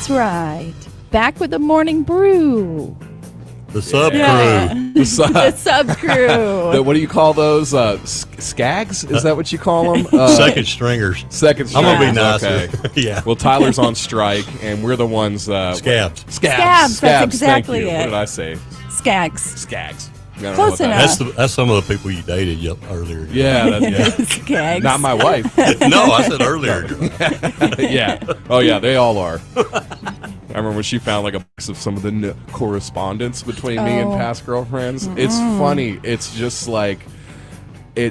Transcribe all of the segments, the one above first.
That's right. Back with the Morning Brew. The sub crew. Yeah. The sub. The sub crew. What do you call those? Skags? Is that what you call them? Second stringers. Second I'm stringers. going to be nice. Okay. Yeah. Well, Tyler's on strike, and we're the ones. Scabs. Scabs, that's exactly thank you. it. What did I say? Skags. Skags. I don't know Close what that enough. is. That's some of the people you dated earlier. Yeah, Skags. not my wife. No, I said earlier. Yeah. Oh, yeah, they all are. I remember when she found like a box of some of the correspondence between me and past girlfriends. It's funny. It's just like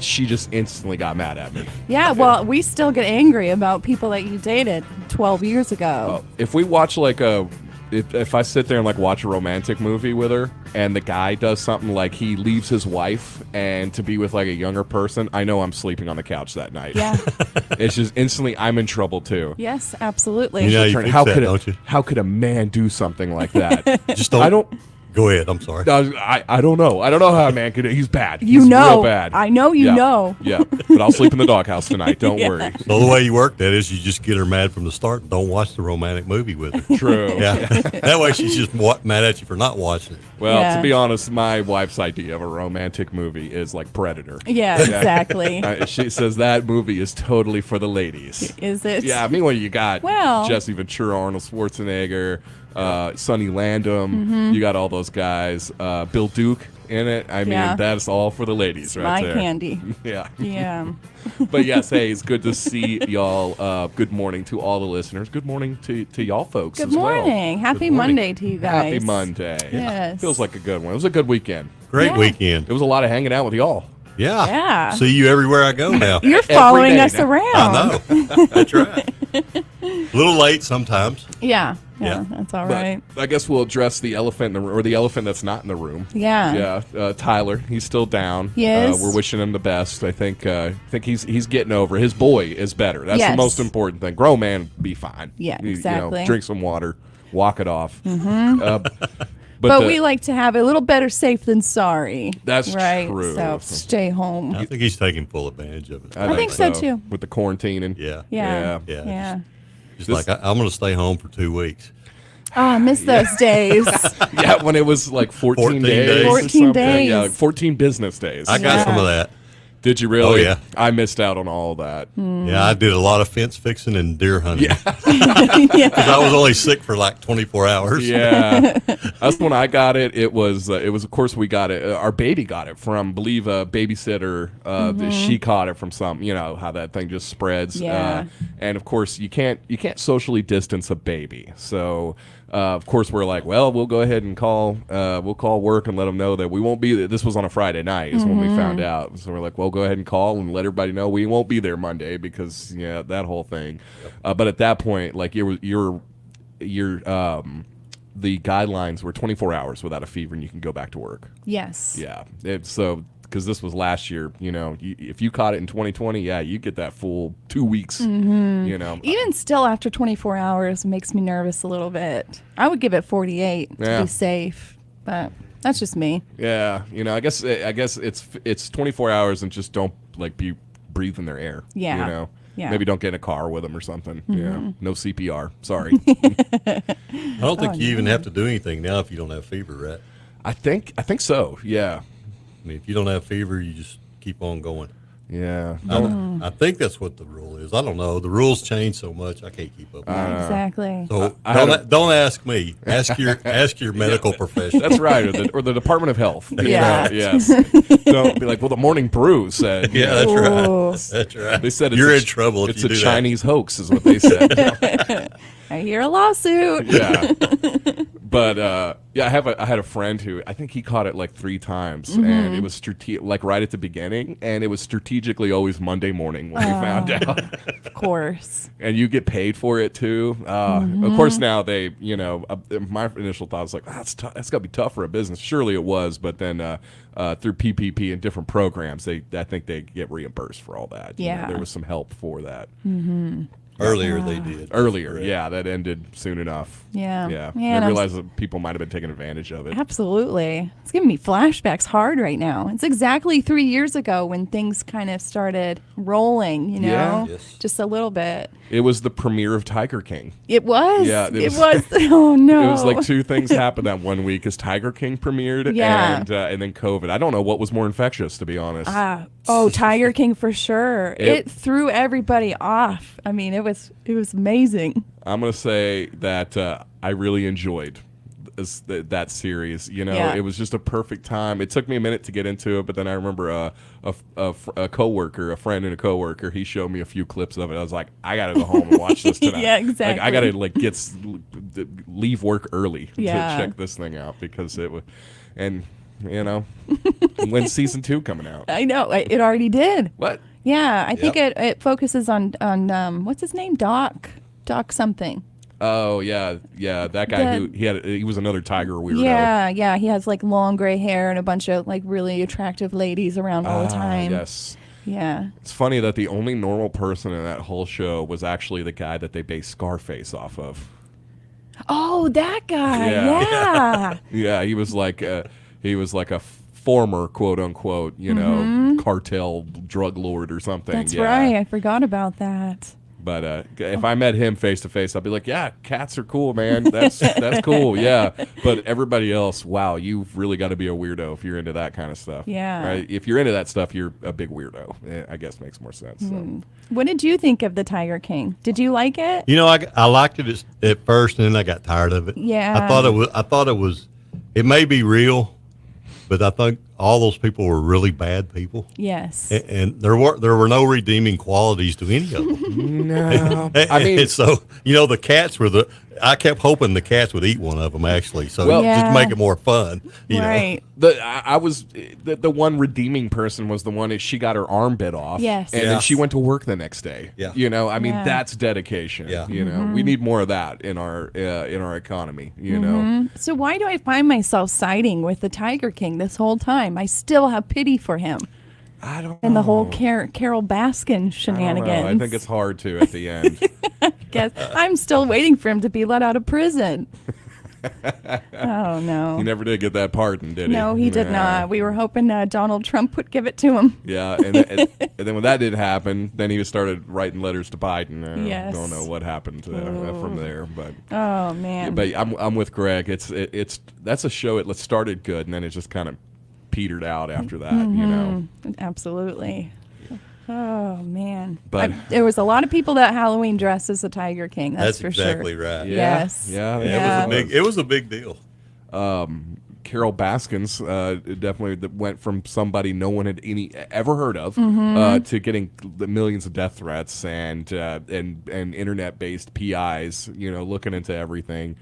she just instantly got mad at me. Yeah, well, we still get angry about people that you dated 12 years ago. If we watch like if I sit there and like watch a romantic movie with her and the guy does something like he leaves his wife and to be with like a younger person, I know I'm sleeping on the couch that night. Yeah. It's just instantly I'm in trouble too. Yes, absolutely. You know, you fix how that, could don't you? how could a man do something like that? Just don't. I don't. Go ahead. I'm sorry. I don't know. I don't know how a man could. He's bad. You He's know. real bad. I know you Yeah. know. Yeah, but I'll sleep in the doghouse tonight. Don't worry. So the way you work that is you just get her mad from the start and don't watch the romantic movie with her. True. Yeah. That way she's just mad at you for not watching it. Well, Yeah. to be honest, my wife's idea of a romantic movie is like Predator. Yeah, exactly. She says that movie is totally for the ladies. Is it? Yeah, meanwhile you got Well- Jesse Ventura, Arnold Schwarzenegger, Sonny Landham. You got all those guys. Bill Duke in it. I mean, Yeah. that's all for the ladies right My there. candy. Yeah. Yeah. But yes, hey, it's good to see y'all. Good morning to all the listeners. Good morning to y'all folks Good as well. morning. Happy Good morning. Monday to you guys. Happy Monday. Yes. Feels like a good one. It was a good weekend. Great Yeah. weekend. It was a lot of hanging out with y'all. Yeah. Yeah. See you everywhere I go now. You're following day us now. around. I know. That's right. A little late sometimes. Yeah. Yeah. That's all But right. I guess we'll address the elephant in the room, or the elephant that's not in the room. Yeah. Yeah, Tyler, he's still down. Yes. We're wishing him the best. I think he's getting over. His boy is better. That's the Yes. most important thing. Grown man be fine. Yeah, You know, exactly. drink some water, walk it off. But we like to have a little better safe than sorry. That's right? true. So stay home. I think he's taking full advantage of it. I think so, too. With the quarantining. Yeah. Yeah. Yeah. Yeah. Just like I'm going to stay home for 2 weeks. Oh, I miss those days. Yeah, when it was like 14 14 days. days. or 14 something. days. Yeah, like 14 business days. I got Yeah. some of that. Did you really? Oh, yeah. I missed out on all of that. Yeah, I did a lot of fence fixing and deer hunting. Yeah. Because I was only sick for like 24 hours. Yeah, that's when I got it. It was of course we got it. Our baby got it from, believe a babysitter. She caught it from some, you know how that thing just spreads. Yeah. And of course you can't socially distance a baby. So of course we're like, well, we'll go ahead and call work and let them know that we won't be there. This was on a Friday night is when we found out. So we're like, well, go ahead and call and let everybody know we won't be there Monday because that whole thing. But at that point, like the guidelines were 24 hours without a fever and you can go back to work. Yes. Yeah. Because this was last year, if you caught it in 2020, yeah, you get that full 2 weeks, Even still, after 24 hours, makes me nervous a little bit. I would give it 48 to Yeah. be safe, but that's just me. Yeah. I guess it's 24 hours and just don't like be breathing their air. Yeah. Yeah. Maybe don't get in a car with them or something. Yeah. No CPR. Sorry. I don't think you even have to do anything now if you don't have fever, right? I think so. Yeah. I mean, if you don't have fever, you just keep on going. Yeah. I think that's what the rule is. I don't know. The rules change so much, I can't keep up with it. Exactly. So I don't ask me. Ask your medical professional. That's right, or the Department of Health. Yeah. Yes. Don't be like, well, the Morning Brew said. Yeah, that's Ooh. right. That's right. They said you're in trouble if It's you a do Chinese hoax, is what they said. I hear a lawsuit. Yeah. But I had a friend who I think he caught it like 3 times, and it was like right at the beginning, and it was strategically always Monday morning when we found out. Of course. And you get paid for it too. Of course, now they, my initial thought was like, that's got to be tough for a business. Surely it was, but then through PPP and different programs, I think they get reimbursed for all that. Yeah. There was some help for that. Earlier they did. Earlier, Correct. yeah, that ended soon enough. Yeah. Yeah. Man, I I'm realized that people might have been taking advantage of it. Absolutely. It's giving me flashbacks hard right now. It's exactly 3 years ago when things kind of started rolling, you know? Yeah. Yes. Just a little bit. It was the premiere of Tiger King. It was. Yeah, It was. Oh, no. It was like two things happened that one week: as Tiger King premiered, Yeah. and then COVID. I don't know what was more infectious, to be honest. Tiger King for sure. It threw everybody off. I mean, it was amazing. I'm gonna say that I really enjoyed that series. You know, Yeah. it was just a perfect time. It took me a minute to get into it, but then I remember a coworker, a friend and a coworker, he showed me a few clips of it. I was like, I gotta go home and watch this tonight. Yeah, exactly. Like, I gotta leave work early Yeah. to check this thing out because it was, and you know, when's season 2 coming out? I know. It already did. What? Yeah, I think Yep. it focuses on what's his name? Doc something. Oh yeah, that guy he was another tiger weirdo. Yeah, he has like long gray hair and a bunch of like really attractive ladies around all the time. Yes. Yeah. It's funny that the only normal person in that whole show was actually the guy that they based Scarface off of. Oh, that guy. Yeah. Yeah. Yeah, he was like a former quote unquote, you know, cartel drug lord or something. That's Yeah. right. I forgot about that. But if I met him face to face, I'd be like, "Yeah, cats are cool, man. That's cool, yeah." But everybody else, wow, you've really got to be a weirdo if you're into that kind of stuff. Yeah. Right? If you're into that stuff, you're a big weirdo. I guess makes more sense. So. What did you think of the Tiger King? Did you like it? You know, I liked it at first, and then I got tired of it. Yeah. I thought it was. It may be real, but I think all those people were really bad people. Yes. And there were no redeeming qualities to any of them. No, I mean, And so the cats were I kept hoping the cats would eat one of them actually, so Well- just Yeah. make it more fun. You know? Right. the one redeeming person was the one that she got her arm bit off. Yes. and then Yes. she went to work the next day. Yeah. You know, I mean, Yeah. that's dedication. Yeah. You know, we need more of that in our economy. You know. So why do I find myself siding with the Tiger King this whole time? I still have pity for him I don't. and the whole know. Carol Baskin I don't know. shenanigans. I think it's hard to at the end. Guess I'm still waiting for him to be let out of prison. Oh no. He never did get that pardon, did he? No, he did Nah. not. We were hoping Donald Trump would give it to him. Yeah, and then when that didn't happen, then he started writing letters to Biden. I Yes. don't know what happened from there, but Oh man. but I'm with Greg. It's that's a show. It started good, and then it just kind of petered out after that. You know. Absolutely. Oh man. But- there was a lot of people that Halloween dressed as the Tiger King. That's for exactly sure. right. Yeah. Yes. Yeah. Yeah. It was a big deal. Carol Baskins definitely went from somebody no one had ever heard of to getting the millions of death threats and internet-based PIs, you know, looking into everything.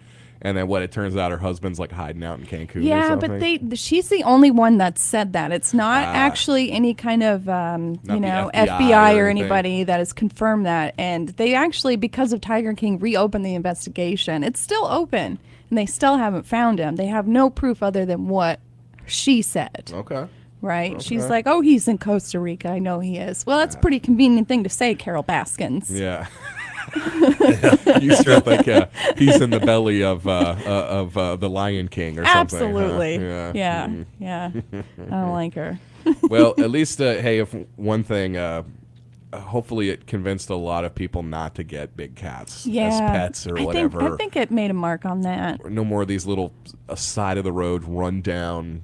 And then it turns out her husband's like hiding out in Cancun. or Yeah, something. but she's the only one that said that. It's not actually any kind of, the FBI FBI or or anything. anybody that has confirmed that. And they actually, because of Tiger King, reopened the investigation. It's still open, and they still haven't found him. They have no proof other than what she said. Okay. Right? She's Okay. like, oh, he's in Costa Rica. I know he is. Well, that's a pretty convenient thing to say, Carol Baskins. Yeah. You still think he's in the belly of the Lion King or something? huh? Absolutely. Yeah. Yeah. Mhm. Yeah. I don't like her. Well, at least, hey, if one thing, hopefully it convinced a lot of people not to get big cats Yeah. as pets or whatever. I think it made a mark on that. No more of these little side of the road, run down,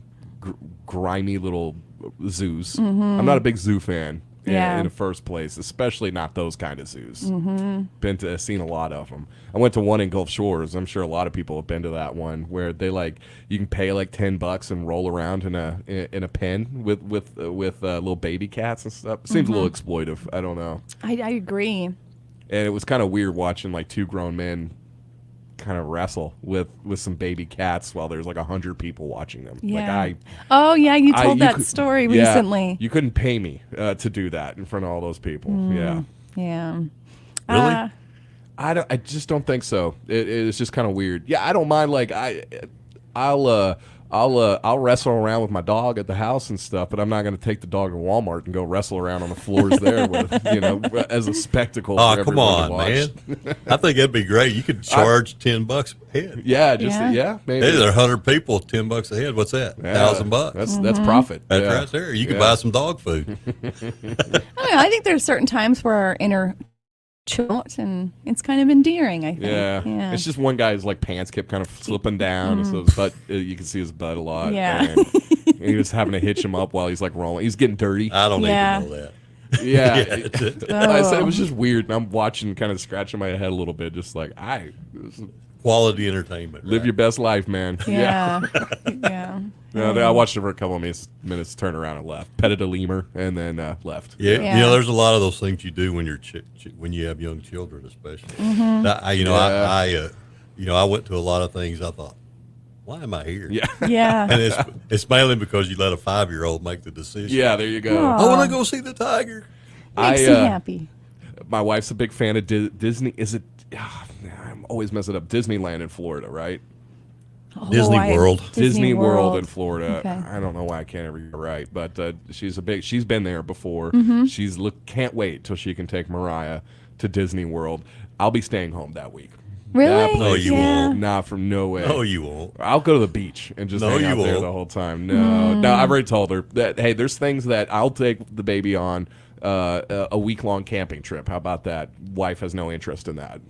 grimy little zoos. I'm not a big zoo fan. Yeah. In the first place, especially not those kind of zoos. Seen a lot of them. I went to one in Gulf Shores. I'm sure a lot of people have been to that one where they you can pay like $10 and roll around in a pen with little baby cats and stuff. It seems a little exploitive. I don't know. I agree. And it was kind of weird watching like two grown men kind of wrestle with some baby cats while there's like 100 people watching them. Yeah. Like Oh, yeah, you I- told you that could- story yeah, recently. You couldn't pay me to do that in front of all those people. Yeah. Yeah. Really? I just don't think so. It's just kind of weird. Yeah, I don't mind. Like I'll I'll wrestle around with my dog at the house and stuff, but I'm not going to take the dog to Walmart and go wrestle around on the floors there with as a spectacle. Oh, for come everyone to on, watch. man! I think that'd be great. You could charge $10 a head. Yeah, maybe. Hey, there are 100 people, $10 a head. What's that? $1,000. That's profit. That's right there. You could buy some dog food. I think there's certain times where our inner chill and it's kind of endearing, I think. Yeah. It's just one guy's like pants kept kind of slipping down, and so his butt, you can see his butt a lot. Yeah. And he was having to hitch him up while he's like rolling. He's getting dirty. I don't even know that. Yeah. I said it was just weird, and I'm watching, kind of scratching my head a little bit, just like, Quality entertainment. live your best life, man. Yeah. I watched it for a couple of minutes, turned around and left. Petted a lemur, and then left. Yeah. There's a lot of those things you do when you're when you have young children, especially. I went to a lot of things. I thought, why am I here? Yeah. And it's mainly because you let a 5-year-old make the decision. Yeah, there you go. I want to go see the tiger. Makes you happy. My wife's a big fan of Disney. Is it? I'm always messing it up. Disneyland in Florida, right? Disney World. Disney World in Florida. Okay. I don't know why I can't ever get it right, but she's been there before. Can't wait till she can take Mariah to Disney World. I'll be staying home that week. Really? That place- No, you won't. Nah, from no way. No, you won't. I'll go to the beach and just hang you out there won't. the whole time. No, I've already told her that, hey, there's things that I'll take the baby on a week-long camping trip. How about that? Wife has no interest in that.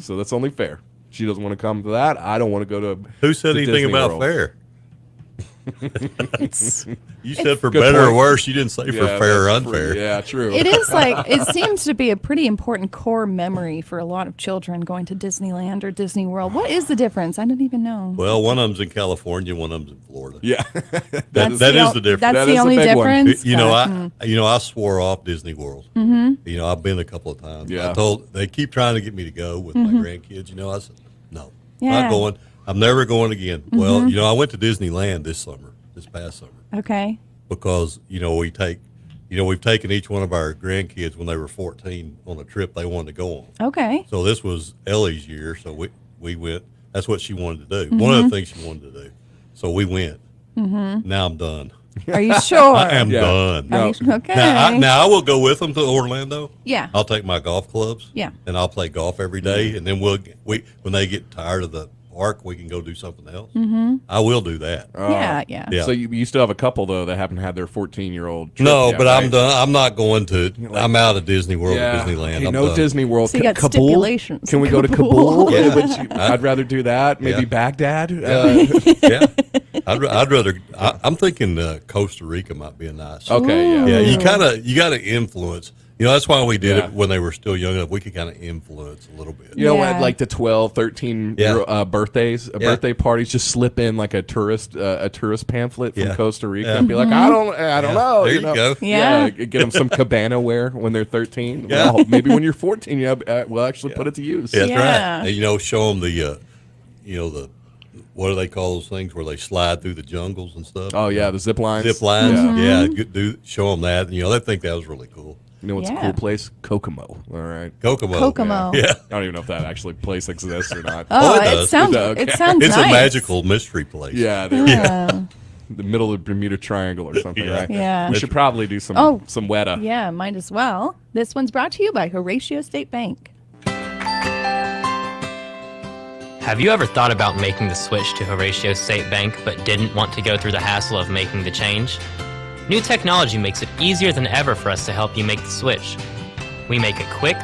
So that's only fair. She doesn't want to come to that. I don't want to go to Who said to anything Disney about World. fair? It's You said for Good better point. or worse. You didn't say for Yeah, fair or that's unfair. Yeah, true. It is like, it seems to be a pretty important core memory for a lot of children going to Disneyland or Disney World. What is the difference? I don't even know. Well, one of them's in California, one of them's in Florida. Yeah. That's that is the difference. That's That the is a only big one. difference. I swore off Disney World. I've been a couple of times. Yeah. They keep trying to get me to go with my grandkids. I said, no, Yeah. not going. I'm never going again. Well, I went to Disneyland this past summer, Okay. because we've taken each one of our grandkids when they were 14 on a trip they wanted to go on. Okay. So this was Ellie's year, so we went. That's what she wanted to do. One of the things she wanted to do. So we went. Now I'm done. Are you sure? I am Yeah. done. Are you- okay. Now I will go with them to Orlando. Yeah. I'll take my golf clubs. Yeah. And I'll play golf every day, and then when they get tired of the park, we can go do something else. I will do that. Yeah. Yeah. So you still have a couple though that haven't had their 14-year-old. No, yet, but right? I'm done. I'm not going to. I'm out of Disney World or Disneyland. Okay, I'm no done. Disney World. So you got Kabul? stipulations. Can we go to Kabul. Kabul? Yeah. I'd rather do that. Maybe Yeah. Baghdad. Yeah. I'd rather. I'm thinking Costa Rica might be a nice. Okay. Yeah. Yeah, you got to influence. That's why we did Yeah. it when they were still young enough. We could kind of influence a little bit. You know, Yeah. at like the 12, 13 birthday parties, just slip in like a tourist pamphlet from Yeah. Costa Rica Yeah. and be like, I don't know. There you go. Yeah. Get them some cabana wear when they're 13. Yeah. Well, maybe when you're 14, we'll actually put it to use. That's Yeah. right. And, show them the what do they call those things where they slide through the jungles and stuff? Oh yeah, the zip lines. Zip lines. Yeah. Yeah. Show them that. And, they think that was really cool. You know what's a Yeah. cool place? Kokomo. All right. Kokomo. Kokomo. Yeah. I don't even know if that actually place exists or not. Oh, it it does. sounds. Okay. It sounds. It's nice. a magical mystery place. Yeah, Yeah. the middle of the Bermuda Triangle or something, Yeah. right? Yeah. We should probably do some Weta. Yeah, might as well. This one's brought to you by Horatio State Bank. Have you ever thought about making the switch to Horatio State Bank but didn't want to go through the hassle of making the change? New technology makes it easier than ever for us to help you make the switch. We make it quick,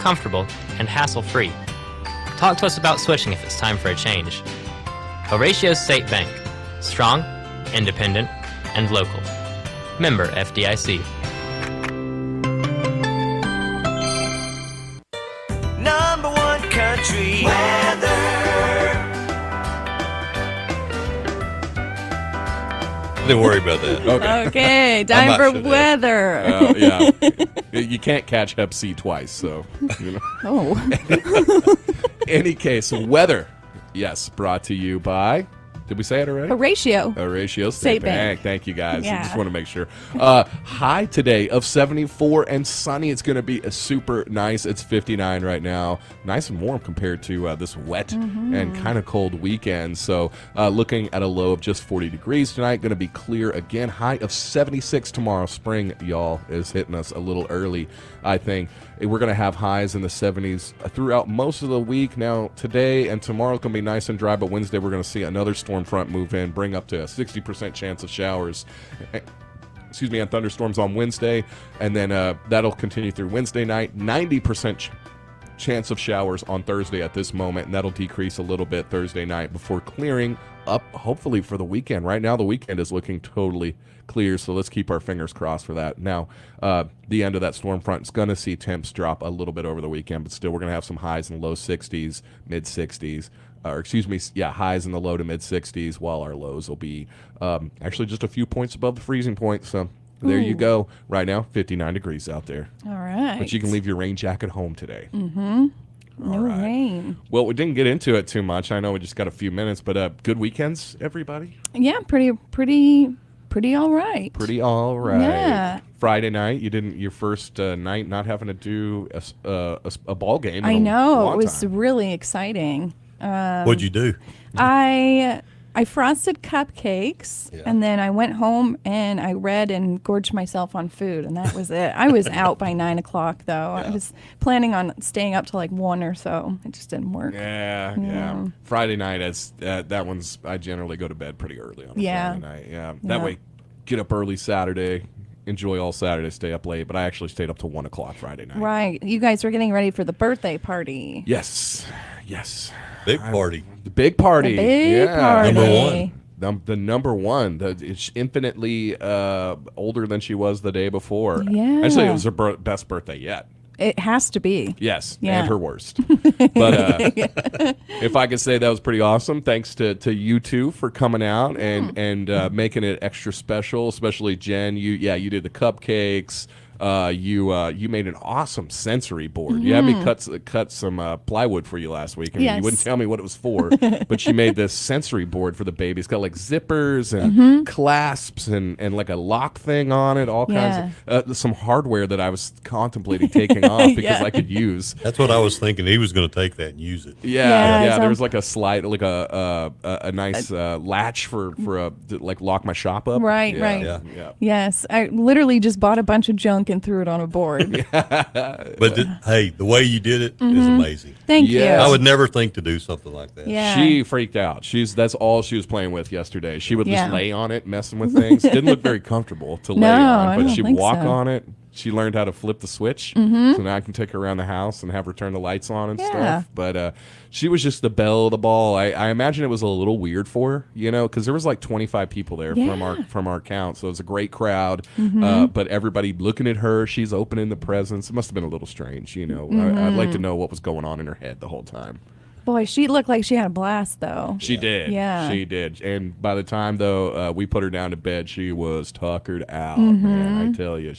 comfortable, and hassle-free. Talk to us about switching if it's time for a change. Horatio State Bank. Strong, independent, and local. Member FDIC. Number one country weather. Didn't worry about that. Okay. Okay, time might for should have. weather. Yeah. You can't catch Hep C twice, so. Oh, Any case, weather. Yes, brought to you by Did we say it already? Horatio. Horatio State State Bank. Bank. Thank you, guys. I Yeah. just want to make sure. High today of 74 and sunny. It's going to be super nice. It's 59 right now. Nice and warm compared to this wet and kind of cold weekend. So looking at a low of just 40 degrees tonight. Going to be clear again. High of 76 tomorrow. Spring, y'all, is hitting us a little early, I think. We're going to have highs in the 70s throughout most of the week. Now, today and tomorrow is going to be nice and dry, but Wednesday we're going to see another storm front move in, bring up to a 60% chance of showers. And thunderstorms on Wednesday, and then that'll continue through Wednesday night. 90% chance of showers on Thursday at this moment, and that'll decrease a little bit Thursday night before clearing up, hopefully, for the weekend. Right now, the weekend is looking totally clear, so let's keep our fingers crossed for that. Now, the end of that storm front is going to see temps drop a little bit over the weekend, but still, we're going to have some highs in the low 60s, mid 60s. Highs in the low to mid 60s, while our lows will be actually just a few points above the freezing point. So there you go. Right now, 59 degrees out there. All right. But you can leave your rain jacket home today. No rain. Well, we didn't get into it too much. I know we just got a few minutes, but good weekends, everybody? Yeah, pretty all right. Pretty all right. Yeah. Friday night, you didn't your first night not having to do a ball game. I in a know. long It was time. really exciting. What'd you do? I frosted cupcakes, Yeah. and then I went home and I read and gorged myself on food, and that was it. I was out by 9 o'clock, though. I was planning on staying up till like 1 or so. It just didn't work. Yeah. Friday night, that one's. I generally go to bed pretty early on a Friday night. Yeah, that Yeah. way, get up early Saturday, enjoy all Saturday, stay up late. But I actually stayed up till 1 o'clock Friday night. Right. You guys were getting ready for the birthday party. Yes. Big party. The big party. The big party. Number one. The number one. It's infinitely older than she was the day before. Yeah. Actually, it was her best birthday yet. It has to be. Yes, Yeah. and her worst. But if I could say that was pretty awesome, thanks to you two for coming out and making it extra special, especially Jen. You did the cupcakes. You made an awesome sensory board. You had me cut some plywood for you last week, and Yes. you wouldn't tell me what it was for. But she made this sensory board for the baby. It's got like zippers and clasps and like a lock thing on it. All kinds of some hardware that I was contemplating taking off because Yeah. I could use. That's what I was thinking. He was going to take that and use it. Yeah, There was like a slide, like a nice latch for to, like lock my shop up. Right, Yeah, right. Yeah. Yes. I literally just bought a bunch of junk and threw it on a board. But hey, the way you did it is amazing. Thank Yeah. you. I would never think to do something like that. Yeah. She freaked out. That's all she was playing with yesterday. She would Yeah. just lay on it, messing with things. Didn't look very comfortable to lay No, on, I but don't she'd think walk so. on it. She learned how to flip the switch, so now I can take her around the house and have her turn the lights on and Yeah. stuff. But she was just the belle of the ball. I imagine it was a little weird for her, because there was like 25 people there from our count, so it was a great crowd. But everybody looking at her, she's opening the presents. It must have been a little strange. I'd like to know what was going on in her head the whole time. Boy, she looked like she had a blast, though. She did. Yeah. She did. And by the time, though, we put her down to bed, she was tuckered out. Man, I tell you, as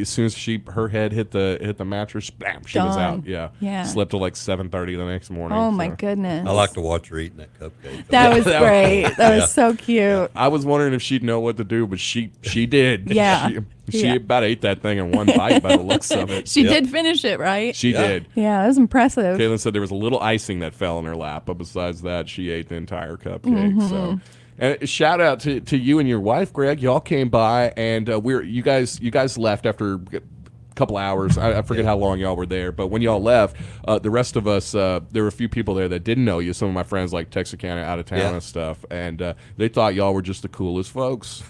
soon as her head hit the mattress, bam, she was Done. out. Yeah. Yeah. Slept till like 7:30 the next morning. Oh, my so. goodness. I like to watch her eating that cupcake. That was great. That Yeah. was so cute. I was wondering if she'd know what to do, but she did. Yeah. She Yeah. about ate that thing in one bite by the looks of it. She Yep. did finish it, right? She Yeah. did. Yeah, that was impressive. Caitlin said there was a little icing that fell in her lap, but besides that, she ate the entire cupcake. So, and shout out to you and your wife, Greg. Y'all came by, and you guys left after a couple hours. I forget how long y'all were there, but when y'all left, the rest of us, there were a few people there that didn't know you. Some of my friends, like Texarkana, out of town Yeah. and stuff, and they thought y'all were just the coolest folks.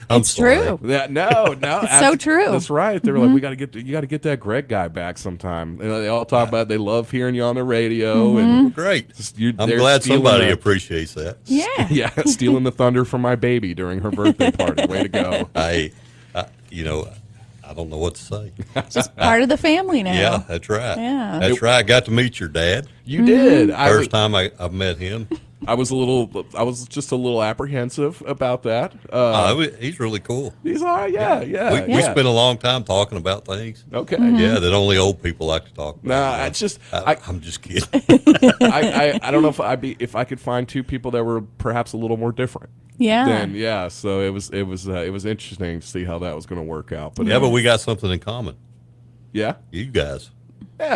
I'm It's sorry. true. No, It's so true. That's right. They were like, you got to get that Greg guy back sometime. And they all talk about they love hearing you on the radio and Great. I'm they're glad stealing somebody the- appreciates that. Yeah. yeah, stealing the thunder from my baby during her birthday party. Way to go. I don't know what to say. Just part of the family now. Yeah, that's right. Yeah. That's right. I got to meet your dad. You did. First time I've met him. I was just a little apprehensive about that. He's really cool. He's all right. Yeah. We spent a long time talking about things. Okay. Yeah, that only old people like to talk about. Nah, it's just I'm just kidding. I don't know if I could find two people that were perhaps a little more different. Yeah. Then so it was interesting to see how that was going to work out. But But we got something in common. yeah, You guys. yeah,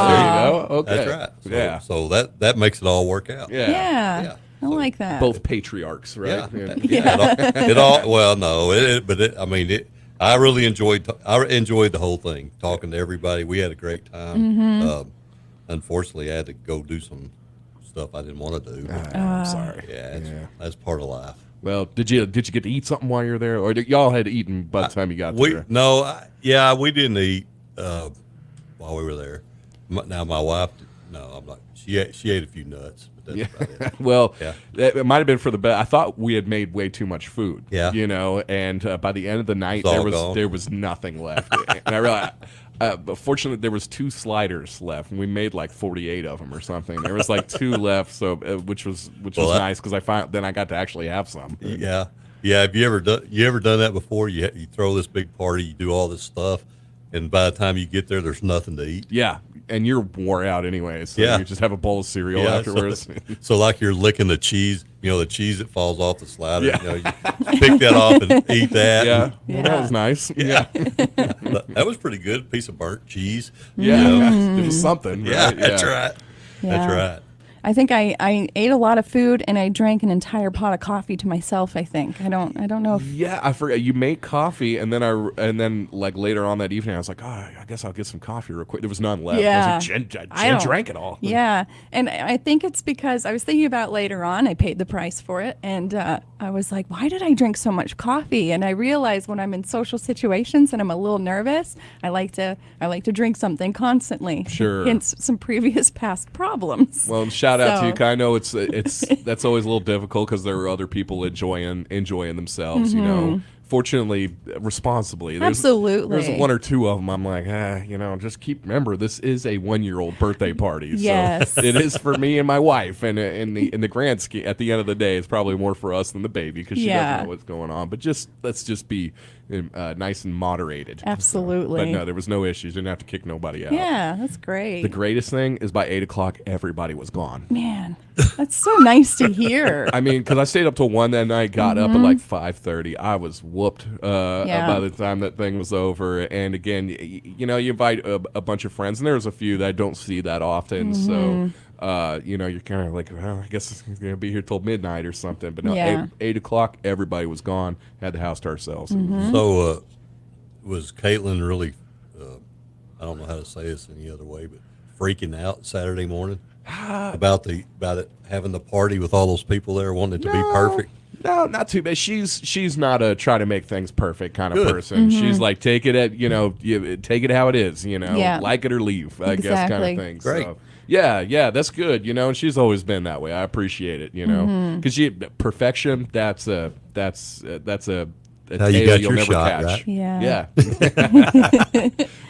there you go. Okay, That's right. So, yeah, so that makes it all work out. yeah, Yeah. I like that. Both patriarchs, right? Yeah. It all. Well, no, I really enjoyed. I enjoyed the whole thing, talking to everybody. We had a great time. Unfortunately, I had to go do some stuff I didn't want to do. But, I'm sorry. that's part of life. Well, did you get to eat something while you were there, or y'all had eaten by the time you got there? We didn't eat while we were there. Now my wife, I'm not. She ate a few nuts, but that's about it. Well, it might have been for the best. I thought we had made way too much food. Yeah. And by the end of the night, It's all gone. there was nothing left. And I realized, but fortunately, there was 2 sliders left, and we made like 48 of them or something. There was like 2 left, so which was nice because then I got to actually have some. Yeah. Have you ever done that before? You throw this big party, you do all this stuff, and by the time you get there, there's nothing to eat. Yeah, and you're wore out anyway, so you just have a bowl of cereal Yeah, afterwards. So like you're licking the cheese, the cheese that falls off the slider. You pick that off and eat that. Yeah, well, that was nice. Yeah, that was pretty good. Piece of burnt cheese. yeah, it was something. Yeah, Right? that's right. Yeah. That's right. I think I ate a lot of food and I drank an entire pot of coffee to myself. I think I don't know if Yeah, I forgot. You make coffee, and then like later on that evening, I was like, I guess I'll get some coffee real quick. There was none left. Yeah. I was like, Jen I don't- drank it all. Yeah, and I think it's because I was thinking about later on. I paid the price for it, and I was like, why did I drink so much coffee? And I realized when I'm in social situations and I'm a little nervous, I like to drink something constantly. Sure. Hence some previous past problems. Well, shout out to you. So- 'Cause I know it's that's always a little difficult because there are other people enjoying themselves. Fortunately, responsibly. Absolutely. There's 1 or 2 of them. I'm like, just remember this is a 1-year-old birthday party. Yes. So it is for me and my wife, and in the grand scheme, at the end of the day, it's probably more for us than the baby because she doesn't know what's going on. But let's just be nice and moderated. Absolutely. But no, there was no issues. Didn't have to kick nobody out. Yeah, that's great. The greatest thing is by 8 o'clock, everybody was gone. Man, that's so nice to hear. I mean, because I stayed up till 1 that night, got up at like 5:30. I was whooped by the time that thing was over. And again, you invite a bunch of friends, and there's a few that I don't see that often. So, you're kind of like, well, I guess it's going to be here till midnight or something. But no, Yeah. 8 o'clock, everybody was gone. Had the house to ourselves. So was Caitlin really? I don't know how to say this any other way, but freaking out Saturday morning about it having the party with all those people there wanting it to be perfect. No, not too bad. She's not a try to make things perfect kind of Good. person. She's like, take it at take it how it is, Yeah. like it or leave, I guess, kind Exactly. of thing. Great. So, yeah, that's good. And she's always been that way. I appreciate it. Because perfection, that's a How you tail got you'll your never shot, catch. right? Yeah.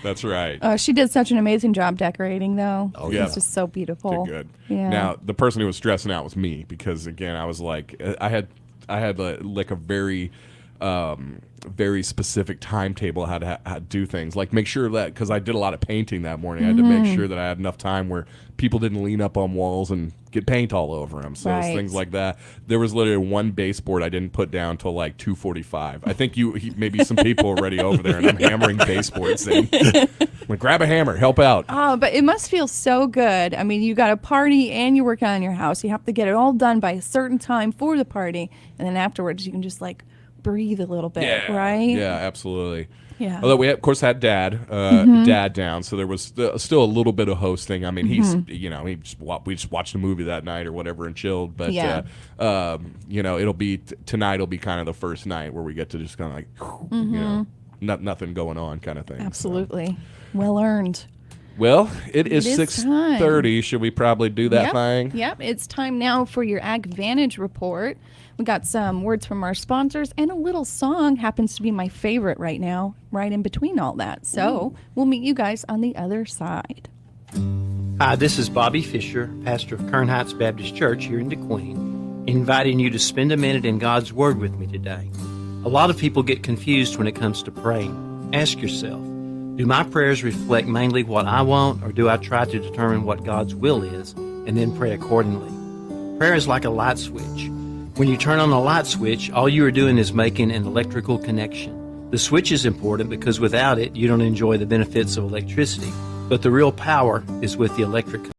That's right. She did such an amazing job decorating, though. Oh, yeah. It's just so beautiful. Did good. Yeah. Now the person who was stressing out was me because again I was like I had like a very very specific timetable how to do things, like make sure that because I did a lot of painting that morning, I had to make sure that I had enough time where people didn't lean up on walls and get paint all over them. So it's Right. things like that. There was literally one baseboard I didn't put down till like 2:45. I think maybe some people are already over there and I'm hammering baseboards in. Like, grab a hammer, help out. Oh, but it must feel so good. I mean, you got a party and you're working on your house. You have to get it all done by a certain time for the party, and then afterwards you can just like breathe a little bit, right? Yeah, absolutely. Yeah. Although we, of course, had Dad down, so there was still a little bit of hosting. I mean, we just watched a movie that night or whatever and chilled. But Yeah. it'll be tonight. Will be kind of the first night where we get to just kind of like, nothing going on kind of thing. so. Absolutely. Well earned. Well, it is is 6:30. Should we probably do that thing? Yep. It's time now for your Ag Vantage report. We got some words from our sponsors and a little song happens to be my favorite right now, right in between all that. So we'll meet you guys on the other side. Hi, this is Bobby Fisher, pastor of Kern Heights Baptist Church here in DeQueen, inviting you to spend a minute in God's Word with me today. A lot of people get confused when it comes to praying. Ask yourself, do my prayers reflect mainly what I want, or do I try to determine what God's will is and then pray accordingly? Prayer is like a light switch. When you turn on a light switch, all you are doing is making an electrical connection. The switch is important because without it, you don't enjoy the benefits of electricity. But the real power is with the electric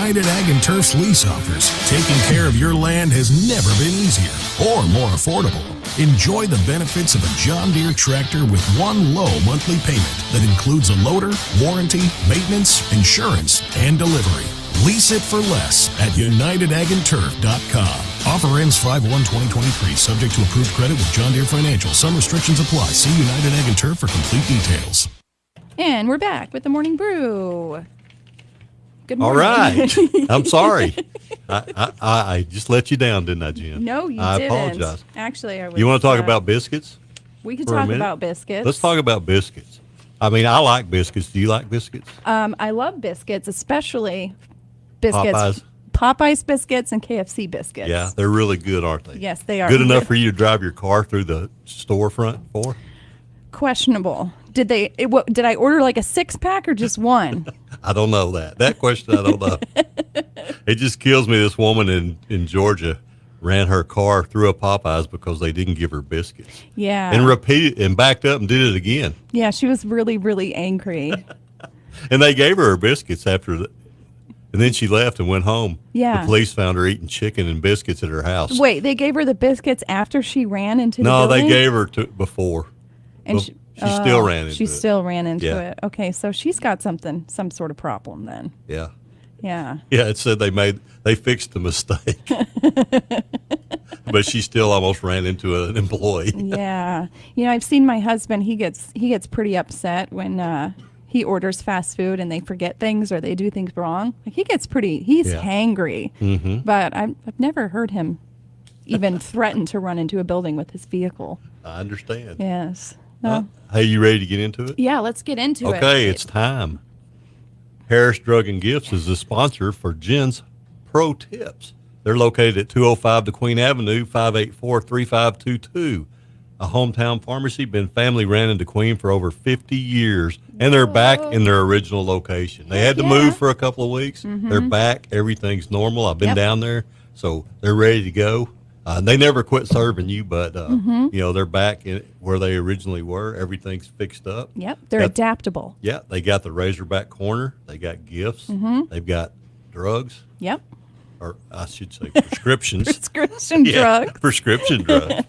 United Ag and Turf's lease offers. Taking care of your land has never been easier or more affordable. Enjoy the benefits of a John Deere tractor with one low monthly payment that includes a loader, warranty, maintenance, insurance, and delivery. Lease it for less at UnitedAgAndTurf.com. Offer ends 5/1/2023, subject to approved credit with John Deere Financial. Some restrictions apply. See United Ag and Turf for complete details. And we're back with the Morning Brew. Good All morning. right. I'm sorry. I just let you down, didn't I, Jen? No, you I didn't. apologize. Actually, I was. You want to talk about biscuits? We could for a talk minute? about biscuits. Let's talk about biscuits. I mean, I like biscuits. Do you like biscuits? I love biscuits, especially biscuits. Popeyes? Popeyes biscuits and KFC biscuits. Yeah, they're really good, aren't they? Yes, they are. Good enough for you to drive your car through the storefront for? Questionable. Did I order like a 6-pack or just one? I don't know that. That question, I don't know. It just kills me. This woman in Georgia ran her car through a Popeyes because they didn't give her biscuits. Yeah. And repeated and backed up and did it again. Yeah, she was really, really angry. And they gave her biscuits and then she left and went home. Yeah. The police found her eating chicken and biscuits at her house. Wait, they gave her the biscuits after she ran into the No, building? they gave her before. And she still ran into She it. still ran into Yeah. it. Okay, so she's got some sort of problem then. Yeah. Yeah. Yeah, it said they fixed the mistake. But she still almost ran into an employee. Yeah. I've seen my husband, he gets pretty upset when he orders fast food and they forget things or they do things wrong. Like, he's Yeah. hangry. Mm-hmm. But I've never heard him even threaten to run into a building with his vehicle. I understand. Yes. No. Hey, you ready to get into it? Yeah, let's get into it. Okay, it's time. Harris Drug and Gifts is the sponsor for Jen's Pro Tips. They're located at 205 DeQueen Avenue, 584-3522. A hometown pharmacy, been family ran in DeQueen for over 50 years, and they're back in their original location. They had to move for a couple of weeks. They're back. Everything's normal. I've been down there, so they're ready to go. They never quit serving you, but they're back where they originally were. Everything's fixed up. Yep, they're adaptable. Yeah, they got the Razorback corner. They got gifts. They've got drugs, Yep. or I should say prescriptions. Prescription drugs. Prescription drugs.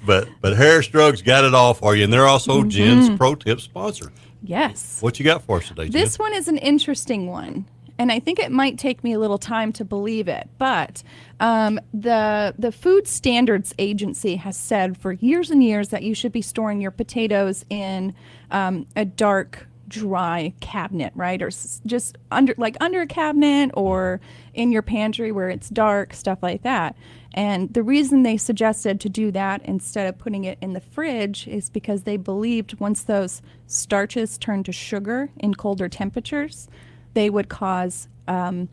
but Harris Drugs got it all for you, and they're also Jen's Pro Tip sponsor. Yes. What you got for us today, Jen? This one is an interesting one, and I think it might take me a little time to believe it. But the Food Standards Agency has said for years and years that you should be storing your potatoes in a dark, dry cabinet, right? Or just under a cabinet or in your pantry where it's dark, stuff like that. And the reason they suggested to do that instead of putting it in the fridge is because they believed once those starches turned to sugar in colder temperatures, they would cause a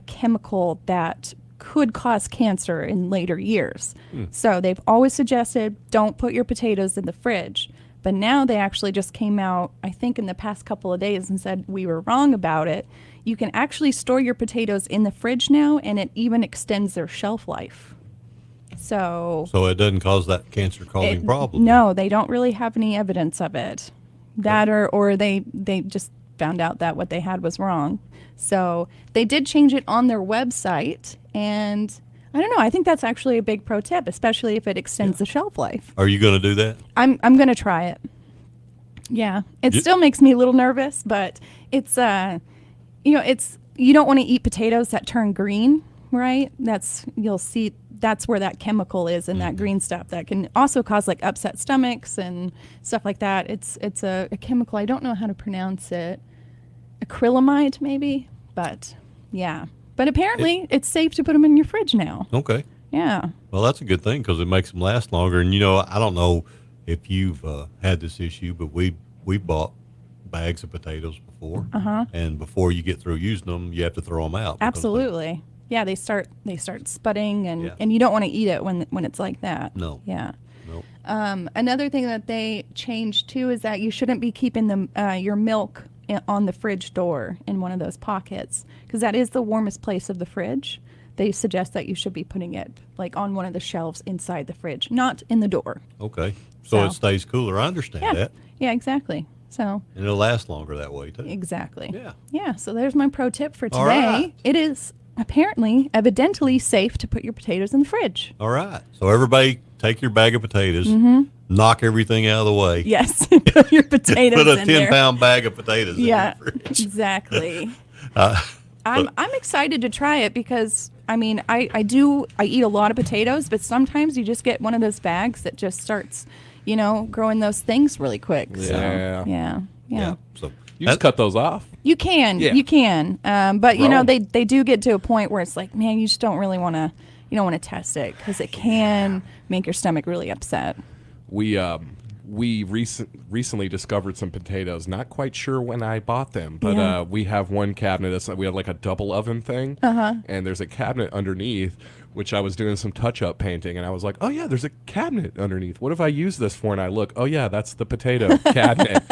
chemical that could cause cancer in later years. So they've always suggested don't put your potatoes in the fridge. But now they actually just came out, I think in the past couple of days, and said we were wrong about it. You can actually store your potatoes in the fridge now, and it even extends their shelf life. So it doesn't cause that cancer-causing problem. No, they don't really have any evidence of it. That or they just found out that what they had was wrong. So they did change it on their website, and I don't know. I think that's actually a big pro tip, especially if it extends the shelf life. Are you going to do that? I'm going to try it. Yeah, it still makes me a little nervous, but it's you don't want to eat potatoes that turn green, right? You'll see that's where that chemical is in that green stuff that can also cause like upset stomachs and stuff like that. It's a chemical. I don't know how to pronounce it. Acrylamide maybe, but yeah. But apparently it's safe to put them in your fridge now. Okay. Yeah. Well, that's a good thing because it makes them last longer. And, I don't know if you've had this issue, but we bought bags of potatoes before. And before you get through using them, you have to throw them out. Absolutely. Yeah, they start sputting and you don't want to eat it when it's like that. No. Yeah. Nope. Another thing that they changed too is that you shouldn't be keeping your milk on the fridge door in one of those pockets because that is the warmest place of the fridge. They suggest that you should be putting it like on one of the shelves inside the fridge, not in the door. Okay. So it stays cooler. I understand that. Yeah, exactly. So And it'll last longer that way too. exactly. Yeah. Yeah. So there's my pro tip for today. All right. It is apparently, evidently safe to put your potatoes in the fridge. All right. So everybody take your bag of potatoes, knock everything out of the way. Yes. Put your potatoes Put a in there. 10-pound bag of potatoes Yeah. in your fridge. Exactly. I'm excited to try it because I mean I eat a lot of potatoes, but sometimes you just get one of those bags that just starts, growing those things really quick. So, Yeah. yeah. Yeah. So You just cut those off. You can, Yeah. you can, but Roll. they do get to a point where it's like, man, you just don't really want to, you don't want to test it because it can make your stomach really upset. We recently discovered some potatoes. Not quite sure when I bought them, but we have one cabinet. We have like a double oven thing, and there's a cabinet underneath, which I was doing some touch-up painting, and I was like, oh yeah, there's a cabinet underneath. What if I use this for? And I look, oh yeah, that's the potato cabinet.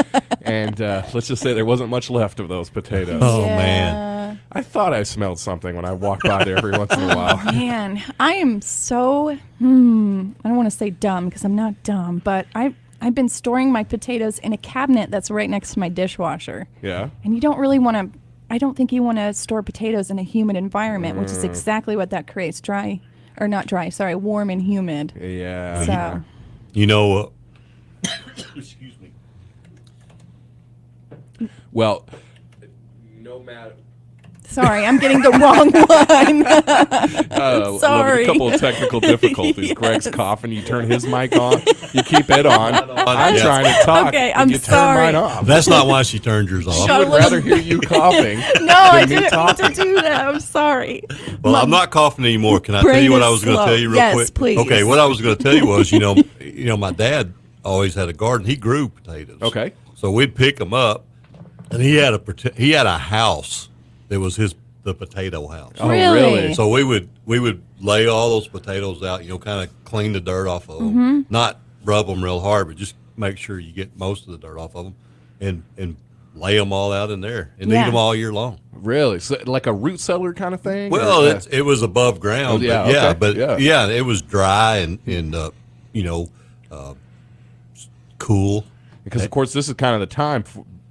And let's just say there wasn't much left of those potatoes. Oh, man. I thought I smelled something when I walked by there every once in a while. Man, I am so, I don't want to say dumb because I'm not dumb, but I've been storing my potatoes in a cabinet that's right next to my dishwasher. Yeah. And you don't really want to, I don't think you want to store potatoes in a humid environment, which is exactly what that creates. Warm and humid. Yeah. So, you know, excuse me. Well, no matter. sorry, I'm getting the wrong one. Sorry. A couple of technical difficulties. Greg's coughing. You turn his mic on. You keep it on. I'm Yeah. trying to talk. Okay, and I'm you turn sorry. mine off. That's not why she turned yours off. I would rather hear you coughing No, I than me didn't want to talking. do that. I'm sorry. Well, I'm not coughing anymore. Can I tell brain you what is I was going to slow. tell you real Yes, quick? please. Okay, what I was going to tell you was, my dad always had a garden. He grew potatoes. Okay. So we'd pick them up, and he had a house that was the potato house. Oh, Really? really? So we would lay all those potatoes out, kind of clean the dirt off of them, not rub them real hard, but just make sure you get most of the dirt off of them, and lay them all out in there and eat Yeah. them all year long. Really? So, like a root cellar kind of thing? Well, Or- it was above ground. Oh, yeah, but yeah, okay, but yeah. it was dry and cool. Because of course this is kind of the time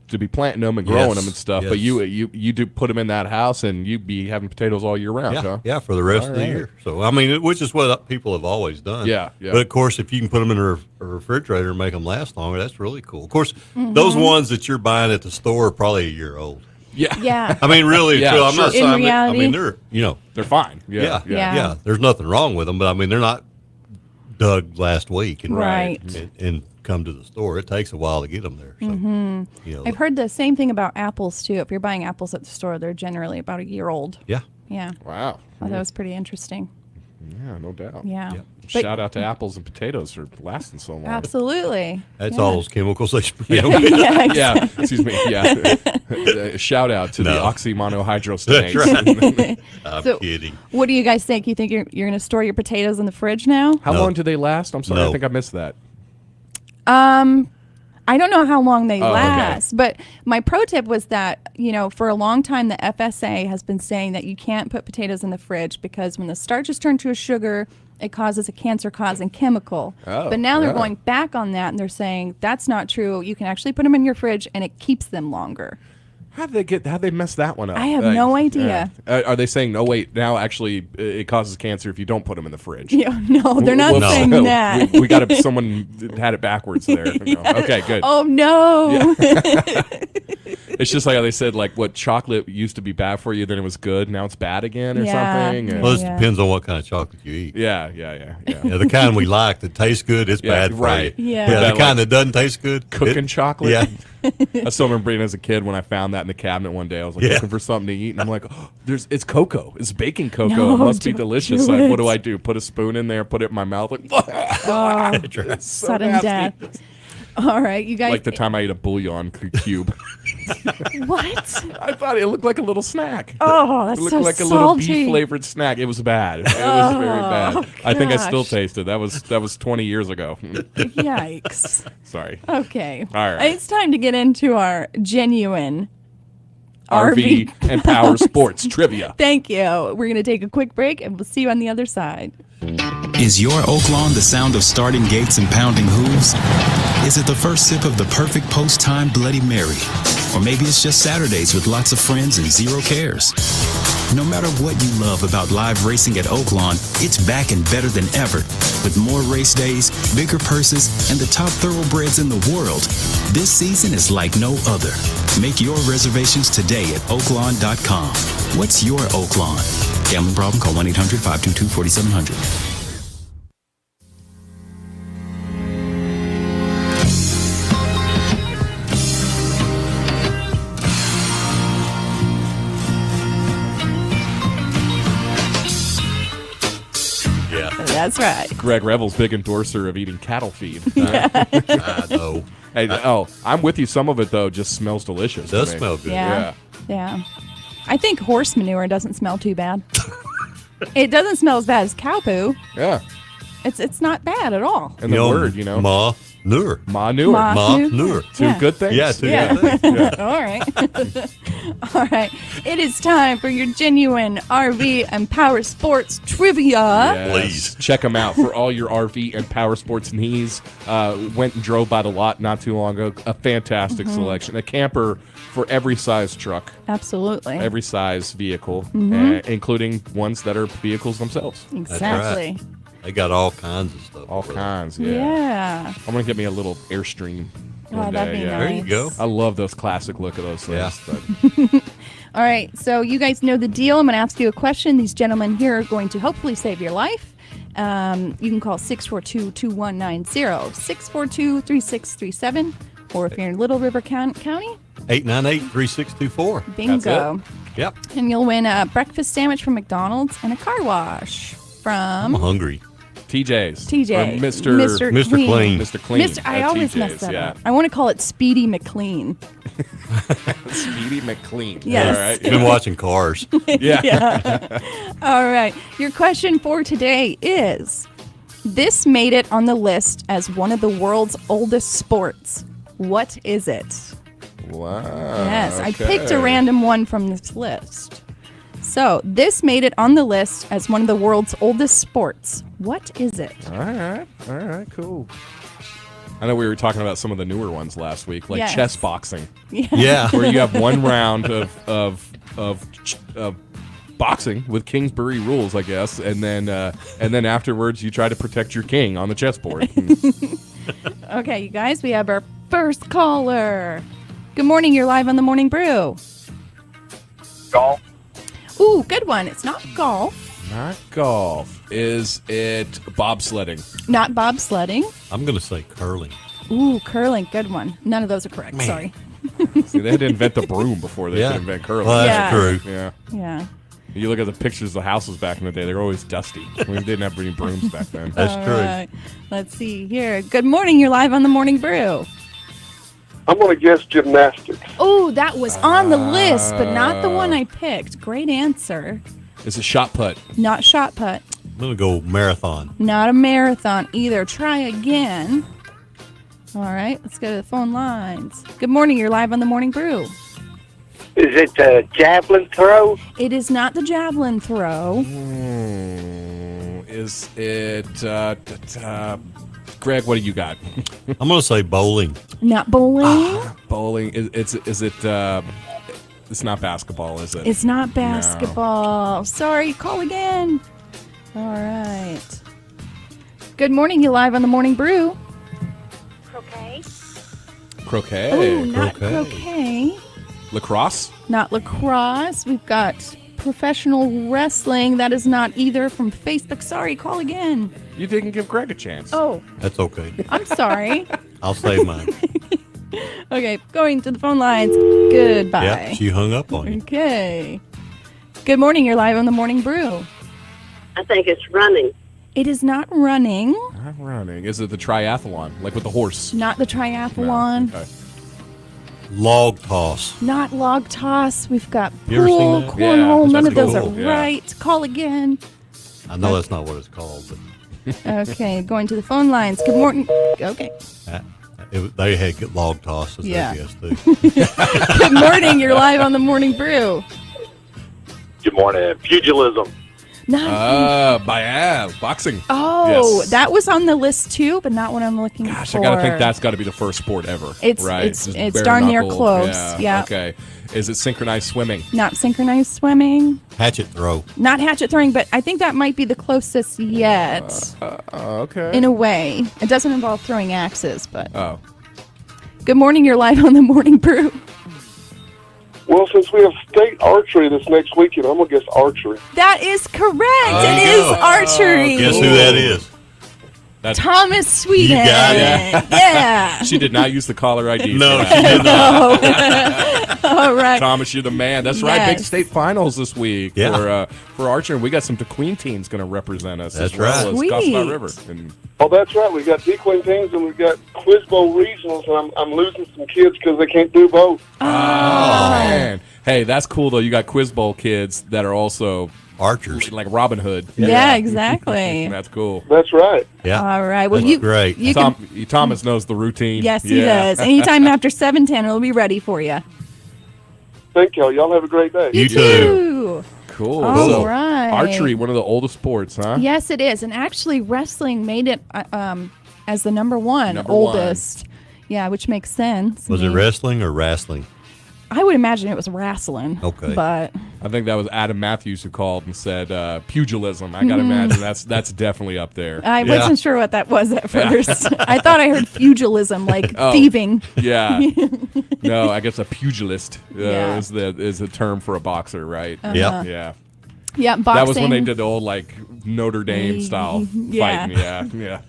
to be planting them and growing Yes, them and stuff. But yes. you do put them in that house and you'd be having potatoes all year round, Yeah, huh? yeah, for the rest of the All right. year. So I mean, which is what people have always done. Yeah, yeah. But of course, if you can put them in a refrigerator and make them last longer, that's really cool. Of course, those ones that you're buying at the store are probably a year old. Yeah. Yeah. I mean, really, Yeah, too, I'm not sure. In saying. reality- I mean, they're They're fine. yeah, Yeah. yeah. There's nothing wrong with them, but I mean, they're not dug last week and Right. and come to the store. It takes a while to get them there. So, I've heard the same thing about apples too. If you're buying apples at the store, they're generally about a year old. yeah. Yeah. Wow. I thought that was pretty interesting. Yeah, no doubt. Yeah. Yep. But- Shout out to apples and potatoes for lasting so long. Absolutely. That's Yeah. all those chemicals they spray on. Yeah. Yeah, excuse me. Yeah. Shout out to the No. oxymonohydrostanate. That's right. I'm So- kidding. What do you guys think? You think you're going to store your potatoes in the fridge now? How No. long do they last? I'm sorry, I No. think I missed that. I don't know how long they Oh, okay. last, but my pro tip was that, for a long time, the FSA has been saying that you can't put potatoes in the fridge because when the starches turn to a sugar, it causes a cancer-causing chemical. Oh, but now they're yeah. going back on that and they're saying that's not true. You can actually put them in your fridge and it keeps them longer. How'd they mess that one up? I have no idea. Are they saying, no, wait, now actually it causes cancer if you don't put them in the fridge? Yeah, no, they're not Whoops. saying that. We got someone had it backwards there. Okay, good. Oh, no. It's just like how they said, like, what chocolate used to be bad for you, then it was good, now it's bad again or Yeah. something. And- Well, this Yeah. depends on what kind of chocolate you eat. yeah. Yeah, the kind we like that tastes good, it's Yeah, bad for right. you. Yeah. the That, kind like, that doesn't taste good, Cooking chocolate. Yeah, I still remember being as a kid when I found that in the cabinet one day. I was like Yeah. looking for something to eat, and I'm like, oh, it's cocoa. It's baking cocoa. No, it must be don't delicious. do Like, what it. do I do? Put a spoon in there, put it in my mouth, like, Oh, so sudden nasty. death. All right, you guys. Like the time I ate a bouillon cube. What? I thought it looked like a little snack. Oh, It that's looked so like a little salty. beef flavored snack. It was bad. It was very bad. I think I still gosh. taste it. That was 20 years ago. Yikes. Sorry. Okay. All right. It's time to get into our genuine RV and power sports trivia. Thank you. We're going to take a quick break and we'll see you on the other side. Is your oak lawn the sound of starting gates and pounding hooves? Is it the first sip of the perfect post-time Bloody Mary? Or maybe it's just Saturdays with lots of friends and zero cares. No matter what you love about live racing at Oaklawn, it's back and better than ever. With more race days, bigger purses, and the top thoroughbreds in the world, this season is like no other. Make your reservations today at oaklawn.com. What's your Oaklawn? Gambling problem? Call 1-800-522-4700. That's right. Greg Revel's big endorser of eating cattle feed. I know. Hey, I'm with you. Some of it, though, just smells delicious. It does to me. smell good. Yeah. I think horse manure doesn't smell too bad. It doesn't smell as bad as cow poo. Yeah. It's not bad at all. And the word, you know. Manure. Manure. Manure. Two good things. Yeah, two good things. Yeah. All right. All right. It is time for your genuine RV and power sports trivia. Yes. Please. Check them out for all your RV and power sports needs. Went and drove by the lot not too long ago. A fantastic selection. A camper for every size truck. Absolutely. Every size vehicle, including ones that are vehicles themselves. Exactly. That's right. They got all kinds of stuff. All kinds, yeah. Yeah. I'm going to get me a little Airstream one that'd day. be Yeah. nice. There you go. I love those classic look of those things. Yeah. But All right. So you guys know the deal. I'm going to ask you a question. These gentlemen here are going to hopefully save your life. You can call 642-2190, 642-3637, or if you're in Little River County, 898-3624. bingo. That's Yep. And you'll win a breakfast sandwich from McDonald's and a car wash I'm from hungry. TJ's. TJ. Or Mr. Mr. Clean. Mr. Clean. I at always TJ's, mess that yeah. up. I want to call it Speedy McLean. Speedy McLean. Yes. All right. You've been watching Cars. Yeah. All right. Your question for today is, this made it on the list as one of the world's oldest sports. What is it? Wow. Yes, I picked a okay. random one from this list. So, this made it on the list as one of the world's oldest sports. What is it? All right, cool. I know we were talking about some of the newer ones last week, like Yes. chess boxing, Yeah. where you have one round of boxing with Kingsbury rules, I guess, and then afterwards you try to protect your king on the chessboard. Okay, you guys, we have our first caller. Good morning, you're live on the Morning Brew. Golf. Ooh, good one. It's not golf, Not golf. Is it bobsledding? not bobsledding. I'm going to say curling. Ooh, curling, good one. None of those are correct. Sorry. See, they had to invent the broom before they Yeah. could invent curling. Well, Yeah. that's true. Yeah. Yeah. You look at the pictures of the houses back in the day, they were always dusty. We didn't have any brooms back then. That's All true. right. Let's see here. Good morning, you're live on the Morning Brew. I'm going to guess gymnastics. Oh, that was on the list, but not the one I picked. Great answer. It's a shot put. Not shot put. I'm going to go marathon. Not a marathon either. Try again. All right, let's go to the phone lines. Good morning, you're live on the Morning Brew. Is it a javelin throw? It is not the javelin throw. Is it, Greg, what do you got? I'm going to say bowling. Not bowling. Bowling. Is it, it's not basketball, is it? It's not basketball. Sorry, call again. All right. Good morning, you live on the Morning Brew. Croquet. Oh, not croquet. croquet. Lacrosse. Not lacrosse. We've got professional wrestling. That is not either from Facebook. Sorry, call again. You didn't give Greg a chance. Oh, That's okay. I'm sorry. I'll save mine. Okay, going to the phone lines. Goodbye. Yeah, she hung up on you. Okay. Good morning. You're live on the Morning Brew. I think it's running. It is not running. Not running. Is it the triathlon, like with the horse? Not the No. triathlon. Okay. Log toss. Not log toss. We've got You ever seen pool, that? cornhole. Yeah, None that's of those cool. are Yeah. right. Call again. I know that's not what it's called, but Okay, going to the phone lines. Good morning. Okay. they had good log tosses, Yeah. I guess, too. Good morning. You're live on the Morning Brew. Good morning. Pugilism. Not boxing. Oh, Yes. that was on the list too, but not what I'm looking Gosh, for. I gotta think that's got to be the first sport ever. It's- right? it's Just darn near bare-knuckle. close, yeah. Okay. Is it synchronized swimming? Not synchronized swimming, Hatchet throw. not hatchet throwing, but I think that might be the closest yet. Okay. In a way, it doesn't involve throwing axes, but. Oh. Good morning. You're live on the Morning Brew. Well, since we have state archery this next weekend, I'm going to guess archery. That is correct. There It you is go. archery. Guess who that is? That's, Thomas Sweden. You got it. Yeah. she did not use the caller ID. No, for she that. did not. All right. Thomas, you're the man. That's right. Big Yes. state finals this week Yeah. for archery. We got some DeQueen teams going to represent us. That's as well right. as Sweet. Gospel River. And Oh, that's right. We've got DeQueen teams and we've got Quiz Bowl regionals, and I'm losing some kids because they can't do both. oh man, hey, that's cool though. You got Quiz Bowl kids that are also Archers. like Robin Hood. Yeah, exactly. That's cool. That's right. Yeah. All right. Well, That's you great. You can, Thomas knows the routine. yes, he Yeah. does. Anytime after 7:10, we'll be ready for you. Thank y'all. Y'all have a great day. You too. Cool. All So, right. archery, one of the oldest sports, huh? Yes, it is, and actually, wrestling made it as the number one Number one. oldest. Yeah, which makes sense. Was it wrestling or wrestling? I would imagine it was wrestling. Okay. But I think that was Adam Matthews who called and said pugilism. I got to imagine that's definitely up there. I Yeah. wasn't sure what that was at first. I thought I heard pugilism, like Oh. thieving. Yeah. No, I guess a pugilist Yeah. is a term for a boxer, right? Yep. Yeah. Yeah, boxing. That was when they did the old like Notre Dame style Yeah. fighting. Yeah.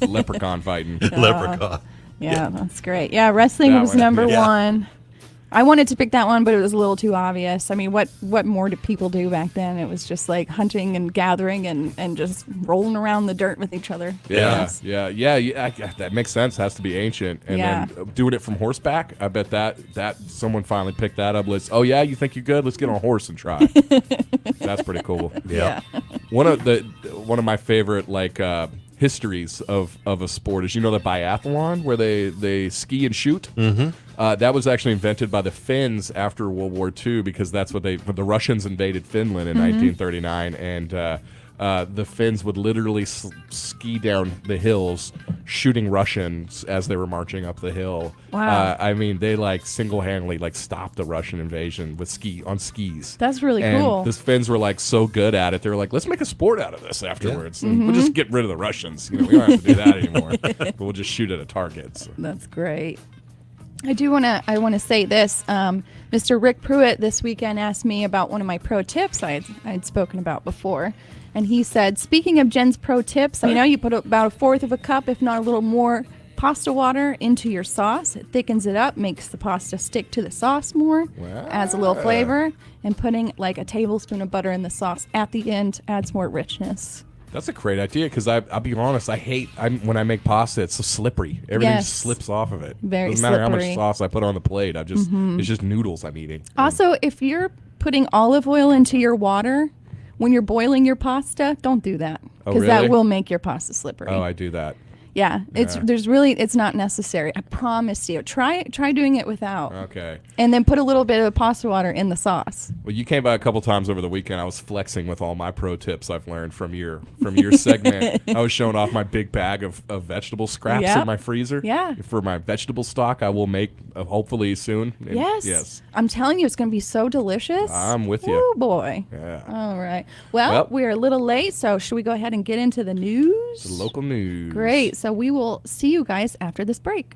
Leprechaun fighting. Leprechaun. Yeah, that's great. Yeah, wrestling That was one, number yeah. one. I wanted to pick that one, but it was a little too obvious. I mean, what more did people do back then? It was just like hunting and gathering and just rolling around the dirt with each other. Yeah, Yes. yeah. That makes sense. Has to be ancient, and Yeah. then doing it from horseback. I bet that someone finally picked that up. Let's. Oh yeah, you think you're good? Let's get on a horse and try. That's pretty cool. Yeah. One of my favorite histories of a sport is the biathlon where they ski and shoot. Mm-hmm. That was actually invented by the Finns after World War II because that's what the Russians invaded Finland in 1939, and the Finns would literally ski down the hills shooting Russians as they were marching up the hill. Wow. I mean, they single-handedly stopped the Russian invasion with skis. That's really And cool. the Finns were so good at it. They were like, let's make a sport out of this afterwards. And we'll just get rid of the Russians. We don't have to do that anymore. But we'll just shoot at a target. So. That's great. I want to say this. Mr. Rick Pruitt this weekend asked me about one of my pro tips I'd spoken about before. And he said, speaking of Jen's pro tips, you put about a fourth of a cup, if not a little more, pasta water into your sauce. It thickens it up, makes the pasta stick to the sauce more, adds a little flavor, and putting like a tablespoon of butter in the sauce at the end adds more richness. That's a great idea because I'll be honest, I hate when I make pasta, it's so slippery. Everything Yes. slips off of it. Very Doesn't matter how slippery. much sauce I put on the plate. It's just noodles I'm eating. Also, if you're putting olive oil into your water when you're boiling your pasta, don't do that because really? that will make your pasta slippery. Oh, I do that. Yeah, it's not necessary. I promise you. Try doing it without. Okay. And then put a little bit of pasta water in the sauce. Well, you came by a couple times over the weekend. I was flexing with all my pro tips I've learned from your segment. I was showing off my big bag of vegetable scraps Yep. in my freezer. Yeah. For my vegetable stock, I will make hopefully soon. And Yes. I'm telling you, it's going to be so delicious. I'm with you. Oh boy. Yeah. All right. Well, we're a little late, so should we go ahead and get into the news? The local news. Great. So we will see you guys after this break.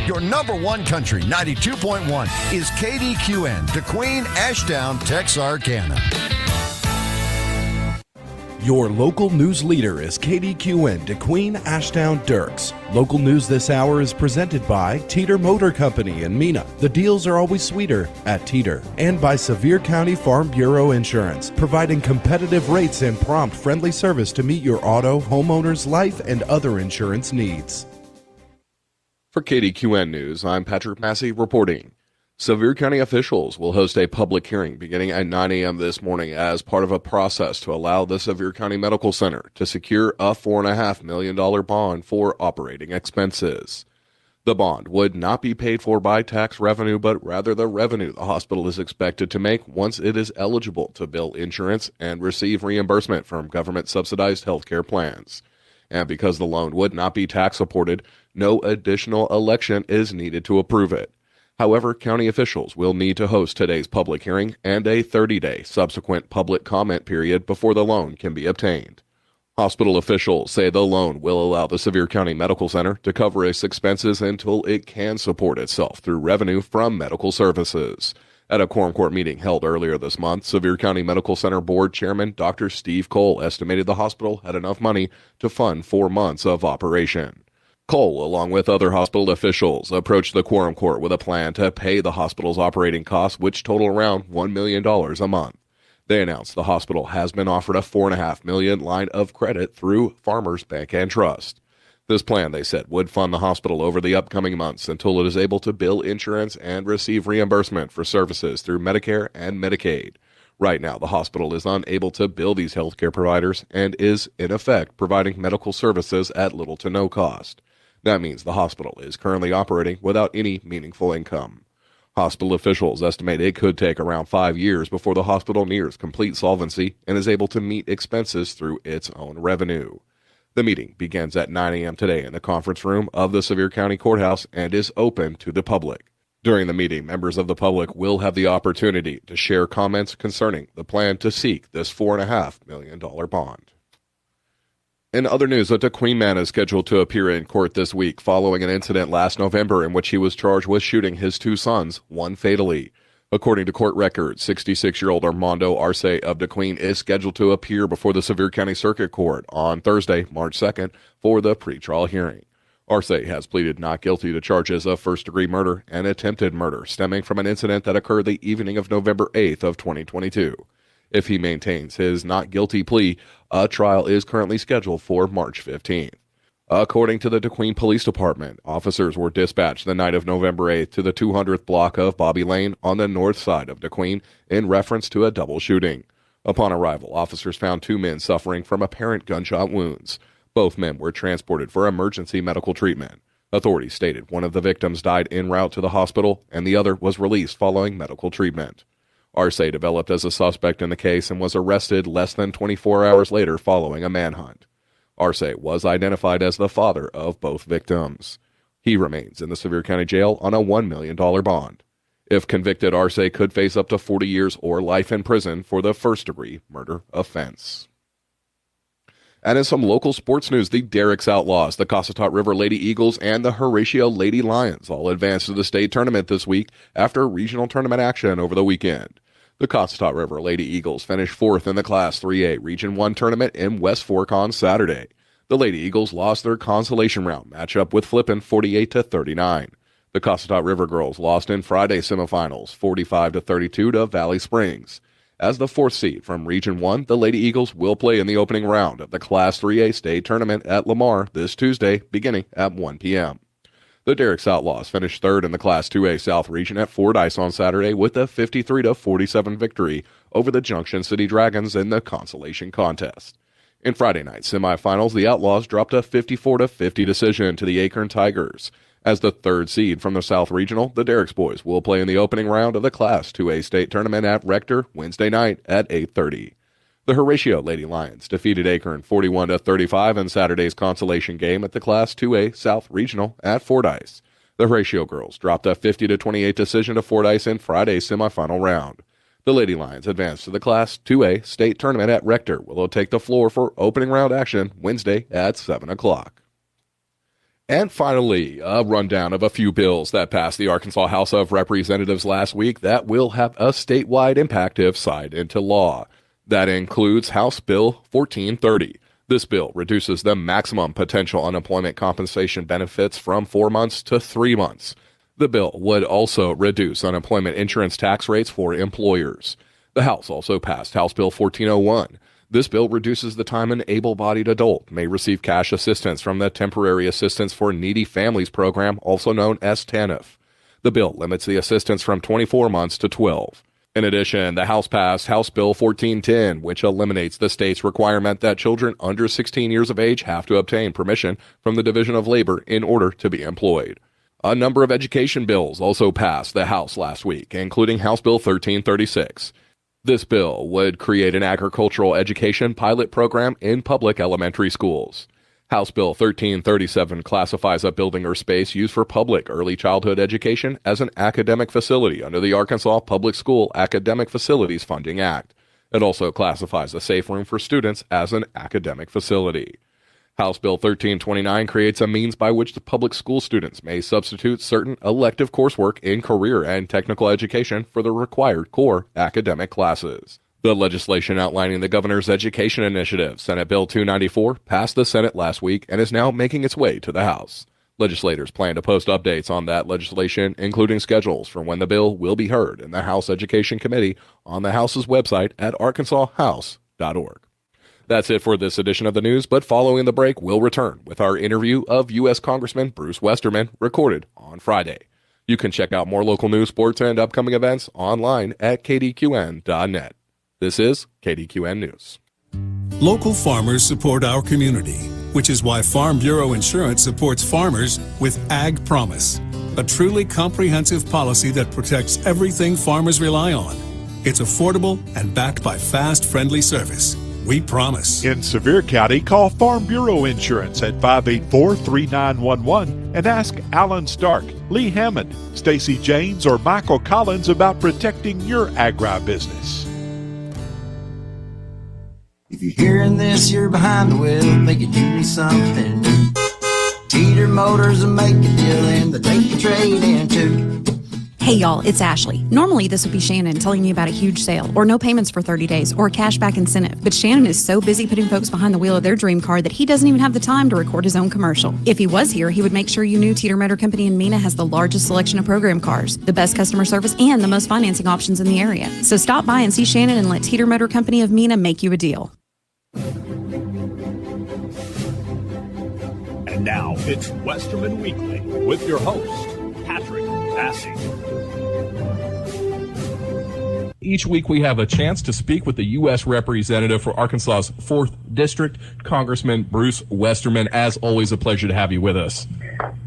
Your number one country, 92.1, is KDQN, DeQueen, Ashdown, Texarkana. Your local news leader is KDQN, DeQueen, Ashdown, Dirks. Local news this hour is presented by Teeter Motor Company in Mena. The deals are always sweeter at Teeter. And by Sevier County Farm Bureau Insurance, providing competitive rates and prompt, friendly service to meet your auto, homeowner's, life, and other insurance needs. For KDQN News, I'm Patrick Massey reporting. Sevier County officials will host a public hearing beginning at 9 a.m. this morning as part of a process to allow the Sevier County Medical Center to secure a $4.5 million bond for operating expenses. The bond would not be paid for by tax revenue, but rather the revenue the hospital is expected to make once it is eligible to bill insurance and receive reimbursement from government-subsidized healthcare plans. And because the loan would not be tax-supported, no additional election is needed to approve it. However, county officials will need to host today's public hearing and a 30-day subsequent public comment period before the loan can be obtained. Hospital officials say the loan will allow the Sevier County Medical Center to cover its expenses until it can support itself through revenue from medical services. At a quorum court meeting held earlier this month, Sevier County Medical Center Board Chairman Dr. Steve Cole estimated the hospital had enough money to fund 4 months of operation. Cole, along with other hospital officials, approached the quorum court with a plan to pay the hospital's operating costs, which total around $1 million a month. They announced the hospital has been offered a $4.5 million line of credit through Farmers Bank and Trust. This plan, they said, would fund the hospital over the upcoming months until it is able to bill insurance and receive reimbursement for services through Medicare and Medicaid. Right now, the hospital is unable to bill these healthcare providers and is, in effect, providing medical services at little to no cost. That means the hospital is currently operating without any meaningful income. Hospital officials estimate it could take around 5 years before the hospital nears complete solvency and is able to meet expenses through its own revenue. The meeting begins at 9 a.m. today in the conference room of the Sevier County Courthouse and is open to the public. During the meeting, members of the public will have the opportunity to share comments concerning the plan to seek this $4.5 million bond. In other news, a Queen man is scheduled to appear in court this week following an incident last November in which he was charged with shooting his 2 sons, one fatally. According to court records, 66-year-old Armando Arce of DeQueen is scheduled to appear before the Sevier County Circuit Court on Thursday, March 2nd, for the pretrial hearing. Arce has pleaded not guilty to charges of first-degree murder and attempted murder stemming from an incident that occurred the evening of November 8th of 2022. If he maintains his not guilty plea, a trial is currently scheduled for March 15th. According to the DeQueen Police Department, officers were dispatched the night of November 8th to the 200th block of Bobby Lane on the north side of DeQueen in reference to a double shooting. Upon arrival, officers found 2 men suffering from apparent gunshot wounds. Both men were transported for emergency medical treatment. Authorities stated one of the victims died en route to the hospital and the other was released following medical treatment. Arce developed as a suspect in the case and was arrested less than 24 hours later following a manhunt. Arce was identified as the father of both victims. He remains in the Sevier County Jail on a $1 million bond. If convicted, Arce could face up to 40 years or life in prison for the first-degree murder offense. And in some local sports news, the Derricks Outlaws, the Cossatot River Lady Eagles, and the Horatio Lady Lions all advanced to the state tournament this week after regional tournament action over the weekend. The Cossatot River Lady Eagles finished 4th in the Class 3A Region 1 tournament in West Fork on Saturday. The Lady Eagles lost their consolation round matchup with Flippin 48-39. The Cossatot River girls lost in Friday's semifinals 45-32 to Valley Springs. As the 4th seed from Region 1, the Lady Eagles will play in the opening round of the Class 3A state tournament at Lamar this Tuesday, beginning at 1 p.m. The Derricks Outlaws finished 3rd in the Class 2A South Region at Fordyce on Saturday with a 53-47 victory over the Junction City Dragons in the consolation contest. In Friday night's semifinals, the Outlaws dropped a 54-50 decision to the Acorn Tigers. As the 3rd seed from the South Regional, the Derricks boys will play in the opening round of the Class 2A state tournament at Rector Wednesday night at 8:30. The Horatio Lady Lions defeated Acorn 41-35 in Saturday's consolation game at the Class 2A South Regional at Fordyce. The Horatio girls dropped a 50-28 decision to Fordyce in Friday's semifinal round. The Lady Lions advanced to the Class 2A state tournament at Rector, where they'll take the floor for opening round action Wednesday at 7 o'clock. And finally, a rundown of a few bills that passed the Arkansas House of Representatives last week that will have a statewide impact if signed into law. That includes House Bill 1430. This bill reduces the maximum potential unemployment compensation benefits from 4 months to 3 months. The bill would also reduce unemployment insurance tax rates for employers. The House also passed House Bill 1401. This bill reduces the time an able-bodied adult may receive cash assistance from the Temporary Assistance for Needy Families program, also known as TANF. The bill limits the assistance from 24 months to 12. In addition, the House passed House Bill 1410, which eliminates the state's requirement that children under 16 years of age have to obtain permission from the Division of Labor in order to be employed. A number of education bills also passed the House last week, including House Bill 1336. This bill would create an agricultural education pilot program in public elementary schools. House Bill 1337 classifies a building or space used for public early childhood education as an academic facility under the Arkansas Public School Academic Facilities Funding Act. It also classifies a safe room for students as an academic facility. House Bill 1329 creates a means by which the public school students may substitute certain elective coursework in career and technical education for the required core academic classes. The legislation outlining the governor's education initiative, Senate Bill 294, passed the Senate last week and is now making its way to the House. Legislators plan to post updates on that legislation, including schedules for when the bill will be heard in the House Education Committee on the House's website at arkansashouse.org. That's it for this edition of the news, but following the break, we'll return with our interview of U.S. Congressman Bruce Westerman, recorded on Friday. You can check out more local news, sports, and upcoming events online at kdqn.net. This is KDQN News. Local farmers support our community, which is why Farm Bureau Insurance supports farmers with Ag Promise, a truly comprehensive policy that protects everything farmers rely on. It's affordable and backed by fast, friendly service. We promise. In Sevier County, call Farm Bureau Insurance at 584-3911 and ask Alan Stark, Lee Hammond, Stacy James, or Michael Collins about protecting your agribusiness. If you're hearing this, you're behind the wheel, make it do me something new. Teeter Motors will make a deal and the take you trade into. Hey y'all, it's Ashley. Normally this would be Shannon telling you about a huge sale, or no payments for 30 days, or a cashback incentive. But Shannon is so busy putting folks behind the wheel of their dream car that he doesn't even have the time to record his own commercial. If he was here, he would make sure you knew Teeter Motor Company in Mena has the largest selection of program cars, the best customer service, and the most financing options in the area. So stop by and see Shannon and let Teeter Motor Company of Mena make you a deal. And now it's Westerman Weekly with your host, Patrick Massey. Each week we have a chance to speak with the U.S. Representative for Arkansas's 4th District, Congressman Bruce Westerman. As always, a pleasure to have you with us.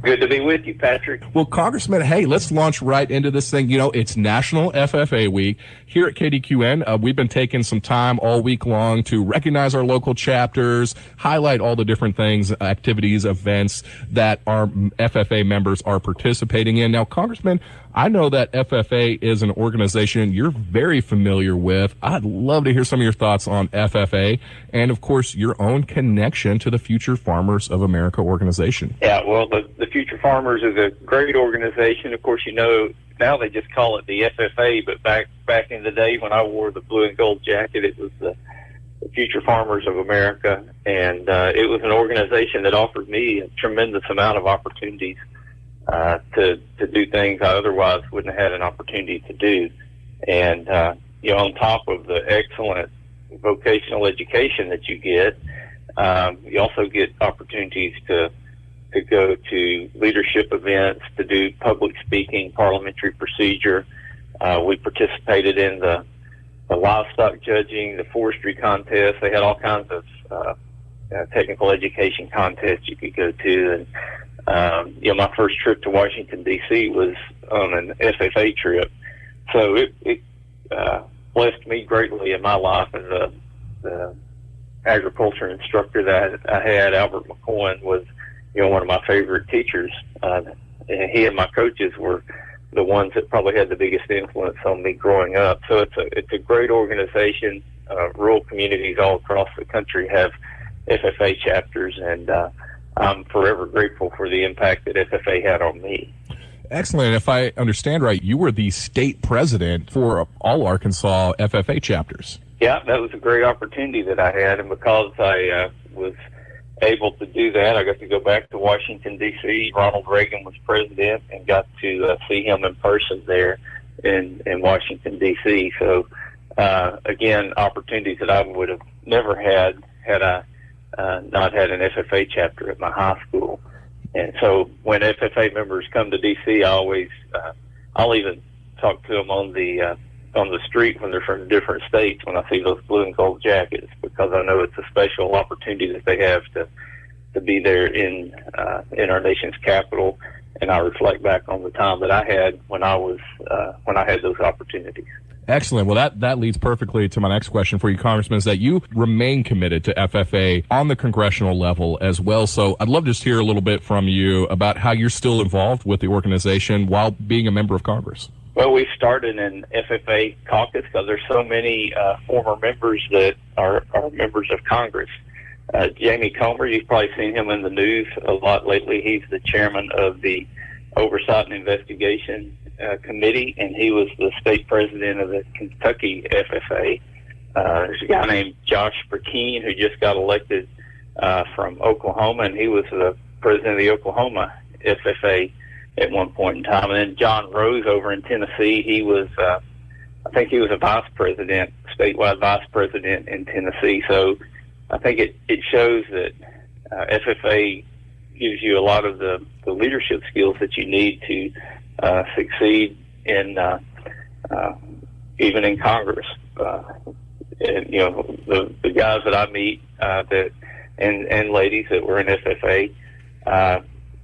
Good to be with you, Patrick. Well, Congressman, hey, let's launch right into this thing. You know, it's National FFA Week. Here at KDQN, we've been taking some time all week long to recognize our local chapters, highlight all the different things, activities, events that our FFA members are participating in. Now, Congressman, I know that FFA is an organization you're very familiar with. I'd love to hear some of your thoughts on FFA and, of course, your own connection to the Future Farmers of America organization. Yeah, well, the Future Farmers is a great organization. Of course, you know, now they just call it the FFA, but back in the day when I wore the blue and gold jacket, it was the Future Farmers of America, and it was an organization that offered me a tremendous amount of opportunities to do things I otherwise wouldn't have had an opportunity to do. And, you know, on top of the excellent vocational education that you get, you also get opportunities to go to leadership events, to do public speaking, parliamentary procedure. We participated in the livestock judging, the forestry contest. They had all kinds of technical education contests you could go to. And you know, my first trip to Washington, D.C. was on an FFA trip. So it blessed me greatly in my life. And the agriculture instructor that I had, Albert McCoy, was, you know, one of my favorite teachers. And he and my coaches were the ones that probably had the biggest influence on me growing up. So it's a great organization. Rural communities all across the country have FFA chapters, and I'm forever grateful for the impact that FFA had on me. Excellent. If I understand right, you were the state president for all Arkansas FFA chapters. Yeah, that was a great opportunity that I had, and because I was able to do that, I got to go back to Washington, D.C. Ronald Reagan was president, and got to see him in person there in Washington, D.C. So, again, opportunities that I would have never had I not had an FFA chapter at my high school. And so when FFA members come to D.C., I'll even talk to them on the street when they're from different states when I see those blue and gold jackets, because I know it's a special opportunity that they have to be there in our nation's capital I reflect back on the time that I had when I had those opportunities. Excellent. Well, that leads perfectly to my next question for you, Congressman, is that you remain committed to FFA on the congressional level as well. So I'd love to just hear a little bit from you about how you're still involved with the organization while being a member of Congress. Well, we started an FFA caucus because there's so many former members that are members of Congress. Jamie Comer, you've probably seen him in the news a lot lately. He's the chairman of the Oversight and Investigation Committee, and he was the state president of the Kentucky FFA. There's a guy named Josh Burkeen who just got elected from Oklahoma, and he was the president of the Oklahoma FFA at one point in time. And then John Rose over in Tennessee, he was, I think he was a vice president, statewide vice president in Tennessee. So I think it shows that FFA gives you a lot of the leadership skills that you need to succeed in even in Congress. And, you know, the guys that I meet and ladies that were in FFA,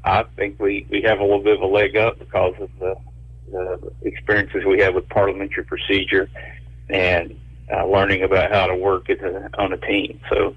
I think we have a little bit of a leg up because of the experiences we have with parliamentary procedure and learning about how to work on a team. So,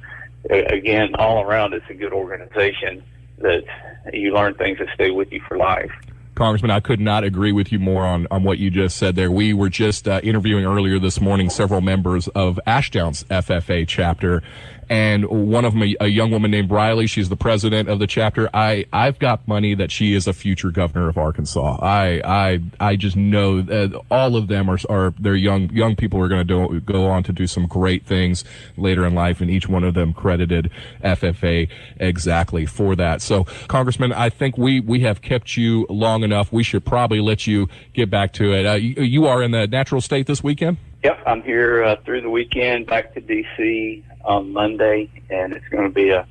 again, all around, it's a good organization that you learn things that stay with you for life. Congressman, I could not agree with you more on what you just said there. We were just interviewing earlier this morning several members of Ashdown's FFA chapter, and one of them, a young woman named Riley, she's the president of the chapter. I've got money that she is a future governor of Arkansas. I just know that all of them are they're young people who are going to go on to do some great things later in life, and each one of them credited FFA exactly for that. So, Congressman, I think we have kept you long enough. We should probably let you get back to it. You are in the natural state this weekend? Yep, I'm here through the weekend, back to D.C. on Monday, and it's going to be a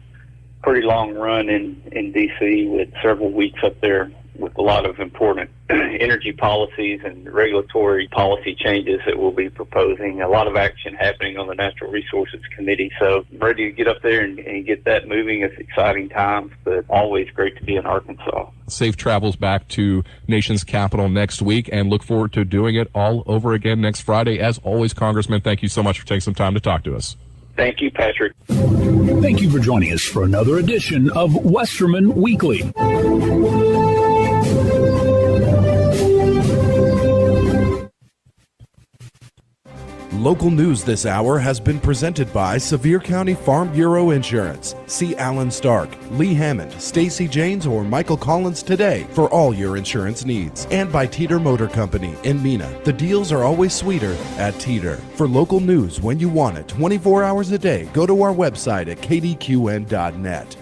pretty long run in D.C. with several weeks up there with a lot of important energy policies and regulatory policy changes that we'll be proposing. A lot of action happening on the Natural Resources Committee, so I'm ready to get up there and get that moving. It's exciting times, but always great to be in Arkansas. Safe travels back to nation's capital next week, and look forward to doing it all over again next Friday. As always, Congressman, thank you so much for taking some time to talk to us. Thank you, Patrick. Thank you for joining us for another edition of Westerman Weekly. Local news this hour has been presented by Sevier County Farm Bureau Insurance. See Alan Stark, Lee Hammond, Stacy Janes, or Michael Collins today for all your insurance needs. And by Teeter Motor Company in Mina. The deals are always sweeter at Teeter. For local news when you want it 24 hours a day, go to our website at kdqn.net.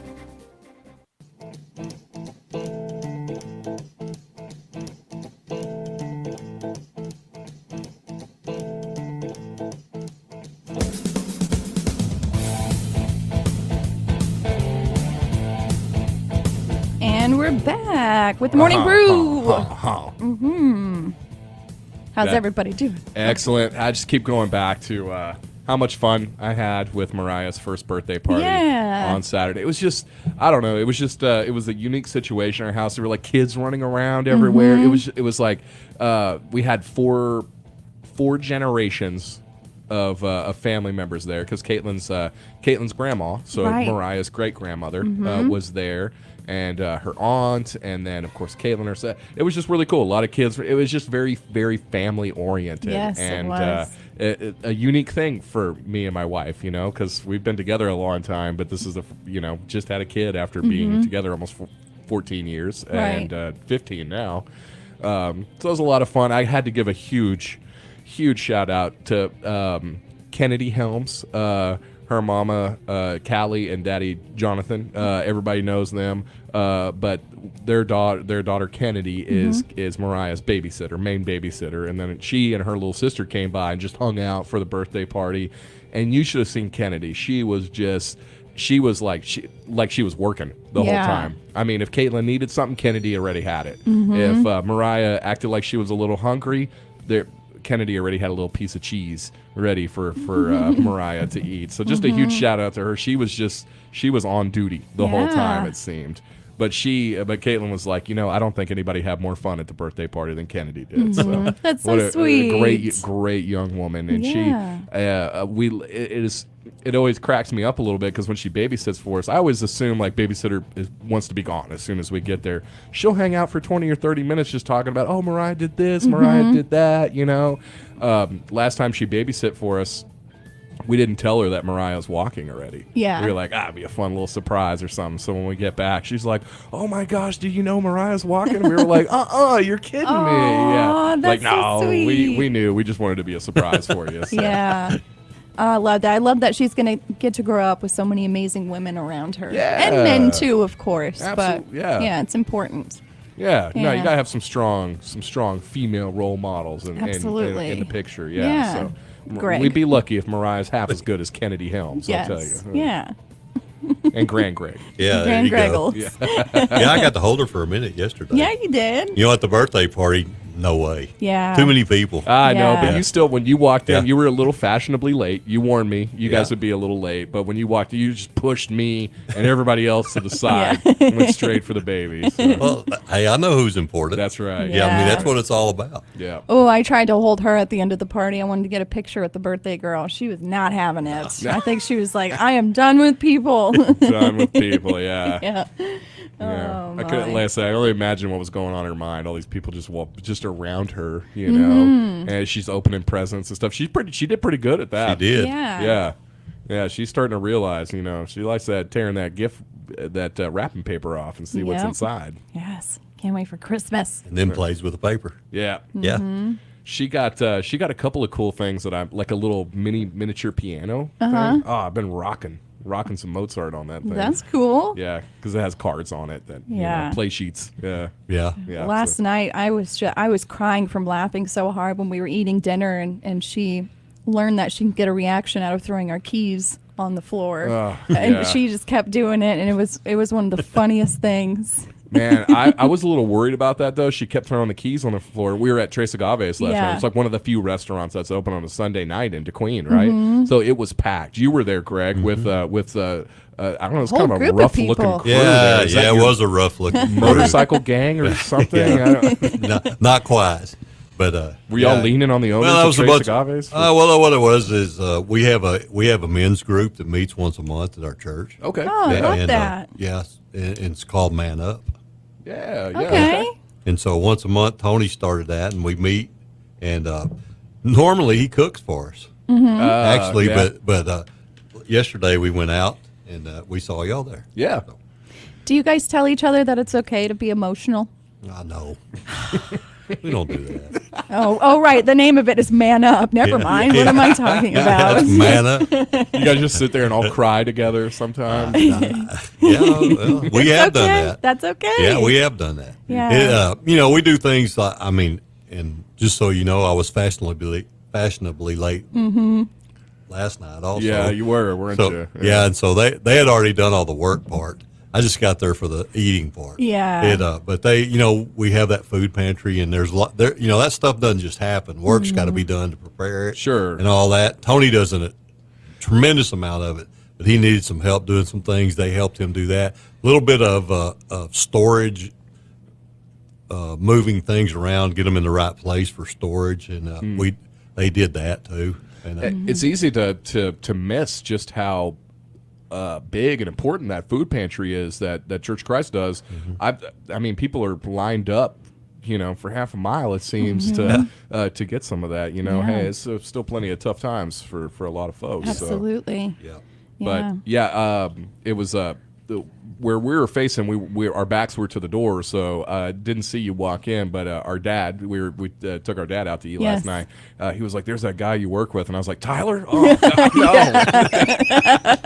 And we're back with the Morning Brew. Mm-hmm. How's everybody doing? Excellent. I just keep going back to how much fun I had with Mariah's first birthday party on Saturday. It was just, I don't know, it was just, it was a unique situation in our house. There were like kids running around everywhere. It was like, we had four generations of family members there, because Caitlin's grandma, so Mariah's great grandmother, was there. And her aunt, and then, of course, Caitlin herself. It was just really cool. A lot of kids. It was just very, very family-oriented. Yes, and, it was. a unique thing for me and my wife, you know, because we've been together a long time, but this is, just had a kid after being together almost 14 years, and 15 now. So it was a lot of fun. I had to give a huge shout-out to Kennedy Helms, her mama, Callie, and daddy, Jonathan. Everybody knows them. But their daughter Kennedy is Mariah's main babysitter. And then she and her little sister came by and just hung out for the birthday party. And you should have seen Kennedy. She was like she was working the whole time. I mean, if Caitlin needed something, Kennedy already had it. If Mariah acted like she was a little hungry, Kennedy already had a little piece of cheese ready for Mariah to eat. So just a huge shout out to her. She was on duty the whole time, it seemed. But Caitlin was like, I don't think anybody had more fun at the birthday party than Kennedy did. So That's so what a sweet. great young woman, and Yeah. it always cracks me up a little bit because when she babysits for us, I always assume like babysitter wants to be gone as soon as we get there. She'll hang out for 20 or 30 minutes just talking about, oh, Mariah did this, Mariah did that. Last time she babysit for us, we didn't tell her that Mariah was walking already. Yeah. We were like, it'd be a fun little surprise or something. So when we get back, she's like, oh my gosh, do you know Mariah's walking? And we were like, you're kidding me. Yeah. That's no, so sweet. we knew. We just wanted to be a surprise for you. So. Yeah. I love that. I love that she's going to get to grow up with so many amazing women around her. Yeah. And men too, of course. Absolute- but yeah. it's important. Yeah, no, Yeah. you gotta have some strong female role models in Absolutely. the picture. Yeah. Yeah, so Greg. we'd be lucky if Mariah's half as good as Kennedy Helms. Yes. I'll tell you. Yeah. And Grand Greg. Yeah, there Grand you go. Greggles. Yeah, I got to hold her for a minute yesterday. Yeah, you did. At the birthday party, no way. Yeah. Too many people. I know, but Yeah. you still, when you walked in, Yeah. you were a little fashionably late. You warned me. You guys Yeah. would be a little late. But when you walked in, you just pushed me and everybody else to the side and went straight for the baby. So. Well, hey, I know who's important. That's right. Yeah, I mean, Yeah. that's what it's all about. Yeah. Oh, I tried to hold her at the end of the party. I wanted to get a picture with the birthday girl. She was not having it. I think she was like, I am done with people. Done with people, yeah. Yeah. Yeah. Oh, I couldn't my. last. I only imagine what was going on in her mind. All these people just around her, Mhm. and she's opening presents and stuff. She did pretty good at that. She did. Yeah. Yeah. She's starting to realize, she likes that tearing that wrapping paper off and see what's Yep. inside. Yes. Can't wait for Christmas. And then plays with the paper. Yeah. Yeah. She got a couple of cool things that I'm like a little miniature piano. Uh-huh. Thing. Oh, I've been rocking some Mozart on that thing. That's cool. Yeah, because it has cards on it that Yeah. play sheets. Yeah. Yeah. Last night I was crying from laughing so hard when we were eating dinner and she learned that she can get a reaction out of throwing our keys on the floor. And yeah. she just kept doing it and it was one of the funniest things. Man, I was a little worried about that though. She kept throwing the keys on the floor. We were at Tres Agaves last Yeah. night. It's like one of the few restaurants that's open on a Sunday night in DeQueen, right? Mhm. So it was packed. You were there, Greg, with I don't know, it's Whole kind of a group of rough looking people. crew. Yeah, there. Is that yeah, it your was a rough looking motorcycle gang or something. I don't, not quite. But were y'all leaning on the owners that of was a Tres bunch. Agaves? Well, what it was is we have a men's group that meets once a month at our church. Okay. Oh, I love and, that. yes, and it's called Man Up. Yeah. Okay. And so once a month, Tony started that, and we meet. And normally he cooks for us, actually. yeah. But yesterday we went out and we saw y'all there. Yeah. Do you guys tell each other that it's okay to be emotional? I know. We don't do that. Oh, right. The name of it is Man Up. Never Yeah. mind. What am I talking about? That's Man Up. You guys just sit there and all cry together sometimes. Yeah, well, we have done okay. that. That's okay. Yeah, we have done that. Yeah. We do things like, and just so you know, I was fashionably late last night also. Yeah, you were, weren't So, you? Yeah, and so they had already done all the work part. I just got there for the eating part. Yeah. But they, we have that food pantry, and there's a lot there. That stuff doesn't just happen. Work's got to be done to prepare it. Sure. And all that. Tony does a tremendous amount of it, but he needed some help doing some things. They helped him do that. A little bit of storage, moving things around, get them in the right place for storage, and they did that too. And It's easy to miss just how big and important that food pantry is that Church of Christ does. I mean, people are lined up, for half a mile. It seems to get some of that. Hey, it's still plenty of tough times for a lot of folks. Absolutely. So. But it was where we were facing. Our backs were to the door, so didn't see you walk in. But our dad, we took our dad out to eat last night. He was like, "There's that guy you work with," and I was like, "Tyler? Oh God, no!"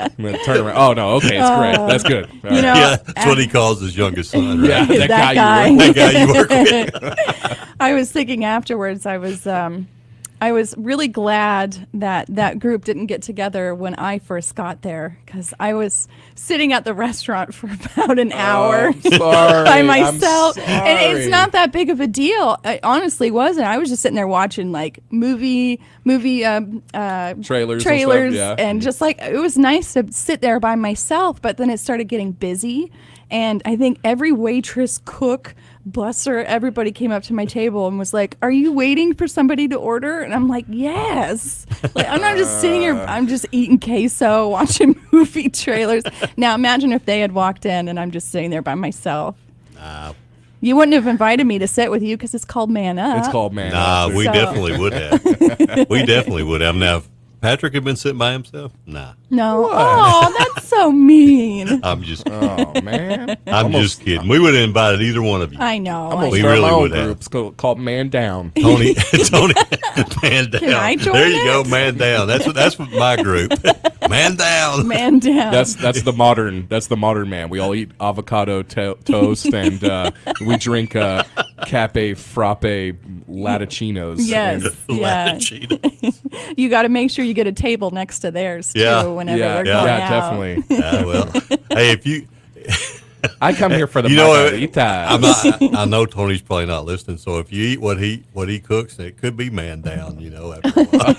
And then turn around. Oh no, okay, it's great. That's good. All right. yeah, that's what he calls his youngest son. Right? Yeah, that That guy. That guy you work with. I was thinking afterwards, I was I was really glad that that group didn't get together when I first got there, because I was sitting at the restaurant for about an hour I'm sorry. by myself. I'm And it's sorry. not that big of a deal. It honestly wasn't. I was just sitting there watching like movie Trailers trailers and stuff, yeah. and just like it was nice to sit there by myself, but then it started getting busy, and I think every waitress, cook, busser, everybody came up to my table and was like, "Are you waiting for somebody to order?" And I'm like, "Yes." Like, I'm not just sitting here, I'm just eating queso, watching movie trailers. Now imagine if they had walked in and I'm just sitting there by myself. You wouldn't have invited me to sit with you because it's called Man Up. It's called Man Nah, Up. we So- definitely would have. We definitely would have. Now, if Patrick had been sitting by himself, nah. No. Oh, that's so mean. I'm just. Oh man, I'm just kidding. We would have invited either one of you. I know. I'm gonna We start really my own would have. group. It's called Man Down. Tony, man down. Can I join there you it? go, man down. That's what my group. Man down. Man down. That's the modern man. We all eat avocado toast and we drink cafe frappe laticinos. Yes. And- Yeah. You got to make sure you get a table next to theirs Yeah. too whenever Yeah, they're going yeah, out. definitely. Well, hey, if you. I come here for the You know, margaritas. I know Tony's probably not listening. So if you eat what he cooks, it could be man down. You know, after a while.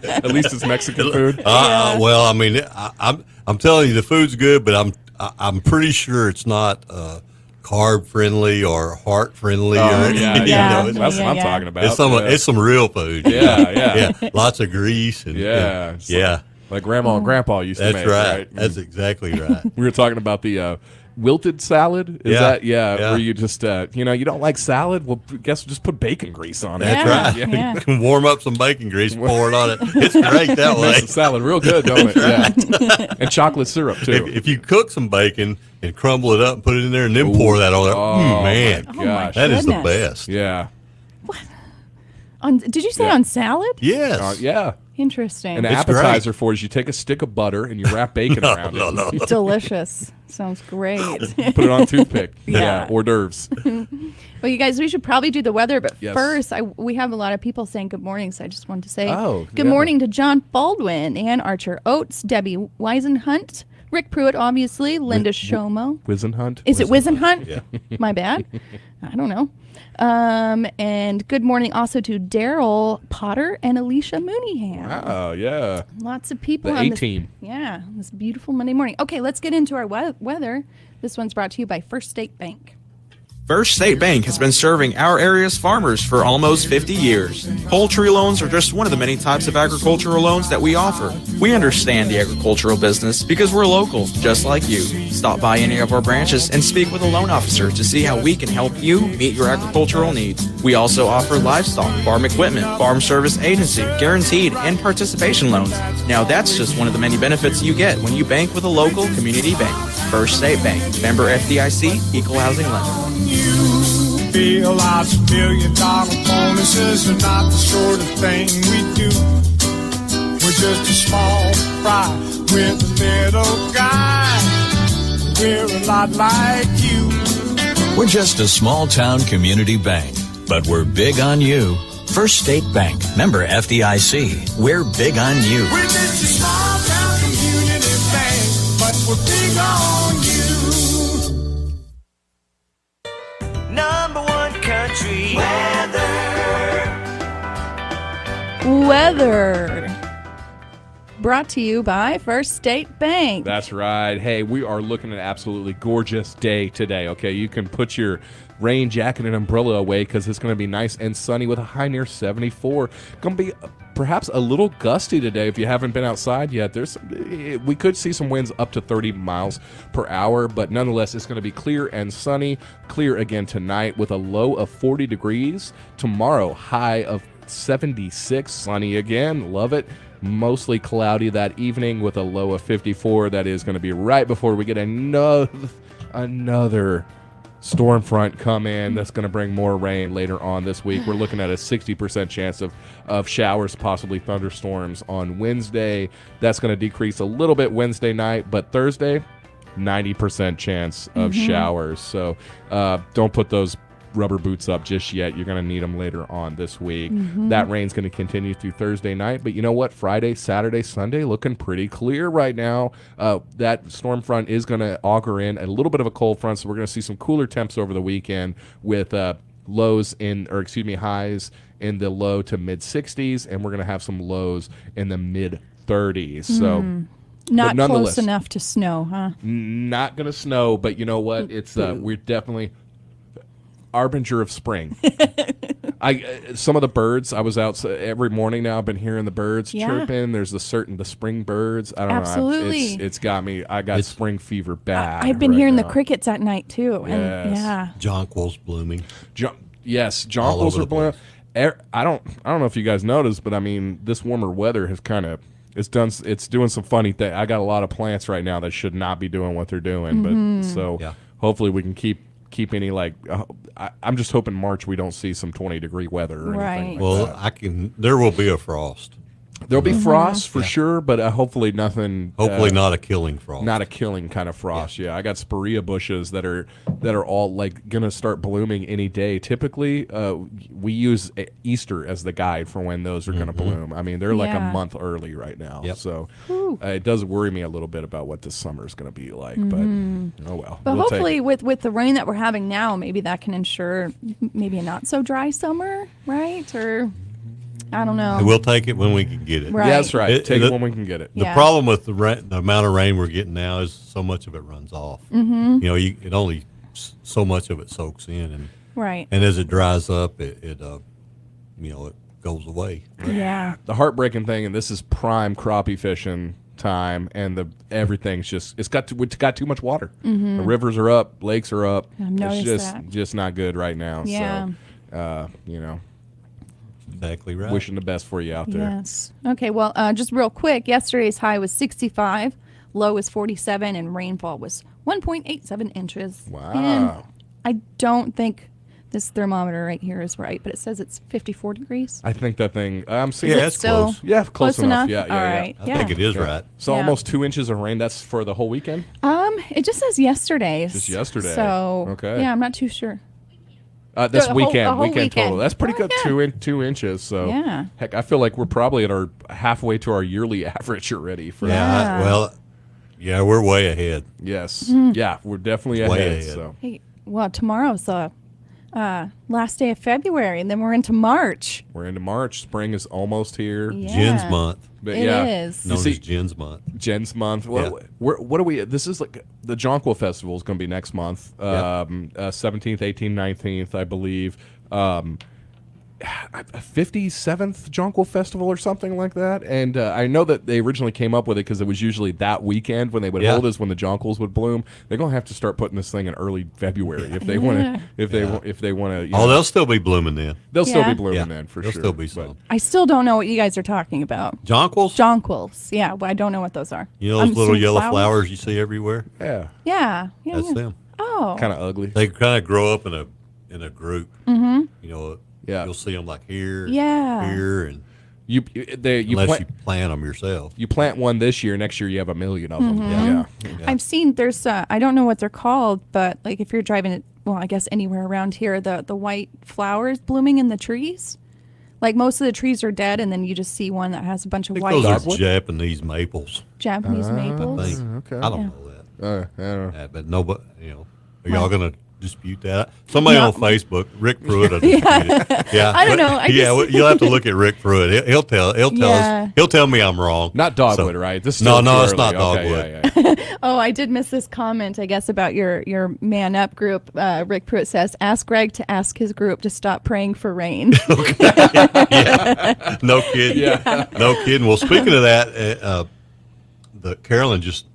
At least it's Mexican food. Well, I mean, I'm telling you, the food's good, but I'm pretty sure it's not carb friendly or heart friendly. Oh, or, yeah, you yeah. know, That's what I'm talking about. It's some real food. you Yeah, know? yeah. Lots of grease and Yeah. yeah. Like Grandma and Grandpa used to That's make. right. That's exactly right. We were talking about the wilted salad. Is Yeah, that yeah. where you just you don't like salad? Well, guess just put bacon grease on it. That's right. Yeah. You can warm up some bacon grease, pour it on it. It's great that way. Makes the salad real good, don't it? Yeah. And chocolate syrup too. If you cook some bacon and crumble it up and put it in there and then pour that on there, man, my gosh. that is the goodness. best. Yeah. Did you say Yeah. on salad? Yes. Yeah. Interesting. An It's appetizer for is you take a stick of butter and you wrap bacon around it. Delicious. Sounds great. Put it on a toothpick. Yeah. Hors d'oeuvres. Well, you guys, we should probably do the weather, but Yes. first, we have a lot of people saying good morning, so I just wanted to say good yeah. morning to John Baldwin, Ann Archer Oates, Debbie Weisenhunt, Rick Pruitt, obviously, Linda Shomo. Wizenhunt? Is it Wizenhunt? Yeah. My bad. I don't know. And good morning also to Daryl Potter and Alicia Mooneyham. Oh, yeah. Lots of people The on A-team. Yeah, this beautiful Monday morning. Okay, let's get into our weather. This one's brought to you by First State Bank. First State Bank has been serving our area's farmers for almost 50 years. Poultry loans are just one of the many types of agricultural loans that we offer. We understand the agricultural business because we're local, just like you. Stop by any of our branches and speak with a loan officer to see how we can help you meet your agricultural needs. We also offer livestock, farm equipment, farm service agency, guaranteed, and participation loans. Now that's just one of the many benefits you get when you bank with a local community bank. First State Bank, member FDIC, equal housing lender. Feel lots of $1 million bonuses are not the sort of thing we do. We're just a small fry with a little guy. We're a lot like you. We're just a small town community bank, but we're big on you. First State Bank, member FDIC. We're big on you. We're just a small town community bank, but we're big on you. Number one country weather. Weather. Brought to you by First State Bank. That's right. Hey, we are looking at an absolutely gorgeous day today, okay? You can put your rain jacket and umbrella away because it's going to be nice and sunny with a high near 74. Going to be perhaps a little gusty today if you haven't been outside yet. We could see some winds up to 30 miles per hour, but nonetheless, it's going to be clear and sunny. Clear again tonight with a low of 40 degrees. Tomorrow, high of 76. Sunny again. Love it. Mostly cloudy that evening with a low of 54. That is going to be right before we get another storm front come in that's going to bring more rain later on this week. We're looking at a 60% chance of showers, possibly thunderstorms on Wednesday. That's going to decrease a little bit Wednesday night, but Thursday, 90% chance of showers. So don't put those rubber boots up just yet. You're going to need them later on this week. That rain's going to continue through Thursday night. But you know what? Friday, Saturday, Sunday looking pretty clear right now. That storm front is going to augur in a little bit of a cold front, so we're going to see some cooler temps over the weekend with highs in the low to mid 60s, and we're going to have some lows in the mid 30s. So not close enough to snow, huh? Not going to snow, but you know what? It's we're definitely harbinger of spring. Some of the birds, I was out every morning now. I've been hearing the birds chirping. There's the spring birds. I don't Absolutely. know. It's got me. I got spring fever bad. I've been right hearing now. the crickets at night too. Yes. And yeah. Jonquils blooming. Yes, jonquils are blooming. I don't know if you guys noticed, but I mean, this warmer weather has kind of it's doing some funny things. I got a lot of plants right now that should not be doing what they're doing, but so hopefully we can keep any I'm just hoping March we don't see some 20-degree weather or anything. Well, there will be a frost. There'll be frost for sure, but hopefully nothing. Hopefully not a killing frost. Not a killing kind of frost. Yeah, I got spirea bushes that are all like gonna start blooming any day. Typically, we use Easter as the guide for when those are gonna bloom. I mean, they're like a month early right now. So it does worry me a little bit about what this summer is gonna be like. But oh well. But hopefully, with the rain that we're having now, maybe that can ensure maybe a not so dry summer, right? Or I don't know. We'll take it when we can get it. Right. Yeah, that's right. Take it when we can get it. The problem with the amount of rain we're getting now is so much of it runs off. You know, it only so much of it soaks in, and as it dries up, it goes away. Yeah. The heartbreaking thing, and this is prime crappie fishing time, and everything's it's got too much water. The rivers are up, lakes are up. I've noticed It's just not good right now. Yeah. So, exactly right. Wishing the best for you out there. Yes. Okay. Well, just real quick. Yesterday's high was 65, low was 47, and rainfall was 1.87 inches. Wow. And I don't think this thermometer right here is right, but it says it's 54 degrees. I think that thing. I'm seeing. Yeah, it's close. Yeah, close enough. Yeah, All right. I think it is right. So almost 2 inches of rain. That's for the whole weekend. It just says yesterday's. Just yesterday. So okay. Yeah, I'm not too sure. This the weekend, whole weekend total. weekend. That's pretty Oh, good. yeah. 2 inches. So Yeah. heck, I feel like we're probably at our halfway to our yearly average already. For we're way ahead. Yes. Yeah, we're definitely Way ahead. ahead. So Hey, well, tomorrow's the last day of February, and then we're into March. we're into March. Spring is almost here. Yeah. Jen's month. But It yeah, is. Known You see- as Jen's month. Jen's month. What are we? This is like the Jonquil Festival is going to be next month, 17th, 18th, 19th, I believe. 57th Jonquil Festival or something like that. And I know that they originally came up with it because it was usually that weekend when they would hold us when the jonquils would bloom. They're going to have to start putting this thing in early February if they want to. If they want to. They'll still be blooming then. They'll still be blooming then for There'll sure. still be some. I still don't know what you guys are talking about. Jonquils? Jonquils. Yeah, well, I don't know what those are. You know those I'm little seeing yellow flowers you see everywhere? Yeah. Yeah. That's yeah. them. Oh. Kind of ugly. They kind of grow up in a group. Mm-hmm. You know, yeah. You'll see them like here, Yeah. here, and unless you plant them yourself. You plant one this year, next year you have a million of them. Mm-hmm. Yeah. I've seen there's I don't know what they're called, but like if you're driving it, well, I guess anywhere around here, the white flowers blooming in the trees. Like most of the trees are dead, and then you just see one that has a bunch of white. Those are Japanese maples. Japanese maples. I think. Okay. I don't know that. I don't know. But nobody, are y'all gonna dispute that? Somebody on Facebook, Rick Pruitt, will dispute it. Yeah, I don't know. You'll have to look at Rick Pruitt. He'll tell us. He'll tell me I'm wrong. Not dogwood, right? This is no, still too it's early. not Okay, dogwood. yeah. Oh, I did miss this comment, I guess, about your Man Up group. Rick Pruitt says, ask Greg to ask his group to stop praying for rain. Yeah. No kidding. Yeah. No kidding. Well, speaking of that, Carolyn just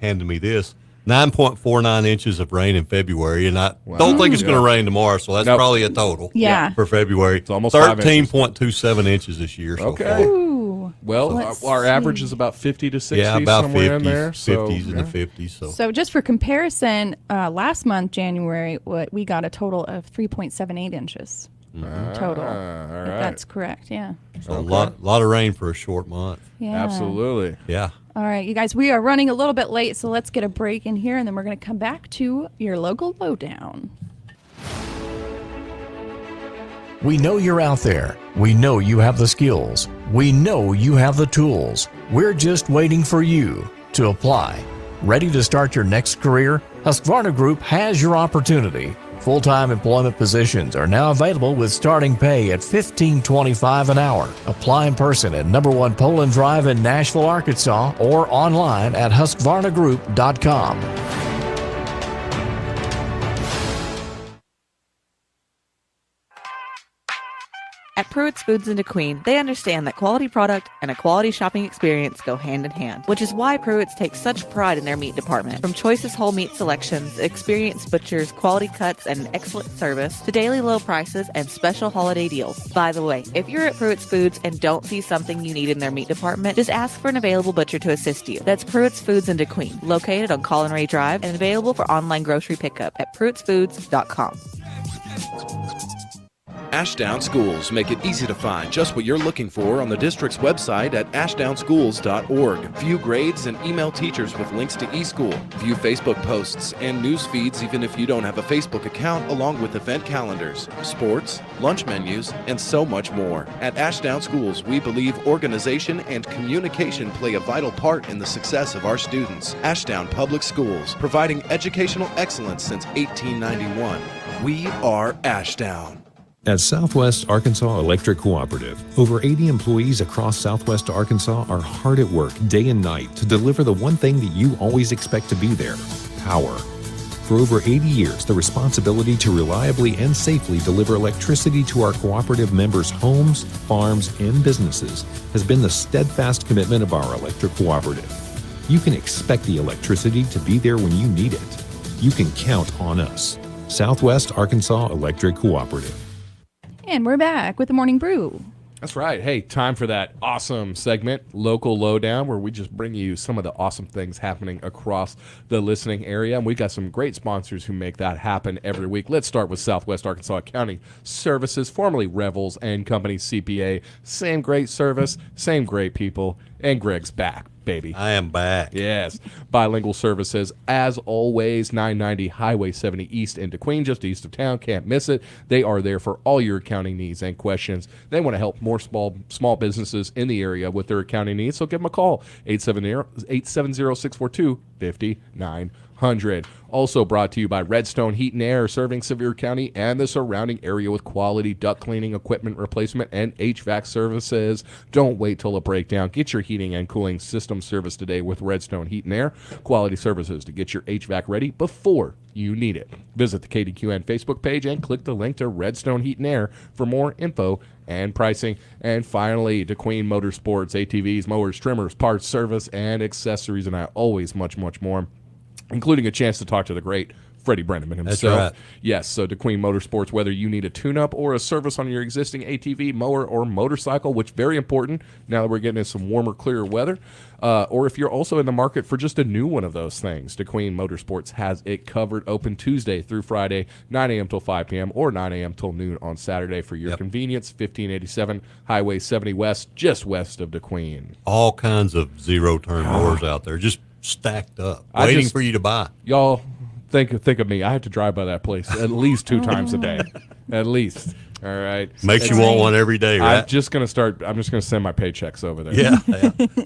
handed me this. 9.49 inches of rain in February, and I don't think it's going to rain tomorrow, so that's probably a total for February. It's almost 5 inches. 13.27 inches this year so Okay. far. Ooh. Well, Let's our average see. is about 50 to 60, Yeah, about somewhere 50s, in there. So, 50s and the 50s. So just for comparison, last month, January, we got a total of 3.78 inches total. all If right. that's correct, yeah. So a lot of rain for a short month. Yeah. Absolutely. Yeah. All right, you guys, we are running a little bit late, so let's get a break in here, and then we're going to come back to your local lowdown. We know you're out there. We know you have the skills. We know you have the tools. We're just waiting for you to apply. Ready to start your next career? Husqvarna Group has your opportunity. Full-time employment positions are now available with starting pay at $15.25 an hour. Apply in person at No. 1 Poland Drive in Nashville, Arkansas, or online at husqvarnagroup.com. At Pruitt's Foods in DeQueen, they understand that quality product and a quality shopping experience go hand in hand, which is why Pruitt's takes such pride in their meat department. From choicest whole meat selections, experienced butchers, quality cuts, and excellent service, to daily low prices and special holiday deals. By the way, if you're at Pruitt's Foods and don't see something you need in their meat department, just ask for an available butcher to assist you. That's Pruitt's Foods in DeQueen, located on Colin Ray Drive and available for online grocery pickup at pruittsfoods.com. Ashdown Schools make it easy to find just what you're looking for on the district's website at ashdowschools.org. View grades and email teachers with links to eSchool. View Facebook posts and news feeds even if you don't have a Facebook account, along with event calendars, sports, lunch menus, and so much more. At Ashdown Schools, we believe organization and communication play a vital part in the success of our students. Ashdown Public Schools, providing educational excellence since 1891. We are Ashdown. At Southwest Arkansas Electric Cooperative, over 80 employees across Southwest Arkansas are hard at work day and night to deliver the one thing that you always expect to be there: power. For over 80 years, the responsibility to reliably and safely deliver electricity to our cooperative members' homes, farms, and businesses has been the steadfast commitment of our electric cooperative. You can expect the electricity to be there when you need it. You can count on us. Southwest Arkansas Electric Cooperative. And we're back with the Morning Brew. That's right. Hey, time for that awesome segment, Local Lowdown, where we just bring you some of the awesome things happening across the listening area. And we've got some great sponsors who make that happen every week. Let's start with Southwest Arkansas County Services, formerly Revels and Company CPA. Same great service, same great people, and Greg's back, baby. I am back. Yes. Bilingual services, as always, 990 Highway 70 East in DeQueen, just east of town. Can't miss it. They are there for all your accounting needs and questions. They want to help more small businesses in the area with their accounting needs, so give them a call, 870-642-5900. Also brought to you by Redstone Heat and Air, serving Sevier County and the surrounding area with quality duct cleaning, equipment replacement, and HVAC services. Don't wait till a breakdown. Get your heating and cooling system service today with Redstone Heat and Air. Quality services to get your HVAC ready before you need it. Visit the KDQN Facebook page and click the link to Redstone Heat and Air for more info and pricing. And finally, DeQueen Motorsports, ATVs, mowers, trimmers, parts, service, and accessories, and always much, much more, including a chance to talk to the great Freddie Brenneman himself. That's right. Yes, so DeQueen Motorsports, whether you need a tune-up or a service on your existing ATV, mower, or motorcycle, which very important now that we're getting into some warmer, clearer weather, or if you're also in the market for just a new one of those things, DeQueen Motorsports has it covered, open Tuesday through Friday, 9 a.m. till 5 p.m. or 9 a.m. till noon on Saturday for your convenience. 1587 Highway 70 West, just west of DeQueen. All kinds of zero-turn mowers out there, just stacked up, waiting for you to buy. Y'all, think of me. I have to drive by that place at least 2 times a day. At least. All right. Makes you want one every day, right? I'm just going to send my paychecks over there. Yeah.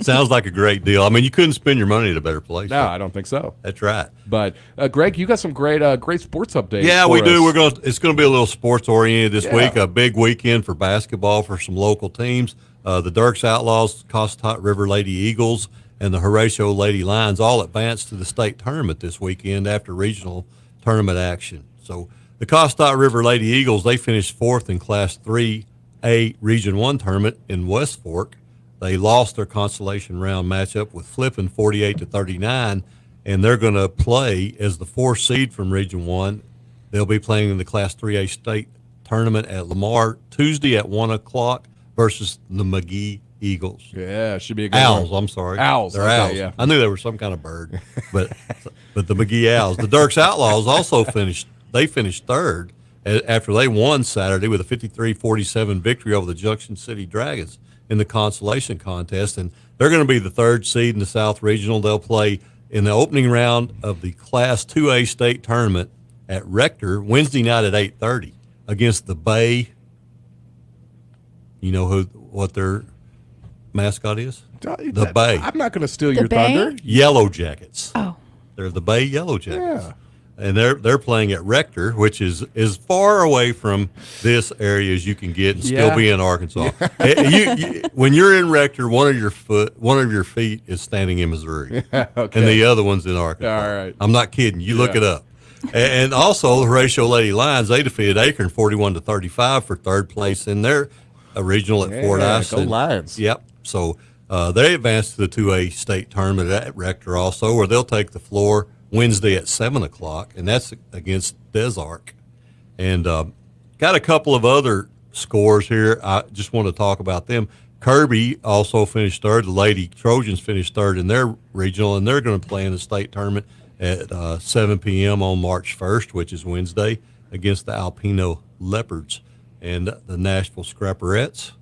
Sounds like a great deal. I mean, you couldn't spend your money at a better place. No, I don't think so. That's right. But Greg, you got some great sports updates. Yeah, for we do. us. It's going to be a little sports oriented this week. A big weekend for basketball for some local teams. The Dirks Outlaws, Costot River Lady Eagles, and the Horatio Lady Lions all advanced to the state tournament this weekend after regional tournament action. So the Costot River Lady Eagles, they finished 4th in Class 3A Region 1 tournament in West Fork. They lost their consolation round matchup with Flippin 48-39, and they're going to play as the 4th seed from Region 1. They'll be playing in the Class 3A state tournament at Lamar Tuesday at 1 o'clock versus the McGee Eagles. Yeah, should be a good Owls, one. I'm sorry. Owls. They're okay, owls. Yeah. I knew they were some kind of bird, but the McGee Owls. The Dirks Outlaws also finished 3rd after they won Saturday with a 53-47 victory over the Junction City Dragons in the consolation contest, and they're going to be the 3rd seed in the South Regional. They'll play in the opening round of the Class 2A state tournament at Rector Wednesday night at 8:30 against the Bay You know what their mascot is? The Bay. Bay. I'm not going to steal The your Bay? thunder. Yellow Jackets. Oh. They're the Bay Yellow Jackets. Yeah. And they're playing at Rector, which is as far away from this area as you can get and still be in Arkansas. When you're in Rector, one of your feet is standing in Missouri, Okay. and the other one's in Arkansas. All right. I'm not kidding. You look it up. And also, the Horatio Lady Lions, they defeated Akron 41-35 for third place in their regional at Fort Yeah, Ice. go Lions. Yep. So they advanced to the 2A state tournament at Rector also, where they'll take the floor Wednesday at 7 o'clock, and that's against Des Arc. And got a couple of other scores here. I just want to talk about them. Kirby also finished third. The Lady Trojans finished third in their regional, and they're going to play in the state tournament at 7 p.m. on March 1st, which is Wednesday, against the Alpino Leopards. And the Nashville Scrapperettes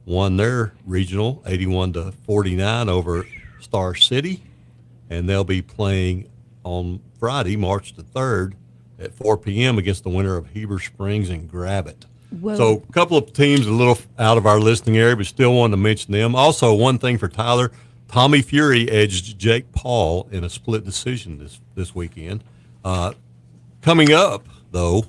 won their regional 81-49 over Star City, and they'll be playing on Friday, March the 3rd at 4 p.m. against the winner of Heber Springs and Gravitt. Whoa. So a couple of teams a little out of our listening area, but still wanted to mention them. Also, one thing for Tyler, Tommy Fury edged Jake Paul in a split decision this weekend. Coming up, though,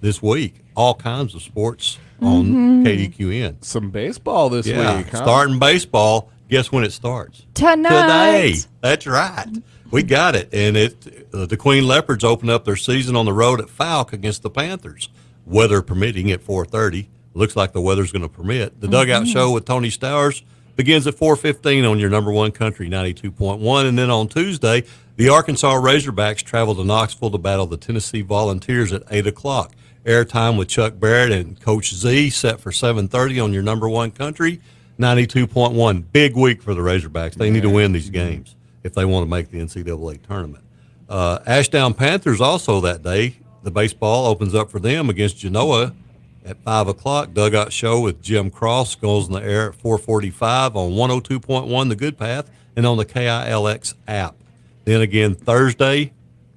this week, all kinds of sports on KDQN. Some baseball this week, huh? Starting baseball. Guess when it starts? Tonight. Today. That's right. We got it. And the Queen Leopards open up their season on the road at Falk against the Panthers, weather permitting at 4:30. Looks like the weather's going to permit. The Dugout Show with Tony Stowers begins at 4:15 on your number one country, 92.1. And then on Tuesday, the Arkansas Razorbacks travel to Knoxville to battle the Tennessee Volunteers at 8 o'clock. Airtime with Chuck Barrett and Coach Z set for 7:30 on your number one country, 92.1. Big week for the Razorbacks. They need to win these games if they want to make the NCAA tournament. Ashdown Panthers also that day. The baseball opens up for them against Genoa at 5 o'clock. Dugout Show with Jim Cross goes in the air at 4:45 on 102.1 The Good Path and on the KILX app. Then again, Thursday,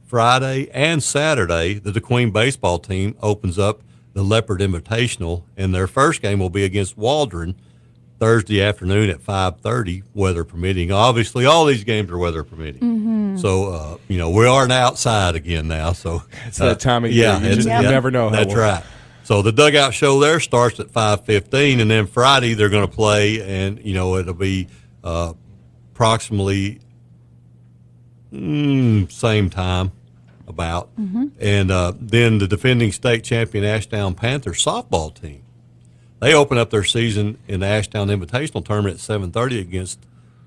Friday, and Saturday, the DeQueen baseball team opens up the Leopard Invitational, and their first game will be against Waldron Thursday afternoon at 5:30, weather permitting. Obviously, all these games are weather permitting. So, we are outside again now. So It's that time of year. You never know. That's right. So the Dugout Show there starts at 5:15, and then Friday they're going to play, and, it'll be approximately same time about. And then the defending state champion Ashdown Panthers softball team, they open up their season in the Ashdown Invitational Tournament at 7:30 against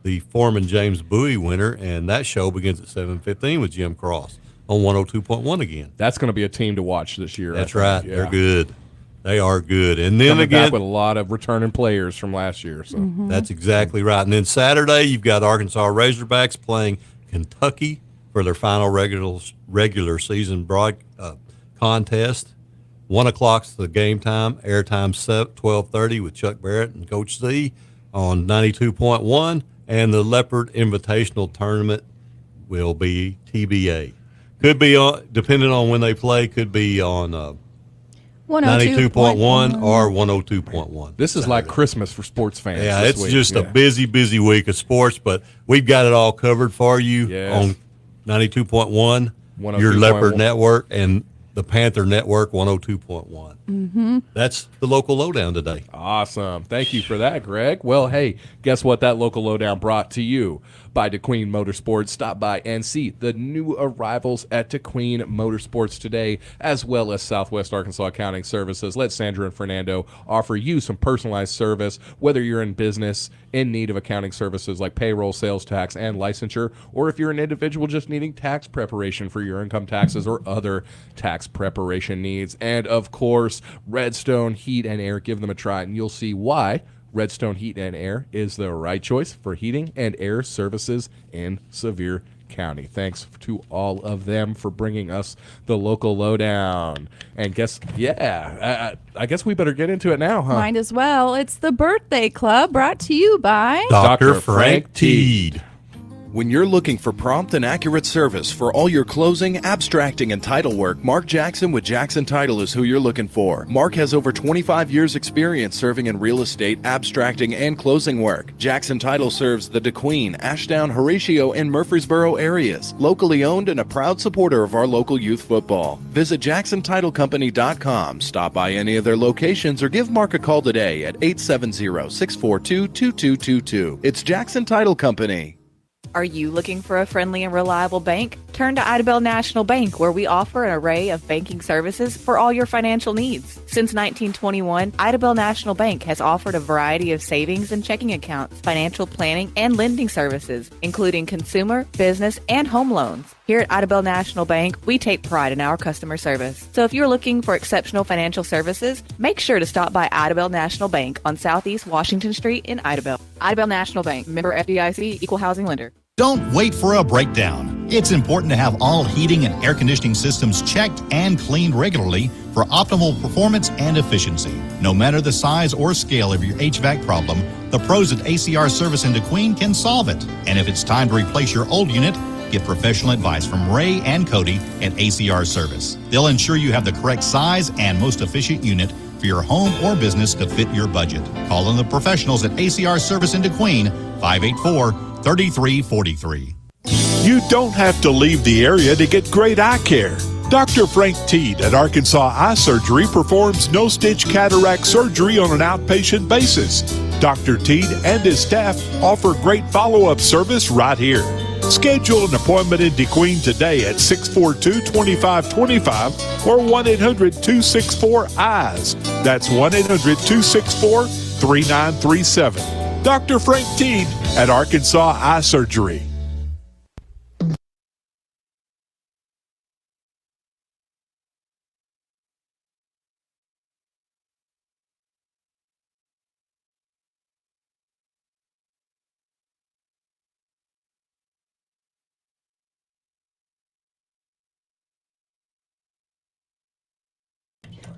the Foreman James Bowie winner, and that show begins at 7:15 with Jim Cross on 102.1 again. That's going to be a team to watch this year. That's I right. think. They're good. They are good. And then Coming again, back with a lot of returning players from last year. So that's exactly right. And then Saturday, you've got Arkansas Razorbacks playing Kentucky for their final regular season contest. 1 o'clock's the game time. Airtime 12:30 with Chuck Barrett and Coach Z on 92.1. And the Leopard Invitational Tournament will be TBA. Could be on, depending on when they play, could be on 92.1 or 102.1. this is like Christmas for sports fans. Yeah, this it's week. just a busy week of sports, but we've got it all covered for you on 92.1, your 102.1. Leopard Network, and the Panther Network 102.1. That's the local lowdown today. Awesome. Thank you for that, Greg. Well, hey, guess what? That local lowdown brought to you by DeQueen Motorsports. Stop by and see the new arrivals at DeQueen Motorsports today, as well as Southwest Arkansas Accounting Services. Let Sandra and Fernando offer you some personalized service, whether you're in business in need of accounting services like payroll, sales tax, and licensure, or if you're an individual just needing tax preparation for your income taxes or other tax preparation needs. And, of course, Redstone Heat and Air. Give them a try, and you'll see why Redstone Heat and Air is the right choice for heating and air services in Sevier County. Thanks to all of them for bringing us the local lowdown. And I guess we better get into it now, huh? Might as well. It's the Birthday Club brought to you by Dr. Frank Teed. When you're looking for prompt and accurate service for all your closing, abstracting, and title work, Mark Jackson with Jackson Title is who you're looking for. Mark has over 25 years experience serving in real estate, abstracting, and closing work. Jackson Title serves the DeQueen, Ashdown, Horatio, and Murfreesboro areas. Locally owned and a proud supporter of our local youth football. Visit JacksonTitleCompany.com. Stop by any of their locations or give Mark a call today at 870-642-2222. It's Jackson Title Company. Are you looking for a friendly and reliable bank? Turn to Idabel National Bank, where we offer an array of banking services for all your financial needs. Since 1921, Idabel National Bank has offered a variety of savings and checking accounts, financial planning, and lending services, including consumer, business, and home loans. Here at Idabel National Bank, we take pride in our customer service. So if you're looking for exceptional financial services, make sure to stop by Idabel National Bank on Southeast Washington Street in Idabel. Idabel National Bank, member FDIC, equal housing lender. Don't wait for a breakdown. It's important to have all heating and air conditioning systems checked and cleaned regularly for optimal performance and efficiency. No matter the size or scale of your HVAC problem, the pros at ACR Service in DeQueen can solve it. And if it's time to replace your old unit, get professional advice from Ray and Cody at ACR Service. They'll ensure you have the correct size and most efficient unit for your home or business to fit your budget. Call on the professionals at ACR Service in DeQueen, 584-3343. You don't have to leave the area to get great eye care. Dr. Frank Teed at Arkansas Eye Surgery performs no-stitch cataract surgery on an outpatient basis. Dr. Teed and his staff offer great follow-up service right here. Schedule an appointment in DeQueen today at 642-2525 or 1-800-264-EYES. That's 1-800-264-3937. Dr. Frank Teed at Arkansas Eye Surgery.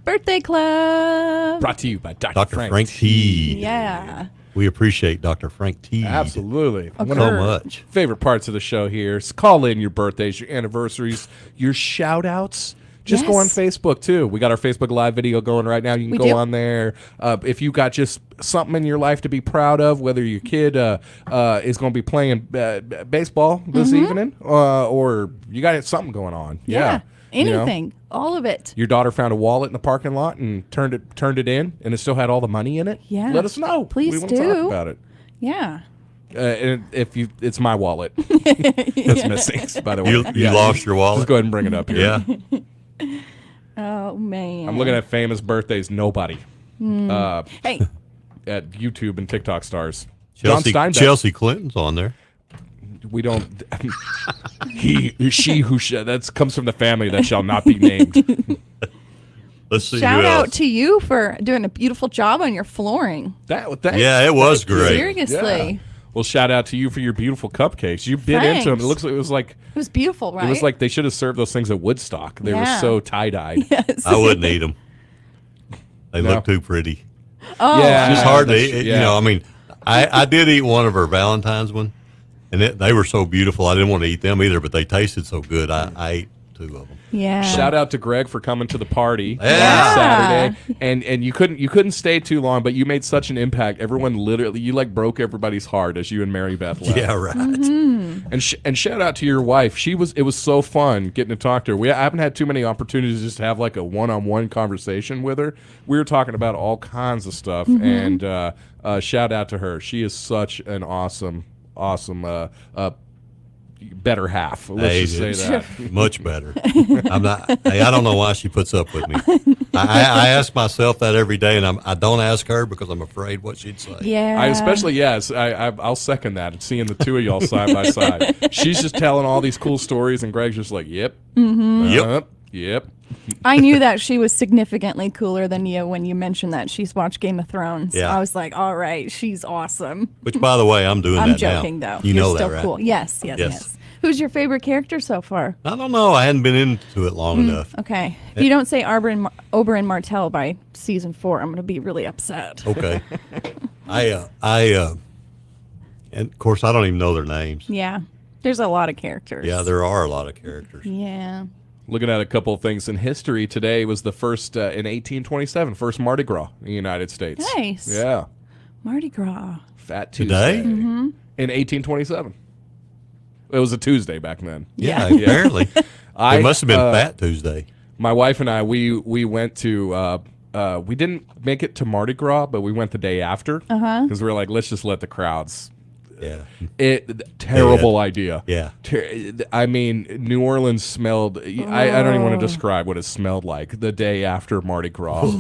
Birthday Club. Brought to you by Dr. Frank Teed. Yeah. We appreciate Dr. Frank Teed. Absolutely. Okay. One of So our much. favorite parts of the show here is call in your birthdays, your anniversaries, your shout outs. Just go on Yes. Facebook too. We got our Facebook Live video going right now. You can We go do. on there. If you got just something in your life to be proud of, whether your kid is going to be playing baseball this evening, or you got something going on. Yeah. You know? Anything. All of it. Your daughter found a wallet in the parking lot and turned it in, and it still had all the money in it. Yeah. Let us know. Please we want to do. talk about it. Yeah. And it's my wallet that's missing. By the way, You lost your wallet? Just go ahead and bring it up here. Yeah. Oh, man. I'm looking at famous birthdays. Nobody. Hey. At YouTube and TikTok stars. John Chelsea, Steinbeck. Chelsea Clinton's on there. We don't. She who that comes from the family that shall not be named. Let's see. Shout who else. out to you for doing a beautiful job on your flooring. Thanks. Yeah, it was great. Seriously. Yeah. Well, shout out to you for your beautiful cupcakes. You bit into them. It looks like It was beautiful, right? It was like they should have served those things at Woodstock. They were so tie-dyed. Yes. I wouldn't eat them. They look too pretty. Oh. Yeah. It's just hard to eat. Yeah. You know, I mean, I did eat one of her Valentine's one, and they were so beautiful. I didn't want to eat them either, but they tasted so good. I ate two of them. Yeah. Shout out to Greg for coming to the party on Yeah. Saturday, and you couldn't stay too long, but you made such an impact. Everyone literally, you like broke everybody's heart as you and Mary Beth left. Yeah, right. And shout out to your wife. It was so fun getting to talk to her. I haven't had too many opportunities just to have like a one-on-one conversation with her. We were talking about all kinds of stuff, and shout out to her. She is such an awesome better half. Let's just say that. Much better. I'm not. Hey, I don't know why she puts up with me. I ask myself that every day, and I don't ask her because I'm afraid what she'd say. Yeah. I'll second that. Seeing the two of y'all side by side, she's just telling all these cool stories, and Greg's just like, "Yep, yep." I knew that she was significantly cooler than you when you mentioned that she's watched Game of Thrones. Yeah. I was like, all right, she's awesome. Which, by the way, I'm doing I'm that joking, now. though. You You're know still that, right? cool. Yes. Who's your favorite character so far? I don't know. I hadn't been into it long enough. Okay. If you don't say Oberyn Martell by season 4, I'm going to be really upset. Okay. And of course, I don't even know their names. Yeah. There's a lot of characters. Yeah, there are a lot of characters. Yeah. Looking at a couple of things in history, today was the first, in 1827, first Mardi Gras in the United States. Nice. Yeah. Mardi Gras. Fat Today? Tuesday. In 1827. It was a Tuesday back then. Yeah, apparently. It must have been Fat Tuesday. My wife and I, we went to, we didn't make it to Mardi Gras, but we went the day after. Because we were like, let's just let the crowds. Yeah. Terrible idea. Yeah. I mean, New Orleans smelled. I don't even want to describe what it smelled like the day after Mardi Gras.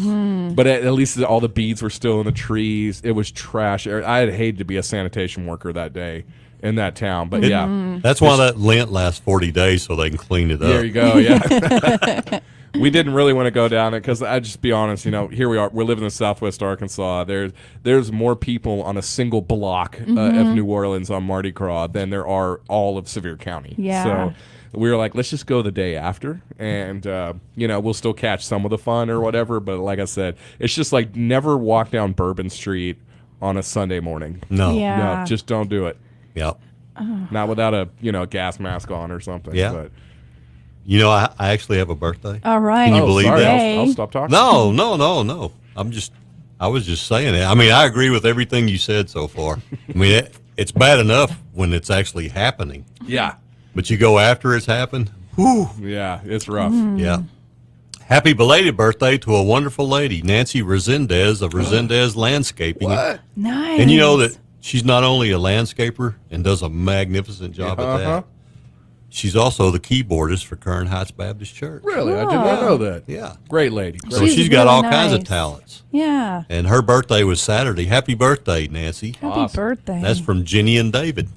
But at least all the beads were still in the trees. It was trash. I'd hate to be a sanitation worker that day in that town. But yeah, that's why that Lent lasts 40 days so they can clean it up. there you go. Yeah. We didn't really want to go down it because I'd just be honest, here we are. We're living in Southwest Arkansas. There's more people on a single block of New Orleans on Mardi Gras than there are all of Sevier County. Yeah. So we were like, let's just go the day after, and we'll still catch some of the fun or whatever. But like I said, it's just like never walk down Bourbon Street on a Sunday morning. No. No, just don't do it. Yep. Not without a gas mask on or something. Yeah. But. I actually have a birthday. All right. Can you believe sorry. that? I'll stop talking. No. I was just saying it. I mean, I agree with everything you said so far. I mean, it's bad enough when it's actually happening. Yeah. But you go after it's happened. Whew. Yeah, it's rough. Yeah. Happy belated birthday to a wonderful lady, Nancy Resendez of Resendez Landscaping. What? Nice. And you know that she's not only a landscaper and does a magnificent job at that. She's also the keyboardist for Kern Heights Baptist Church. Really? I did not know that. Yeah. Great lady. So She's she's got really all kinds of nice. talents. Yeah. And her birthday was Saturday. Happy birthday, Nancy. Happy birthday. That's from Jenny and David.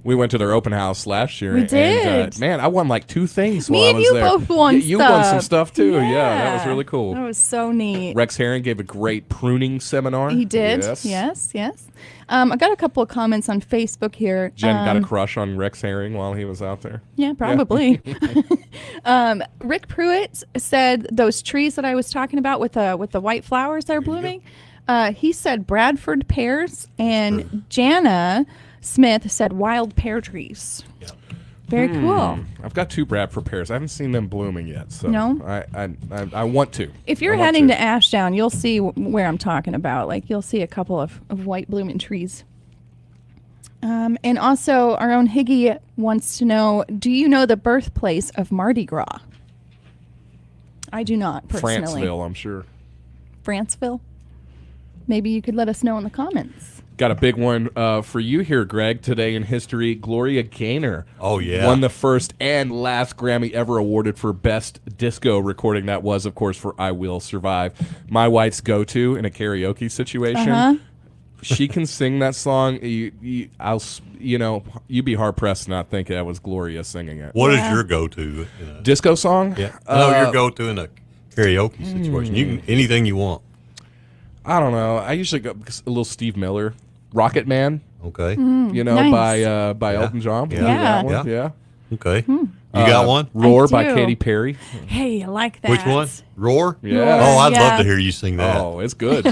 We went to their open house last year. We did. And, man, I won like 2 things Me while I and was you there. both won You won some stuff. stuff too. Yeah, that was really cool. That was so neat. Rex Herring gave a great pruning seminar. He did. Yes. Yes. I got a couple of comments on Facebook here. Jen got a crush on Rex Herring while he was out there. Yeah, probably. Rick Pruitt said those trees that I was talking about with the white flowers that are blooming. He said Bradford pears, and Jana Smith said wild pear trees. Yeah. Very cool. I've got 2 Bradford pears. I haven't seen them blooming yet. So No? I want to. If you're heading to Ashdown, you'll see where I'm talking about. Like, you'll see a couple of white blooming trees. And also, our own Higgy wants to know, do you know the birthplace of Mardi Gras? I do not, personally. Franceville, I'm sure. Franceville? Maybe you could let us know in the comments. Got a big one for you here, Greg. Today in history, Gloria Gaynor. Oh, yeah. Won the first and last Grammy ever awarded for Best Disco Recording. That was, of course, for I Will Survive. My wife's go-to in a karaoke situation. She can sing that song. You'd be hard-pressed to not think that was Gloria singing it. What is your go-to? Disco song? Yeah. Your go-to in a karaoke situation. You can anything you want. I don't know. I usually go a little Steve Miller, Rocket Man. Okay. Nice. by Elton John. Yeah. Do that one. Yeah. Yeah. Okay. You got one? Roar I by do. Katy Perry. Hey, I like that. Which one? Roar? Yeah. Oh, I'd Yeah. love to hear you sing that. Oh, it's good.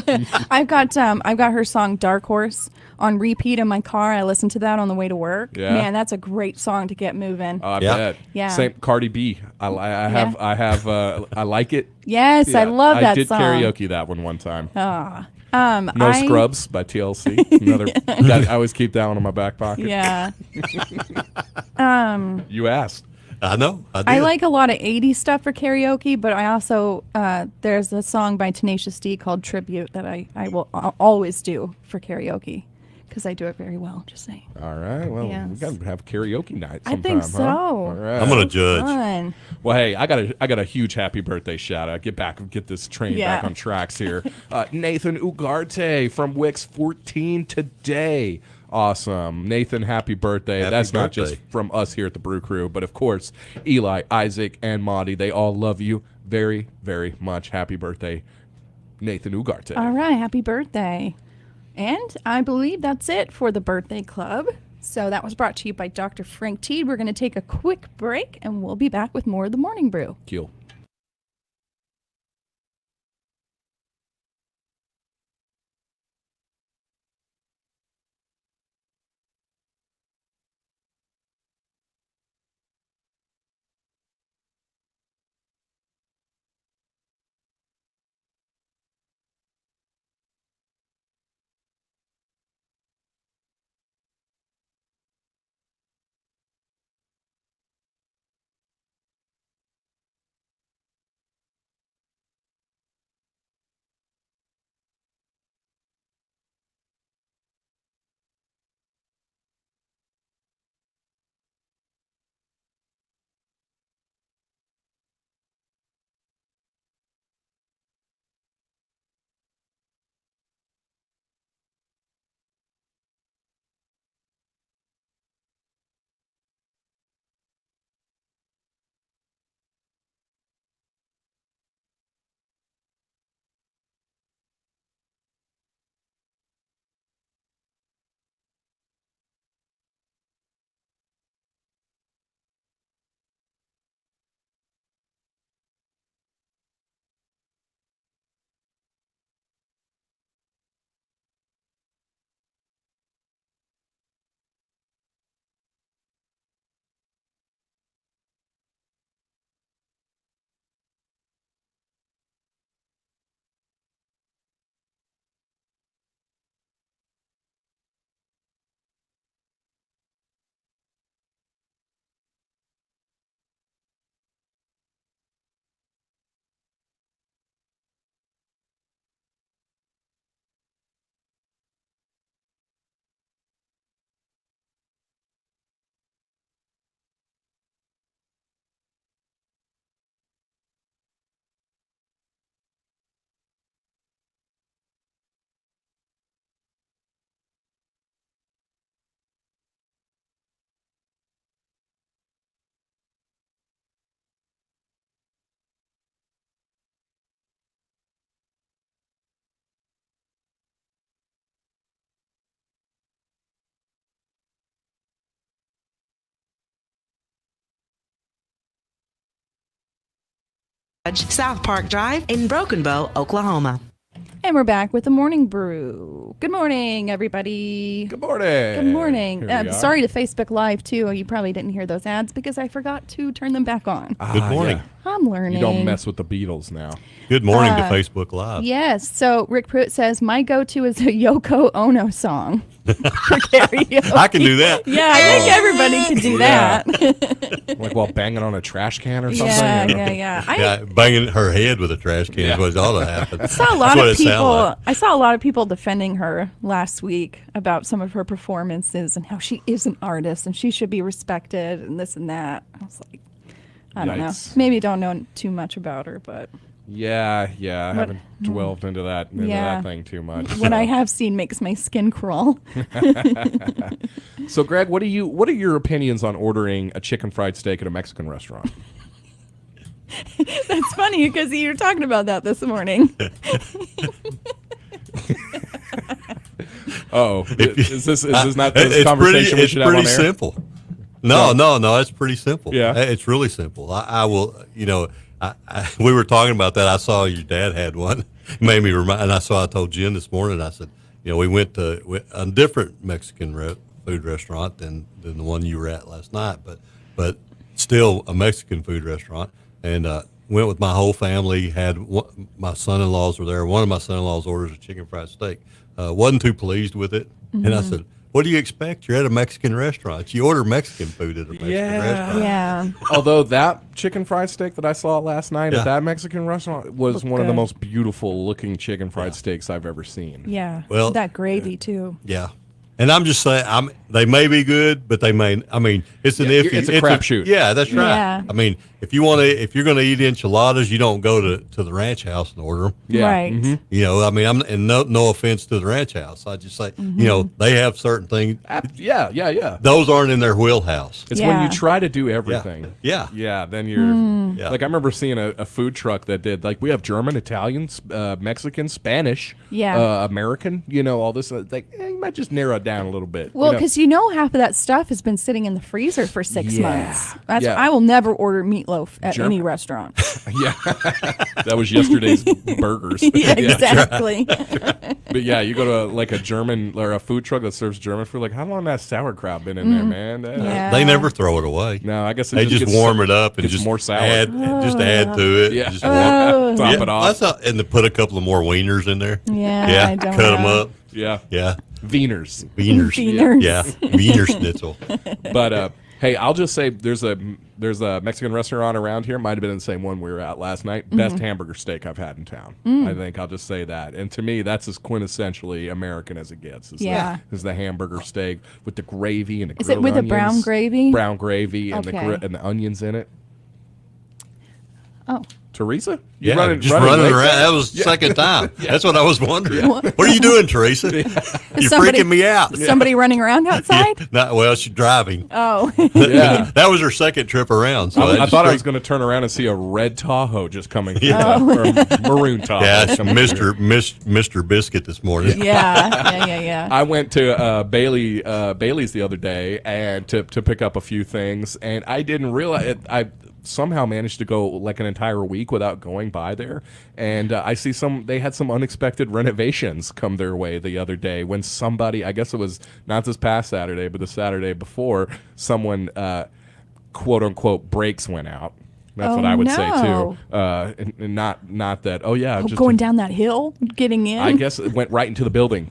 I've got her song Dark Horse on repeat in my car. I listen to that on the way to work. Yeah. Man, that's a great song to get moving. I Yeah. bet. Yeah. Same Cardi B. I like it. Yes, I Yeah, love that I did song. karaoke that one time. No I- Scrubs by TLC. Another. I always keep that one in my back pocket. Yeah. You asked. I know. I did. I like a lot of 80s stuff for karaoke, but I also, there's a song by Tenacious D called Tribute that I will always do for karaoke because I do it very well, just saying. All right. Well, we Yes. got to have karaoke night I sometime. think huh? so. All right. I'm going to judge. Fun. Well, hey, I got a huge happy birthday shout out. Get this train back on tracks here. Nathan Ugarte from Wix 14 today. Awesome. Nathan, happy birthday. Happy That's not birthday. just from us here at the Brew Crew, but of course, Eli, Isaac, and Monty, they all love you very, very much. Happy birthday, Nathan Ugarte. All right. Happy birthday. And I believe that's it for the birthday club. So that was brought to you by Dr. Frank Teed. We're going to take a quick break and we'll be back with more of the Morning Brew. Cool. South Park Drive in Broken Bow, Oklahoma. And we're back with the Morning Brew. Good morning, everybody. Good morning. Good morning. Here we are. Sorry to Facebook Live, too. You probably didn't hear those ads because I forgot to turn them back on. Good morning. Yeah. I'm learning. You don't mess with the Beatles now. Good morning to Facebook Live. Yes. So Rick Pruitt says, my go-to is a Yoko Ono song for karaoke. I can do that. Yeah, I think everybody can do that. Like while banging on a trash can or something. Yeah, you know? yeah. Banging her head with a trash can is what ought to happen. I saw a lot of people. I saw a lot of people defending her last week about some of her performances and how she is an artist and she should be respected and this and that. I was like, I don't know. Maybe don't know too much about her, but Yeah. I haven't delved into that thing too much. What I have seen makes my skin crawl. So, Greg, what are your opinions on ordering a chicken fried steak at a Mexican restaurant? That's funny because you were talking about that this morning. Is this not this conversation we should have on air? It's pretty simple. No, it's pretty simple. Yeah. It's really simple. I will, we were talking about that. I saw your dad had one. Made me remind, and I told Jen this morning, I said, we went to a different Mexican food restaurant than the one you were at last night, but still a Mexican food restaurant. And went with my whole family, my son-in-laws were there. One of my son-in-laws orders a chicken fried steak. Wasn't too pleased with it. Mm-hmm. And I said, what do you expect? You're at a Mexican restaurant. You order Mexican food at a Mexican restaurant. Yeah. Although that chicken fried steak that I saw last night at that Mexican restaurant was one of the most beautiful looking chicken fried steaks I've ever seen. Yeah. Well, that gravy too. Yeah. And I'm just saying, they may be good, but they may. I mean, it's an iffy. It's a crapshoot. Yeah, that's right. Yeah. I mean, if you're going to eat enchiladas, you don't go to the ranch house and order them. Yeah. Right. Mm-hmm. I mean, and no offense to the ranch house. I just say, they have certain things. Yeah. Those aren't in their wheelhouse. It's when you try to do everything. Yeah. Then you're like, I remember seeing a food truck that did we have German, Italian, Mexican, Spanish, American. All this. Like, you might just narrow it down a little bit. Well, because half of that stuff has been sitting in the freezer for 6 months. I will never order meatloaf at any restaurant. Yeah, that was yesterday's burgers. Yeah, exactly. But yeah, you go to a German or a food truck that serves German food. Like, how long has sauerkraut been in there, man? They never throw it away. No, I guess they just warm it up and just more sour. add to it. Yeah, just top it off. And to put a couple of more wieners in there. Yeah, I don't cut know. them up. Yeah. Wieners. Wieners. Yeah. Wiener schnitzel. But hey, I'll just say there's a Mexican restaurant around here. Might have been the same one we were at last night. Best hamburger steak I've had in town. I think I'll just say that. And to me, that's as quintessentially American as it gets. Is the hamburger steak with the gravy and the Is it with onions. the brown gravy? Brown gravy and Okay. and the onions in it. Oh. Teresa? Yeah, running around. That was the second time. That's what I was wondering. What are you doing, Teresa? You're freaking me out. Somebody running around outside? She's driving. Oh. Yeah. That was her second trip around. So I thought I was going to turn around and see a red Tahoe just coming through. Or maroon Tahoe. Yeah, it's Mr. Biscuit this morning. Yeah. I went to Bailey's the other day and to pick up a few things, and I didn't realize it. I somehow managed to go an entire week without going by there, and I see they had some unexpected renovations come their way the other day when somebody, I guess it was not this past Saturday but the Saturday before, someone quote unquote brakes went out. That's what I would say too, and not that. Oh yeah, just going down that hill, getting in. I guess it went right into the building.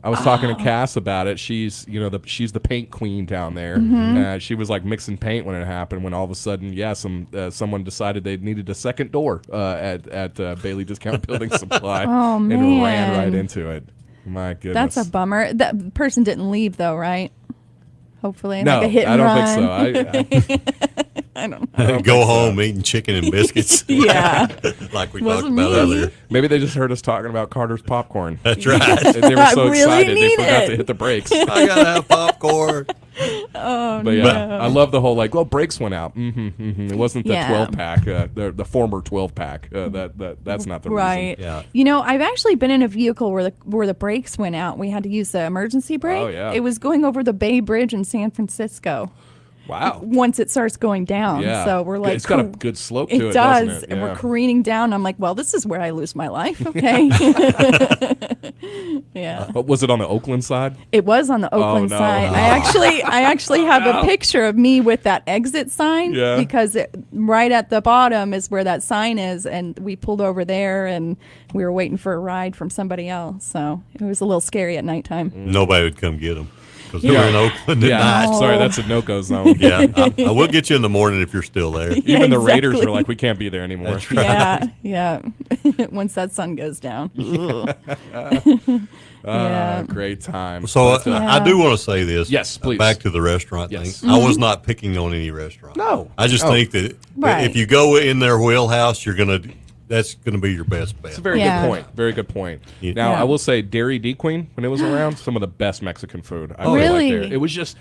I was talking to Cass about it. She's she's the paint queen down there. She was mixing paint when it happened. When all of a sudden, someone decided they needed a second door at Bailey Discount Building Supply, and ran right into it. My goodness, that's a bummer. That person didn't leave though, right? Hopefully, no, a hit and I don't run. think so. I don't know. Go home eating chicken and biscuits. Yeah. Like we Wasn't talked about me. earlier. Maybe they just heard us talking about Carter's popcorn. That's right. They were so I really excited they need forgot it. to hit the brakes. I gotta have popcorn. Oh, But yeah, no. I love the whole brakes went out. It wasn't the Yeah. 12 pack, the former 12 pack. That's not the Right. reason. Yeah. I've actually been in a vehicle where the brakes went out. We had to use the emergency brake. Oh, yeah. It was going over the Bay Bridge in San Francisco. Wow. once it starts going down. Yeah. So we're like, It's got a good slope to it, does. doesn't it? And Yeah. we're careening down. I'm like, well, this is where I lose my life. Okay. Yeah. But was it on the Oakland side? It was on the Oakland no. side. No. I actually have a picture of me with that exit sign Yeah. because right at the bottom is where that sign is, and we pulled over there and we were waiting for a ride from somebody else. So it was a little scary at nighttime. Nobody would come get them because Yeah. they're in Oakland at Yeah. night. Sorry, that's a no-go zone. Yeah, I will get you in the morning if you're still there. Yeah, Even the Raiders exactly. were like, we can't be there anymore. That's right. Yeah. Once that sun goes down. Yeah. Great time. So But, I do want to say this. Yes, please. Back to the restaurant Yes. thing. I was not picking on any restaurant. No. I just Oh. think that Right. if you go in their wheelhouse, that's gonna be your best bet. It's a very Yeah. good point. Very good point. Yeah. Now, Yeah. I will say, Dairy D Queen, when it was around, some of the best Mexican food. I Really? There. It was just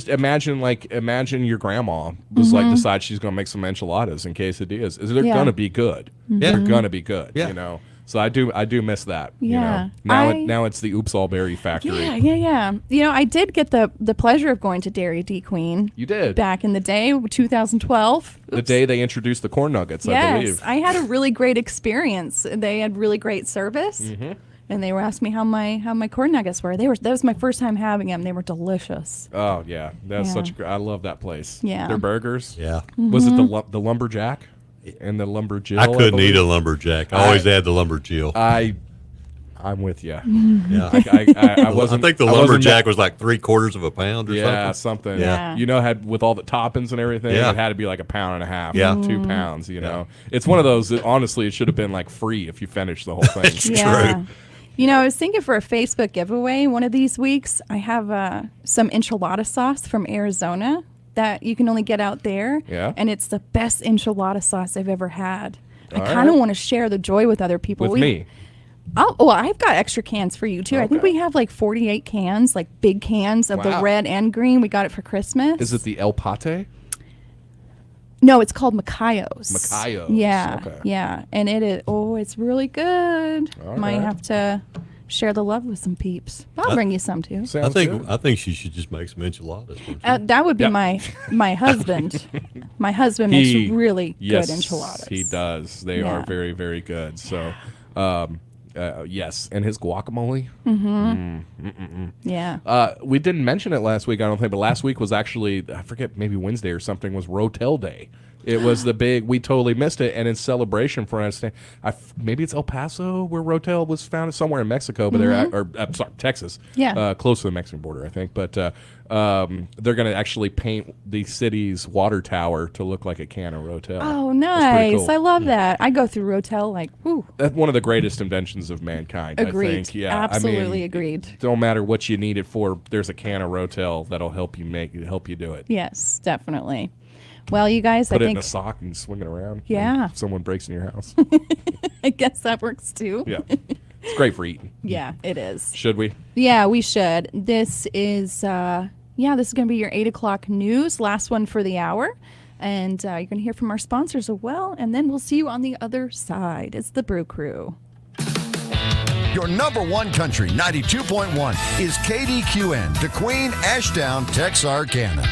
imagine your grandma was like decide she's gonna make some enchiladas and quesadillas. They're Yeah. gonna be good. Yeah. They're gonna be good. Yeah. You know. So I do miss that. Yeah. You know? I- Now it's the Oops All Berry factory. Yeah. You know, I did get the pleasure of going to Dairy D Queen. You did. Back in the day, 2012. The day they introduced the corn nuggets, I Yes, believe. I had a really great experience. They had really great service, Mm-hmm. and they were asking me how my corn nuggets were. That was my first time having them. They were delicious. Oh yeah, that's Yeah. such. I love that place. Yeah. Their burgers. Yeah. Was it the lumberjack and the lumberjill? I couldn't eat believe? a lumberjack. I always had the lumberjill. I'm with you. Yeah. I wasn't. I think the I wasn't lumberjack that- was like 3/4 of a pound or Yeah, something. something. Yeah. You know, had with all the toppings and everything, Yeah. it had to be like a pound and a half, Yeah. 2 pounds. You know, it's one of those that honestly it should have been like free if you finished the whole thing. It's Yeah. true. You know, I was thinking for a Facebook giveaway one of these weeks, I have some enchilada sauce from Arizona that you can only get out there. Yeah. And it's the best enchilada sauce I've ever had. I All kind of right. want to share the joy with other people. With me. Oh, well, I've got extra cans for you too. I think Okay. we have like 48 cans, like big cans of the Wow. red and green. We got it for Christmas. Is it the El Pate? No, it's called Macayos. Macayos, Yeah, okay. yeah, and it is. Oh, it's really good. All Might right. have to share the love with some peeps. I'll bring you some too. I Sounds think good. I think she should just make some enchiladas. That would be Yep. my husband. My husband makes really yes, good enchiladas. He does. They Yeah. are very, very good. So, yes, and his guacamole. Yeah. We didn't mention it last week, I don't think, but last week was actually, I forget, maybe Wednesday or something, was Rotel Day. It was the big, we totally missed it, and in celebration for us, maybe it's El Paso where Rotel was founded, somewhere in Mexico, but sorry, Texas. Yeah. Close to the Mexican border, I think. But they're going to actually paint the city's water tower to look like a can of Rotel. Oh, That's pretty nice! cool. I love that. I go through Rotel like, whoo. That's one of the greatest inventions of mankind, Agreed. I think. Yeah, Absolutely I mean, agreed. Don't matter what you need it for. There's a can of Rotel that'll help you do it. Yes, definitely. Well, you guys, Put I it in think a sock and swing it around. Yeah. If someone breaks in your house. I guess that works too. Yeah. It's great for eating. Yeah, it is. Should we? Yeah, we should. This is this is going to be your 8:00 news, last one for the hour. And you're going to hear from our sponsors as well. And then we'll see you on the other side. It's the Brew Crew. Your number one country, 92.1, is KDQN, DeQueen, Ashdown, Texarkana.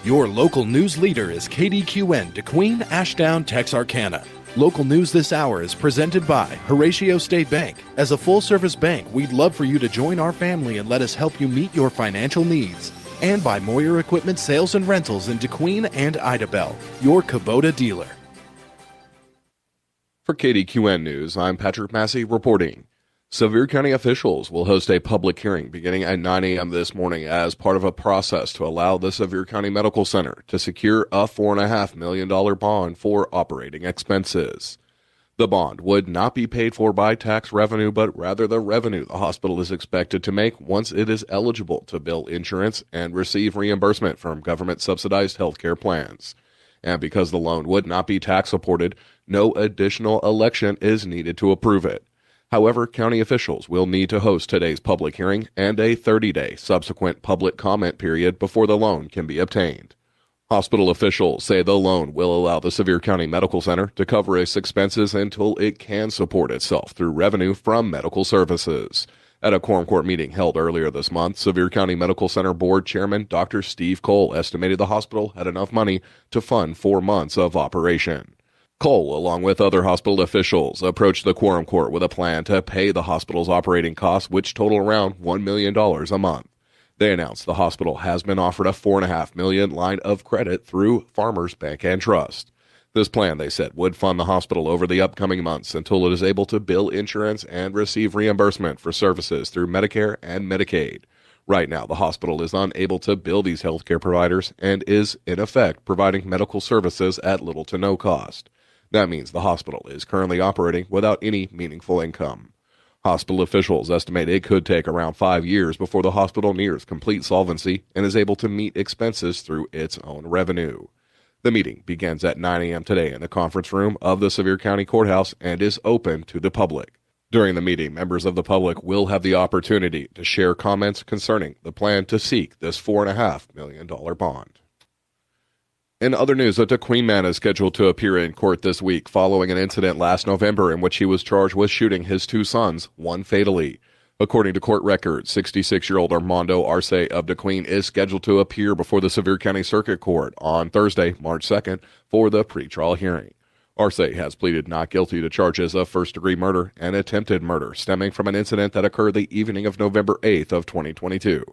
Your local news leader is KDQN, DeQueen, Ashdown, Texarkana. Local news this hour is presented by Horatio State Bank. As a full-service bank, we'd love for you to join our family and let us help you meet your financial needs. And by Moyer Equipment Sales and Rentals in DeQueen and Idabel, your Kubota dealer. For KDQN News, I'm Patrick Massey reporting. Sevier County officials will host a public hearing beginning at 9 a.m. this morning as part of a process to allow the Sevier County Medical Center to secure a $4.5 million bond for operating expenses. The bond would not be paid for by tax revenue, but rather the revenue the hospital is expected to make once it is eligible to bill insurance and receive reimbursement from government-subsidized healthcare plans. And because the loan would not be tax-supported, no additional election is needed to approve it. However, county officials will need to host today's public hearing and a 30-day subsequent public comment period before the loan can be obtained. Hospital officials say the loan will allow the Sevier County Medical Center to cover its expenses until it can support itself through revenue from medical services. At a quorum court meeting held earlier this month, Sevier County Medical Center Board Chairman Dr. Steve Cole estimated the hospital had enough money to fund 4 months of operation. Cole, along with other hospital officials, approached the quorum court with a plan to pay the hospital's operating costs, which total around $1 million a month. They announced the hospital has been offered a $4.5 million line of credit through Farmers Bank and Trust. This plan, they said, would fund the hospital over the upcoming months until it is able to bill insurance and receive reimbursement for services through Medicare and Medicaid. Right now, the hospital is unable to bill these healthcare providers and is, in effect, providing medical services at little to no cost. That means the hospital is currently operating without any meaningful income. Hospital officials estimate it could take around 5 years before the hospital nears complete solvency and is able to meet expenses through its own revenue. The meeting begins at 9 a.m. today in the conference room of the Sevier County Courthouse and is open to the public. During the meeting, members of the public will have the opportunity to share comments concerning the plan to seek this $4.5 million bond. In other news, a DeQueen man is scheduled to appear in court this week following an incident last November in which he was charged with shooting his 2 sons, one fatally. According to court records, 66-year-old Armando Arce of DeQueen is scheduled to appear before the Sevier County Circuit Court on Thursday, March 2nd, for the pretrial hearing. Arce has pleaded not guilty to charges of first-degree murder and attempted murder stemming from an incident that occurred the evening of November 8th of 2022.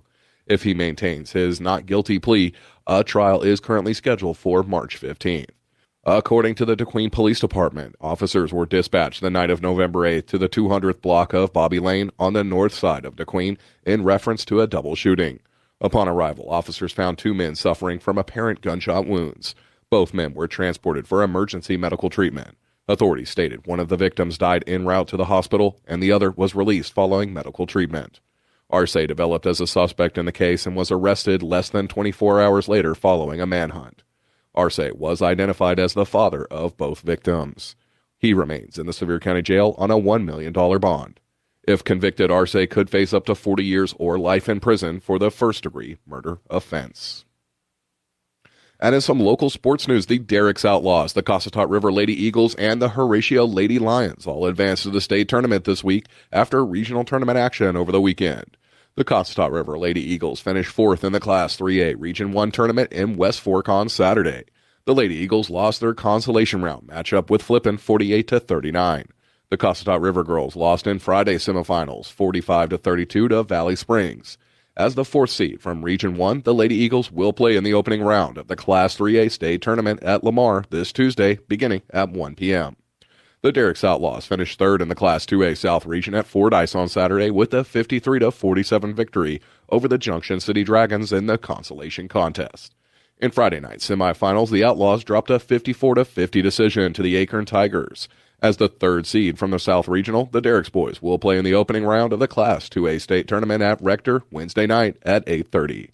If he maintains his not guilty plea, a trial is currently scheduled for March 15th. According to the DeQueen Police Department, officers were dispatched the night of November 8th to the 200th block of Bobby Lane on the north side of DeQueen in reference to a double shooting. Upon arrival, officers found 2 men suffering from apparent gunshot wounds. Both men were transported for emergency medical treatment. Authorities stated one of the victims died en route to the hospital and the other was released following medical treatment. Arce developed as a suspect in the case and was arrested less than 24 hours later following a manhunt. Arce was identified as the father of both victims. He remains in the Sevier County Jail on a $1 million bond. If convicted, Arce could face up to 40 years or life in prison for the first-degree murder offense. And in some local sports news, the Derricks Outlaws, the Cossatot River Lady Eagles, and the Horatio Lady Lions all advanced to the state tournament this week after regional tournament action over the weekend. The Cossatot River Lady Eagles finished 4th in the Class 3A Region 1 tournament in West Fork on Saturday. The Lady Eagles lost their consolation round matchup with Flippin 48-39. The Cossatot River girls lost in Friday's semifinals 45-32 to Valley Springs. As the 4th seed from Region 1, the Lady Eagles will play in the opening round of the Class 3A state tournament at Lamar this Tuesday beginning at 1 p.m. The Derricks Outlaws finished 3rd in the Class 2A South Region at Fordyce on Saturday with a 53-47 victory over the Junction City Dragons in the consolation contest. In Friday night semifinals, the Outlaws dropped a 54-50 decision to the Acorn Tigers. As the 3rd seed from the South Regional, the Derricks boys will play in the opening round of the Class 2A state tournament at Rector Wednesday night at 8:30.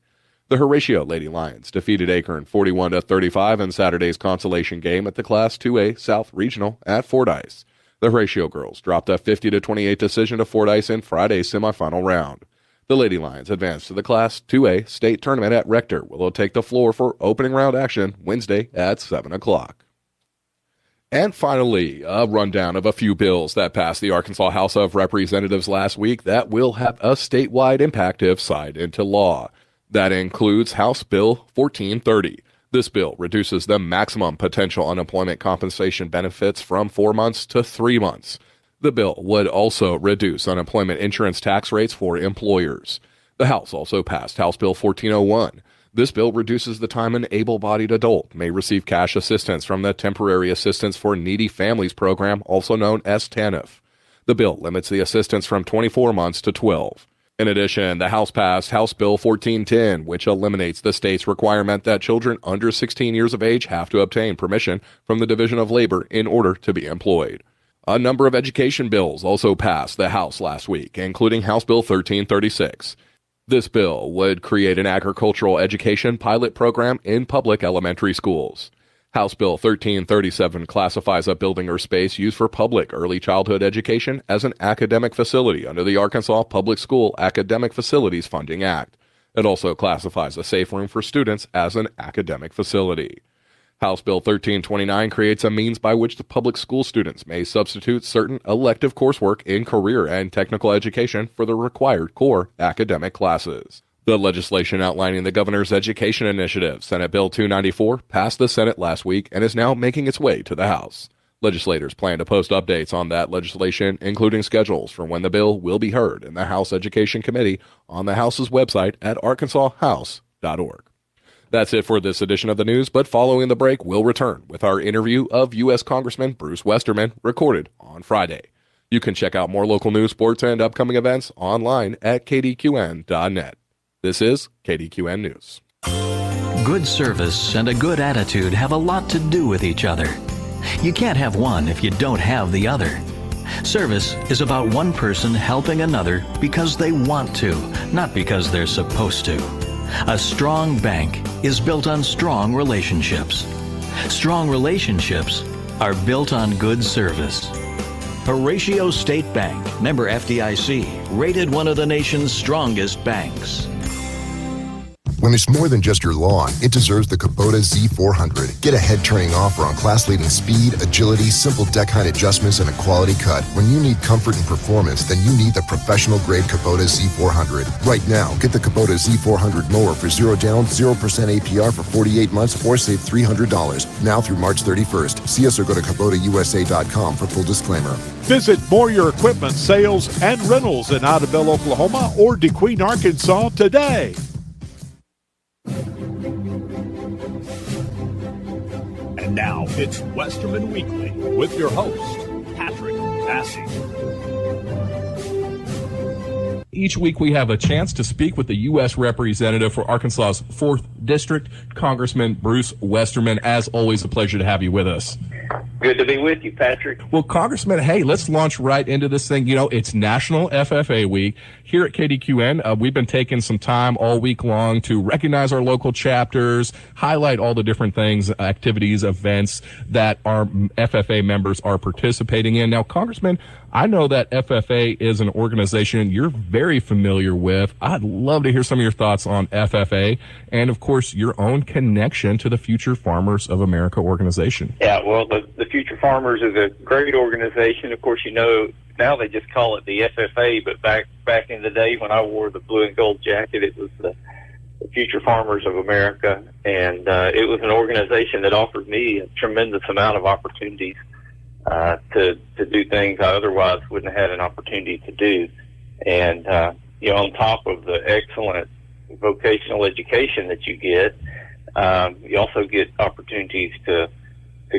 The Horatio Lady Lions defeated Acorn 41-35 in Saturday's consolation game at the Class 2A South Regional at Fordyce. The Horatio girls dropped a 50-28 decision to Fordyce in Friday's semifinal round. The Lady Lions advanced to the Class 2A state tournament at Rector, where they'll take the floor for opening round action Wednesday at 7 o'clock. And finally, a rundown of a few bills that passed the Arkansas House of Representatives last week that will have a statewide impact if signed into law. That includes House Bill 1430. This bill reduces the maximum potential unemployment compensation benefits from 4 months to 3 months. The bill would also reduce unemployment insurance tax rates for employers. The House also passed House Bill 1401. This bill reduces the time an able-bodied adult may receive cash assistance from the Temporary Assistance for Needy Families program, also known as TANF. The bill limits the assistance from 24 months to 12. In addition, the House passed House Bill 1410, which eliminates the state's requirement that children under 16 years of age have to obtain permission from the Division of Labor in order to be employed. A number of education bills also passed the House last week, including House Bill 1336. This bill would create an agricultural education pilot program in public elementary schools. House Bill 1337 classifies a building or space used for public early childhood education as an academic facility under the Arkansas Public School Academic Facilities Funding Act. It also classifies a safe room for students as an academic facility. House Bill 1329 creates a means by which the public school students may substitute certain elective coursework in career and technical education for the required core academic classes. The legislation outlining the governor's education initiative, Senate Bill 294, passed the Senate last week and is now making its way to the House. Legislators plan to post updates on that legislation, including schedules for when the bill will be heard in the House Education Committee on the House's website at arkansashouse.org. That's it for this edition of the news, but following the break, we'll return with our interview of U.S. Congressman Bruce Westerman, recorded on Friday. You can check out more local news, sports, and upcoming events online at kdqn.net. This is KDQN News. Good service and a good attitude have a lot to do with each other. You can't have one if you don't have the other. Service is about one person helping another because they want to, not because they're supposed to. A strong bank is built on strong relationships. Strong relationships are built on good service. Horatio State Bank, member FDIC, rated one of the nation's strongest banks. When it's more than just your lawn, it deserves the Kubota Z400. Get a head-turning offer on class-leading speed, agility, simple deck height adjustments, and a quality cut. When you need comfort and performance, then you need the professional-grade Kubota Z400. Right now, get the Kubota Z400 mower for 0 down, 0% APR for 48 months, or save $300. Now through March 31st. See us or go to KubotaUSA.com for full disclaimer. Visit Moyer Equipment Sales and Rentals in Idabel, Oklahoma, or DeQueen, Arkansas today. And now it's Westerman Weekly with your host, Patrick Massey. Each week we have a chance to speak with the U.S. Representative for Arkansas's 4th District, Congressman Bruce Westerman. As always, a pleasure to have you with us. Good to be with you, Patrick. Well, Congressman, hey, let's launch right into this thing. You know, it's National FFA Week. Here at KDQN, we've been taking some time all week long to recognize our local chapters, highlight all the different things, activities, events that our FFA members are participating in. Now, Congressman, I know that FFA is an organization you're very familiar with. I'd love to hear some of your thoughts on FFA and, of course, your own connection to the Future Farmers of America organization. Yeah, well, the Future Farmers is a great organization. Of course, you know, now they just call it the FFA, but back in the day when I wore the blue and gold jacket, it was the Future Farmers of America, and it was an organization that offered me a tremendous amount of opportunities to do things I otherwise wouldn't have had an opportunity to do. And, you know, on top of the excellent vocational education that you get, you also get opportunities to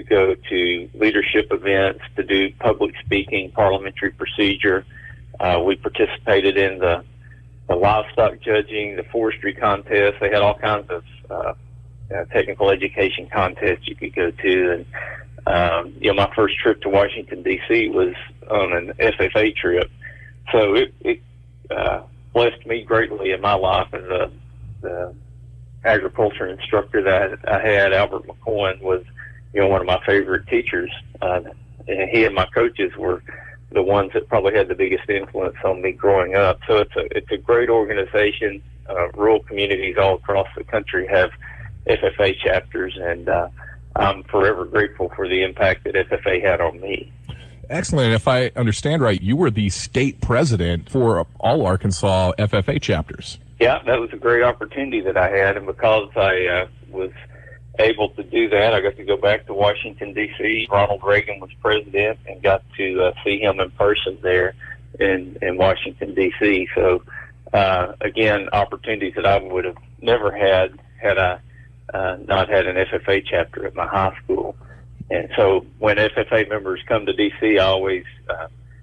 go to leadership events, to do public speaking, parliamentary procedure. We participated in the livestock judging, the forestry contest. They had all kinds of technical education contests you could go to. And, you know, my first trip to Washington, D.C. was on an FFA trip. So it blessed me greatly in my life. And the agriculture instructor that I had, Albert McCoy, was, you know, one of my favorite teachers. And he and my coaches were the ones that probably had the biggest influence on me growing up. So it's a great organization. Rural communities all across the country have FFA chapters, and I'm forever grateful for the impact that FFA had on me. Excellent. And if I understand right, you were the state president for all Arkansas FFA chapters. Yeah, that was a great opportunity that I had, and because I was able to do that, I got to go back to Washington, D.C. Ronald Reagan was president, and got to see him in person there in Washington, D.C. So, again, opportunities that I would have never had I not had an FFA chapter at my high school. And so when FFA members come to D.C., I always,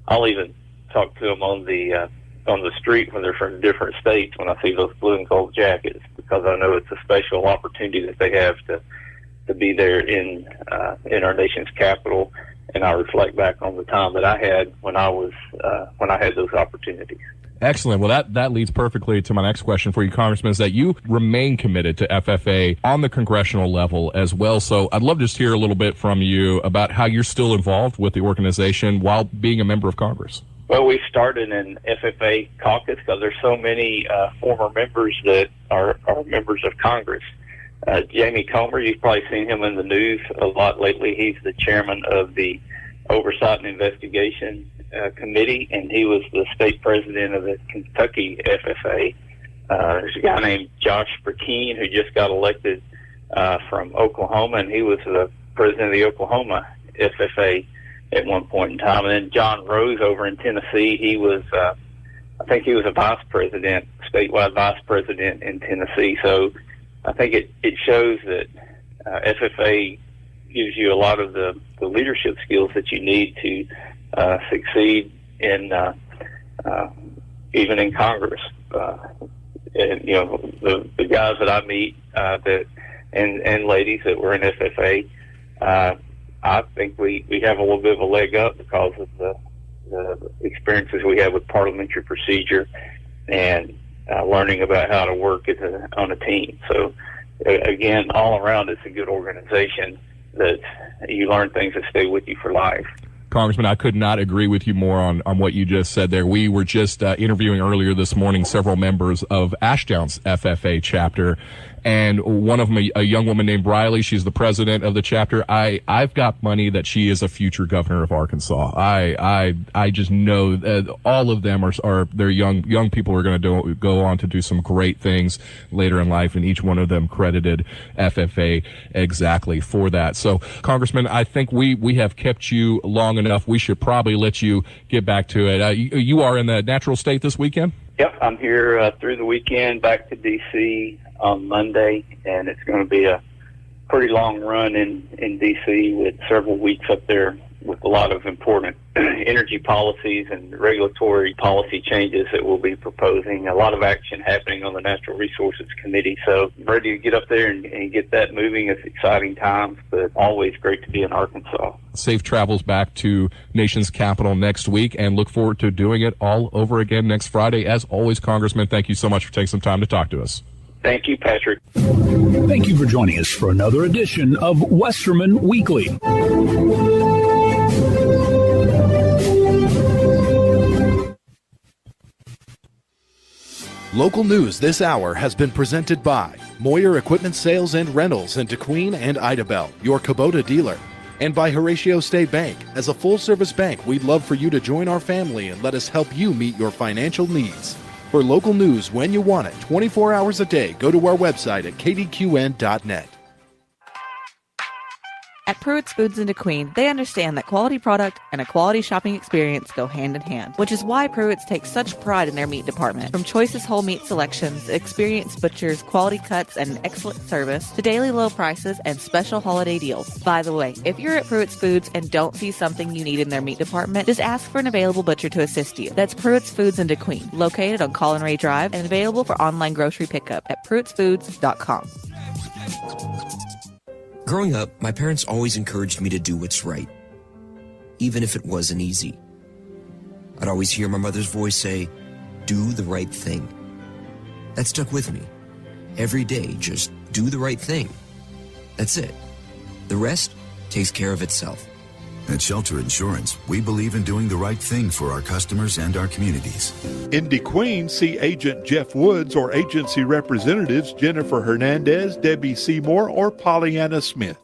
I'll even talk to them on the street when they're from different states when I see those blue and gold jackets, because I know it's a special opportunity that they have to be there in our nation's capital. And I reflect back on the time that I had when I had those opportunities. Excellent. Well, that leads perfectly to my next question for you, Congressman, is that you remain committed to FFA on the congressional level as well. So I'd love to just hear a little bit from you about how you're still involved with the organization while being a member of Congress. Well, we started an FFA caucus because there's so many former members that are members of Congress. Jamie Comer, you've probably seen him in the news a lot lately. He's the chairman of the Oversight and Investigation Committee, and he was the state president of the Kentucky FFA. There's a guy named Josh Burkeen who just got elected from Oklahoma, and he was the president of the Oklahoma FFA at one point in time. And then John Rose over in Tennessee, he was, I think he was a vice president, statewide vice president in Tennessee. So I think it shows that FFA gives you a lot of the leadership skills that you need to succeed in even in Congress. And you know, the guys that I meet and ladies that were in FFA, I think we have a little bit of a leg up because of the experiences we have with parliamentary procedure and learning about how to work on a team. So again, all around, it's a good organization that you learn things that stay with you for life. Congressman, I could not agree with you more on what you just said there. We were just interviewing earlier this morning several members of Ashdown's FFA chapter, and one of them, a young woman named Riley, she's the president of the chapter. I've got money that she is a future governor of Arkansas. I just know that all of them are they're young people who are going to go on to do some great things later in life, and each one of them credited FFA exactly for that. So, Congressman, I think we have kept you long enough. We should probably let you get back to it. You are in the natural state this weekend? Yep, I'm here through the weekend, back to D.C. on Monday, and it's going to be a pretty long run in D.C. with several weeks up there with a lot of important energy policies and regulatory policy changes that we'll be proposing. A lot of action happening on the Natural Resources Committee, so I'm ready to get up there and get that moving. It's exciting times, but always great to be in Arkansas. Safe travels back to nation's capital next week, and look forward to doing it all over again next Friday. As always, Congressman, thank you so much for taking some time to talk to us. Thank you, Patrick. Thank you for joining us for another edition of Westerman Weekly. Local news this hour has been presented by Moyer Equipment Sales and Rentals in DeQueen and Idabel, your Kubota dealer. And by Horatio State Bank. As a full-service bank, we'd love for you to join our family and let us help you meet your financial needs. For local news when you want it, 24 hours a day, go to our website at kdqn.net. At Pruitt's Foods in DeQueen, they understand that quality product and a quality shopping experience go hand in hand, which is why Pruitt's takes such pride in their meat department. From choicest whole meat selections, experienced butchers, quality cuts, and excellent service, to daily low prices and special holiday deals. By the way, if you're at Pruitt's Foods and don't see something you need in their meat department, just ask for an available butcher to assist you. That's Pruitt's Foods in DeQueen, located on Colin Ray Drive and available for online grocery pickup at pruittsfoods.com. Growing up, my parents always encouraged me to do what's right, even if it wasn't easy. I'd always hear my mother's voice say, "Do the right thing." That stuck with me. Every day, just do the right thing. That's it. The rest takes care of itself. At Shelter Insurance, we believe in doing the right thing for our customers and our communities. In DeQueen, see Agent Jeff Woods or agency representatives Jennifer Hernandez, Debbie Seymour, or Pollyanna Smith.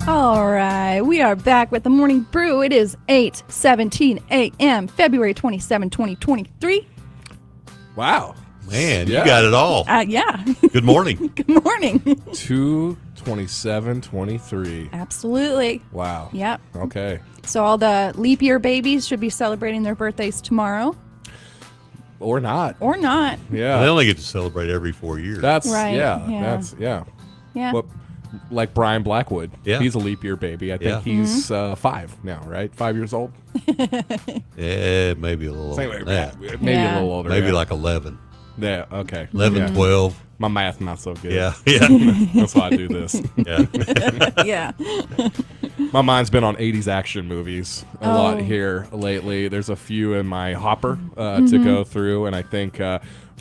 All right, we are back with the Morning Brew. It is 8:17 a.m., February 27, 2023. Wow. Man, you got it all. Yeah. Good morning. Good morning. 2/27/23. Absolutely. Wow. Yep. Okay. So all the leap year babies should be celebrating their birthdays tomorrow. Or not. Or not. Yeah. They only get to celebrate every 4 years. That's Right, yeah. yeah. That's yeah. Yeah. Well, like Brian Blackwood. Yeah. He's a leap year baby. I think he's 5 now, right? 5 years old. Yeah, maybe a little older. Maybe, than that. maybe a little older. Maybe yeah. like 11. Yeah, okay. 11, Yeah. 12. My math not so good. Yeah, yeah. That's why I do this. Yeah. Yeah. My mind's been on 80s action movies a lot Oh. here lately. There's a few in my hopper to go through, and I think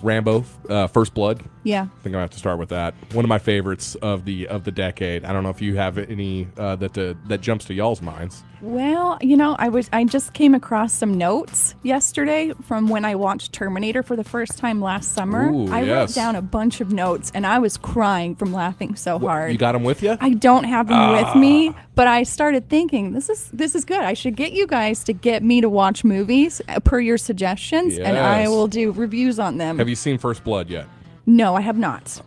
Rambo, First Blood. Yeah. I think I have to start with that. One of my favorites of the decade. I don't know if you have any that jumps to y'all's minds. Well, I just came across some notes yesterday from when I watched Terminator for the first time last summer. Ooh, I wrote yes. down a bunch of notes and I was crying from laughing so hard. You got them with you? I don't have them with me, but I started thinking this is good. I should get you guys to get me to watch movies per your suggestions, and I Yes. will do reviews on them. Have you seen First Blood yet? No, I have not.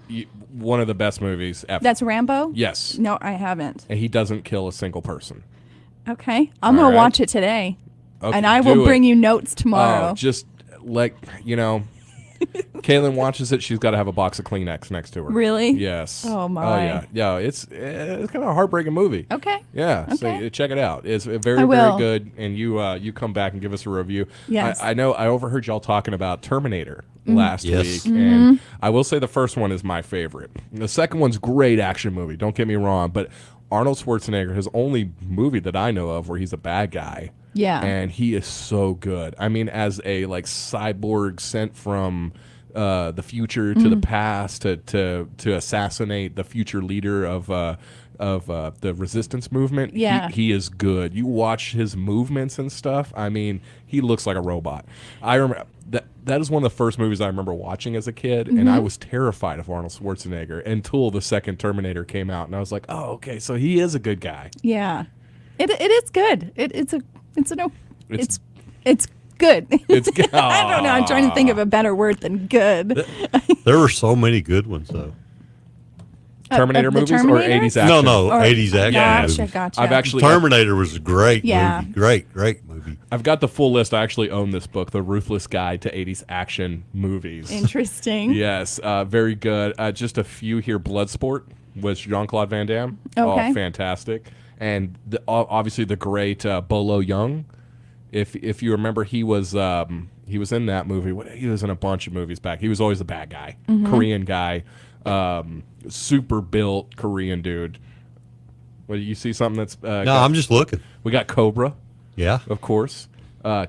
One of the best movies ever. That's Rambo? Yes. No, I haven't. And he doesn't kill a single person. Okay. I'm All going right. to watch it today. Okay, And I do will it. bring you notes tomorrow. Oh, just Kaylin watches it. She's got to have a box of Kleenex next to her. Really? Yes. Oh, my. Oh yeah. Yeah. It's kind of a heartbreaking movie. Okay. Yeah. So Okay. check it out. It's very I very will. good. And you come back and give us a review. Yes. I know. I overheard y'all talking about Terminator Mhm. last Yes. week, Mhm. and I will say the first one is my favorite. The second one's great action movie. Don't get me wrong, but Arnold Schwarzenegger, his only movie that I know of where he's a bad guy. Yeah. And he is so good. I mean, as a cyborg sent from the future to the past to assassinate the future leader of the resistance movement. Yeah. He is good. You watch his movements and stuff. I mean, he looks like a robot. I remember that is one of the first movies I remember watching as a kid, and I was terrified of Arnold Schwarzenegger until the second Terminator came out, and I was like, oh, okay, so he is a good guy. Yeah. It is good. It's good. It's good. I don't know. I'm trying to think of a better word than good. There were so many good ones, though. Terminator the movies Terminator? or 80s action? No, Or- 80s action Gotcha, movie. gotcha. I've actually Terminator was a great Yeah. movie. Great movie. I've got the full list. I actually own this book, The Ruthless Guide to 80s Action Movies. Interesting. Yes, very good. Just a few here. Bloodsport with Jean-Claude Van Damme. Okay. Oh, fantastic. And obviously the great Bolo Young. If you remember, he was in that movie. He was in a bunch of movies back. He was always the bad guy, Korean guy, super built Korean dude. Well, you see something that's No, I'm just looking. We got Cobra. Yeah. Of course.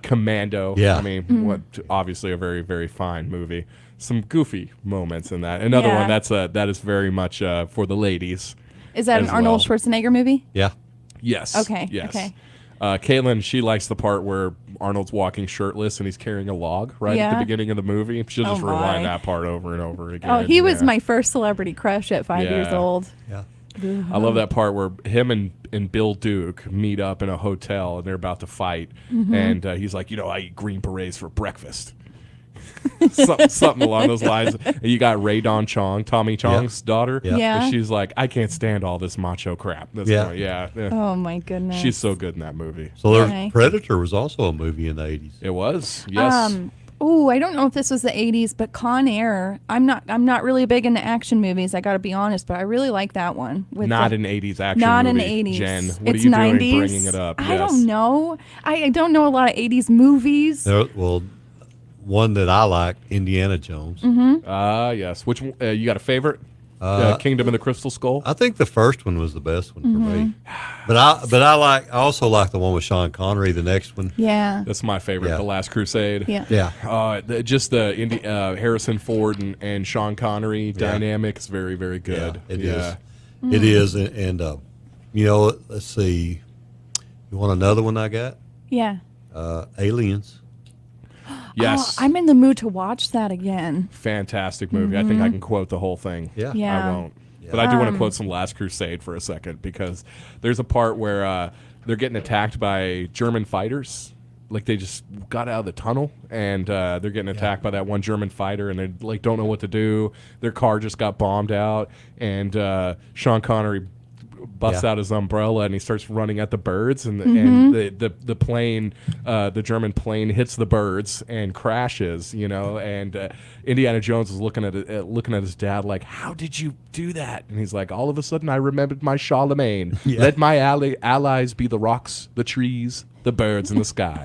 Commando. Yeah. I mean, obviously a very, very fine movie. Some goofy moments in that. Another Yeah. one that is very much for the ladies. Is that an as Arnold well. Schwarzenegger movie? Yeah. Yes. Okay, Yes. okay. Caitlin, she likes the part where Arnold's walking shirtless and he's carrying a log right at Yeah. the beginning of the movie. She'll just Oh, my. rewind that part over and over again. Oh, he was Yeah. my first celebrity crush at 5 years Yeah. old. Yeah. I love that part where him and Bill Duke meet up in a hotel and they're about to fight. Mhm. And he's like, I eat green berets for breakfast. Something along those lines. And you got Ray Don Chong, Tommy Chong's daughter. Yeah. Yeah. And she's like, I can't stand all this macho crap. That's Yeah. going- yeah. Oh my goodness. She's so good in that movie. So there, Okay. Predator was also a movie in the 80s. It was. Yes. Oh, I don't know if this was the 80s, but Con Air. I'm not really big into action movies. I got to be honest, but I really like that one. With Not the- an 80s action Not movie. an 80s. Jen, what It's are you 90s. doing bringing it up? I Yes. don't know. I don't know a lot of 80s movies. Well, one that I like, Indiana Jones. Mm-hmm. Yes. Which one, you got a favorite? Kingdom of the Crystal Skull? I think the first one was the best one for Mm-hmm. me. But I also like the one with Sean Connery, the next one. Yeah. That's my favorite, Yeah. The Last Crusade. Yeah. Yeah. Just the Harrison Ford and Sean Connery dynamic is very, very good. It is. It is. And let's see. You want another one I got? Yeah. Aliens. Yes. Oh, I'm in the mood to watch that again. Fantastic movie. I think I can quote the whole thing. Yeah. Yeah. I won't. But I do want to quote some Last Crusade for a second because there's a part where they're getting attacked by German fighters. Like they just got out of the tunnel and they're getting attacked by that one German fighter and they don't know what to do. Their car just got bombed out and Sean Connery busts out his umbrella and he starts running at the birds and the plane, the German plane hits the birds and crashes, and Indiana Jones is looking at his dad like, how did you do that? And he's like, all of a sudden I remembered my Charlemagne. Let my allies be the rocks, the trees, the birds in the sky.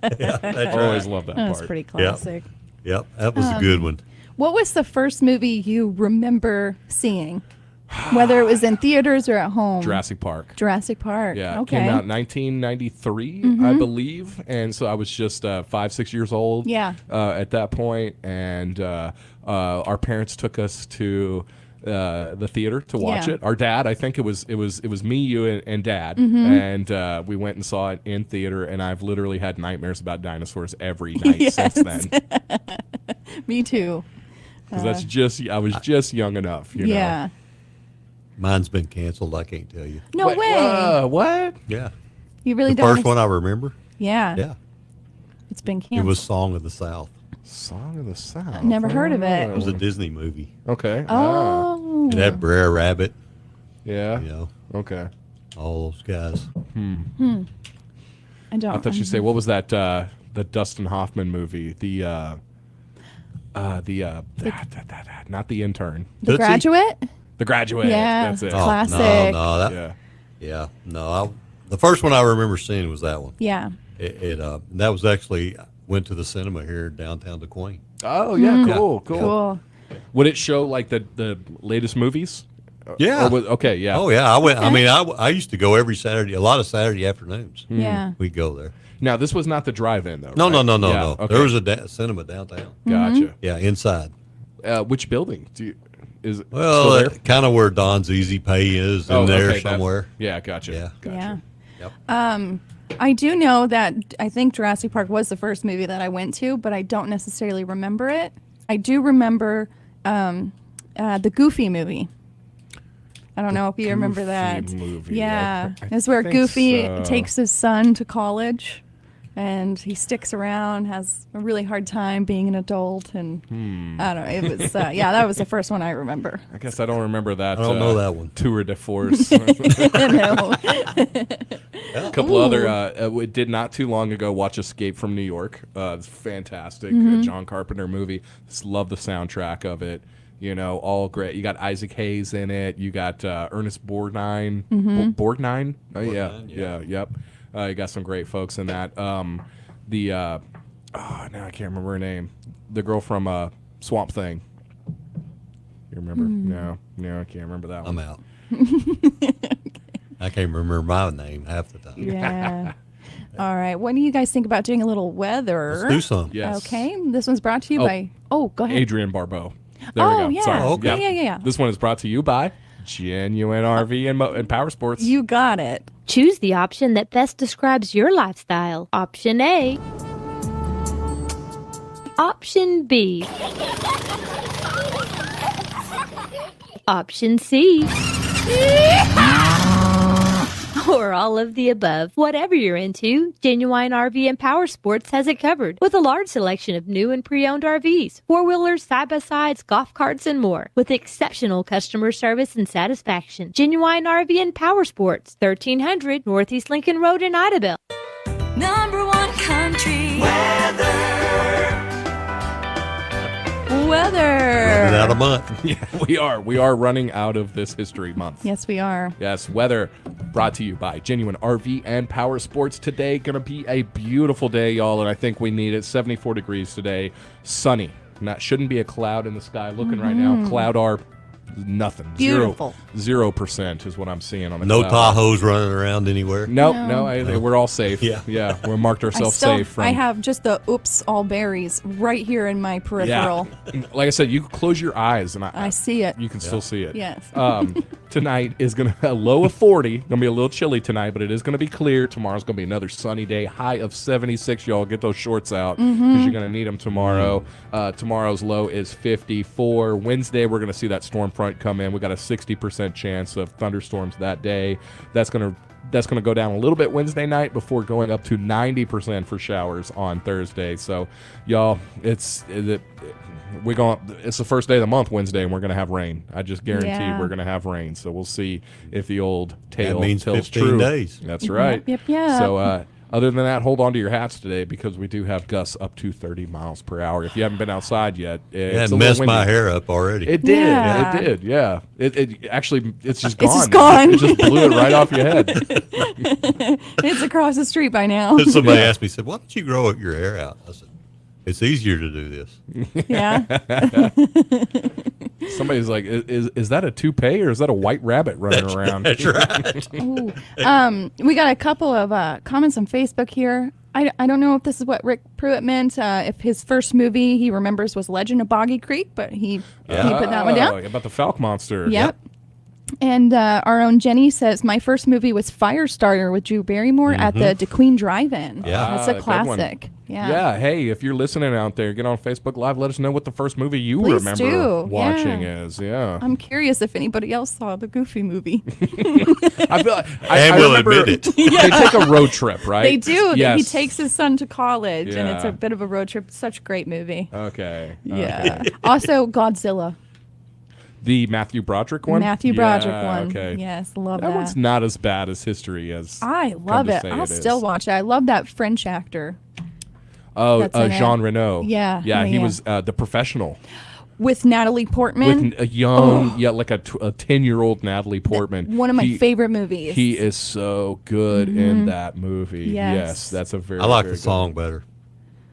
I always love that part. That's pretty classic. Yep. That was a good one. What was the first movie you remember seeing? Whether it was in theaters or at home. Jurassic Park. Jurassic Park. Yeah, Okay. it came out in 1993, Mhm. I believe, and so I was just 5-6 years old. Yeah. At that point, and our parents took us to the theater to watch Yeah. it. Our dad, I think it was me, you, and Dad, Mhm. and we went and saw it in theater. And I've literally had nightmares about dinosaurs every night Yes. since then. Me too. Because I was just young enough. You know? Yeah. Mine's been canceled. I can't tell you. No way. What? Yeah. You really the don't. first one I remember. Yeah. Yeah. It's been canceled. It was Song of the South. Song of the South. Never heard of it. It was a Disney movie. Okay. Oh. It had Brer Rabbit. Yeah. You know. Okay. All those guys. I don't. I thought you'd say, what was that? The Dustin Hoffman movie. Not The Intern. The Graduate. The Graduate. Yeah. That's it. Oh, Classic. No. The first one I remember seeing was that one. Yeah. That was actually went to the cinema here in downtown DeQueen. Oh yeah, Mm. cool. Cool. Would it show like the latest movies? Yeah. Okay. Yeah. Oh yeah. I went. I mean, I used to go every Saturday. A lot of Saturday afternoons. Yeah. We'd go there. Now this was not the drive-in though. No, right? no. Yeah, okay. There was a cinema downtown. Gotcha. Yeah, inside. Which building? Is it Well, still there? kind of where Don's Easy Pay is in there okay, that- somewhere. yeah, gotcha. Yeah. Yeah. Yep. I do know that I think Jurassic Park was the first movie that I went to, but I don't necessarily remember it. I do remember the Goofy movie. I don't know if you remember that. Movie. Yeah, I it's where think Goofy so. takes his son to college, and he sticks around, has a really hard time being an adult, and I don't know. It was that was the first one I remember. I guess I don't remember that. I don't know that one. Tour de force. No. A couple other. We did not too long ago watch Escape from New York. It's fantastic. John Carpenter movie. Just love the soundtrack of it. You know, all great. You got Isaac Hayes in it. You got Ernest Borgnine. Borgnine? Oh, yeah. Yep. You got some great folks in that. Now I can't remember her name. The girl from Swamp Thing. You remember? No, I can't remember that one. I'm out. I can't remember my name half the time. Yeah. All right. What do you guys think about doing a little weather? Let's do some. Yes. Okay. This one's brought to you by. Oh, go ahead. Adrian Barbeau. There Oh, we go. yeah. Sorry. Okay. Yeah. This one is brought to you by Genuine RV and Power Sports. You got it. Choose the option that best describes your lifestyle. Option A. Option B. Option C. Or all of the above. Whatever you're into, Genuine RV and Power Sports has it covered with a large selection of new and pre-owned RVs, four-wheelers, side-by-sides, golf carts, and more with exceptional customer service and satisfaction. Genuine RV and Power Sports, 1300 Northeast Lincoln Road in Idabel. Number one country Weather. Running out of month. Yeah, we are. We are running out of this history month. Yes, we are. Yes, weather brought to you by Genuine RV and Power Sports. Today going to be a beautiful day, y'all, and I think we need it. 74 degrees today, sunny. Shouldn't be a cloud in the sky. Looking right now, cloud are nothing. Beautiful. 0% is what I'm seeing on the No cloud. Tahoes running around anywhere. No, No. we're all safe. Yeah. We marked ourselves safe from. I have just the oops all berries right here in my peripheral. Like I said, you can close your eyes and I see it. you can still see it. Yes. Tonight is going to a low of 40. Going to be a little chilly tonight, but it is going to be clear. Tomorrow's going to be another sunny day. High of 76. Y'all get those shorts out because you're going to need them tomorrow. Tomorrow's low is 54. Wednesday, we're going to see that storm front come in. We got a 60% chance of thunderstorms that day. That's going to go down a little bit Wednesday night before going up to 90% for showers on Thursday. So, y'all, it's the first day of the month, Wednesday, and we're going to have rain. I just guarantee we're going to have rain. So we'll see if the old tale That means tells 15 true. days. That's right. Yep. So, other than that, hold on to your hats today because we do have gusts up to 30 miles per hour. If you haven't been outside yet, it's It messed my hair up already. It did. Yeah. It did. Yeah. It actually, it's just It's gone. just gone. It just blew it right off your head. It's across the street by now. Somebody asked me, said, "Why don't you grow your hair out?" I said, "It's easier to do this." Yeah. Somebody's like, is that a toupee or is that a white rabbit running around? That's right. Ooh. We got a couple of comments on Facebook here. I don't know if this is what Rick Pruitt meant. If his first movie he remembers was Legend of Boggy Creek, but he put that one down. About the Falk Monster. Yep. And our own Jenny says, my first movie was Firestarter with Drew Barrymore at the DeQueen Drive-In. Yeah. That's a Good one. classic. Yeah. Yeah. Hey, if you're listening out there, get on Facebook Live. Let us know what the first movie you Please remember do. watching Yeah. is. Yeah. I'm curious if anybody else saw the Goofy movie. I feel like, And we'll remember admit it. They take a road trip, right? They do. Yes. He takes his son to college, and it's Yeah. a bit of a road trip. Such a great movie. Okay. Yeah. Okay. Also, Godzilla. The Matthew Broderick one? Matthew Broderick one. Okay. Yes, love That that. one's not as bad as history as I come love to it. say I'll is. still watch it. I love that French actor. Oh, that's in it. Jean Reno. Yeah. Yeah, he yeah. was the professional. With Natalie Portman. With a young, like a 10-year-old Natalie Portman. One of my favorite movies. He is so good in that movie. Yes. Yes, that's a very I like very the song good. better.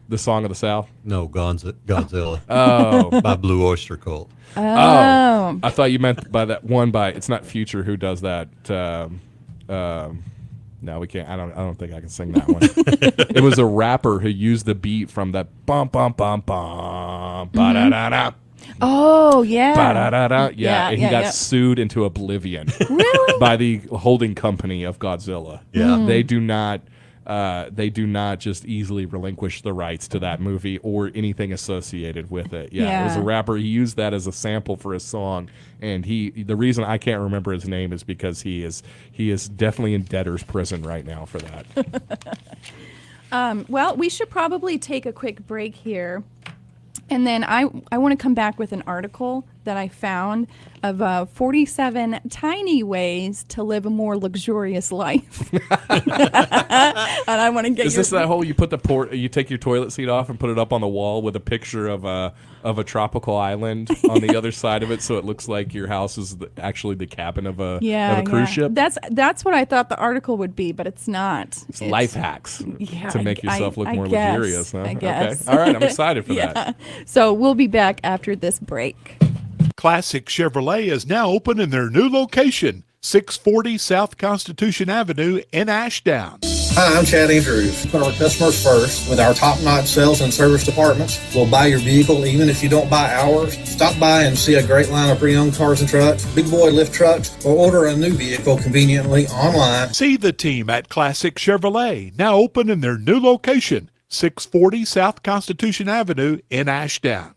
The Song of the South? No, Godzilla. Oh. By Blue Oyster Cult. Oh. I thought you meant by that one by, it's not Future who does that. No, we can't. I don't think I can sing that one. It was a rapper who used the beat from that bum bum bum bum ba da da da. Oh, yeah. Ba da da da. Yeah, and he got yeah. sued into oblivion. Really? By the holding company of Godzilla. Yeah. They do not just easily relinquish the rights to that movie or anything associated with it. Yeah, it was a Yeah. rapper. He used that as a sample for his song, and the reason I can't remember his name is because he is definitely in debtor's prison right now for that. Well, we should probably take a quick break here. And then I want to come back with an article that I found of 47 tiny ways to live a more luxurious life. And I want to get Is this that whole you put you take your toilet seat off and put it up on the wall with a picture of a tropical island on the other side of it, so it looks like your house is actually the cabin of a cruise ship? That's what I thought the article would be, but it's not. It's life hacks to make yourself look more guess, luxurious. Huh? I guess. Okay. All right, I'm excited for that. So we'll be back after this break. Classic Chevrolet is now open in their new location, 640 South Constitution Avenue in Ashdown. Hi, I'm Chad Andrews. Put our customers first with our top-notch sales and service departments. We'll buy your vehicle even if you don't buy ours. Stop by and see a great line of pre-owned cars and trucks, big boy lift trucks, or order a new vehicle conveniently online. See the team at Classic Chevrolet, now open in their new location, 640 South Constitution Avenue in Ashdown.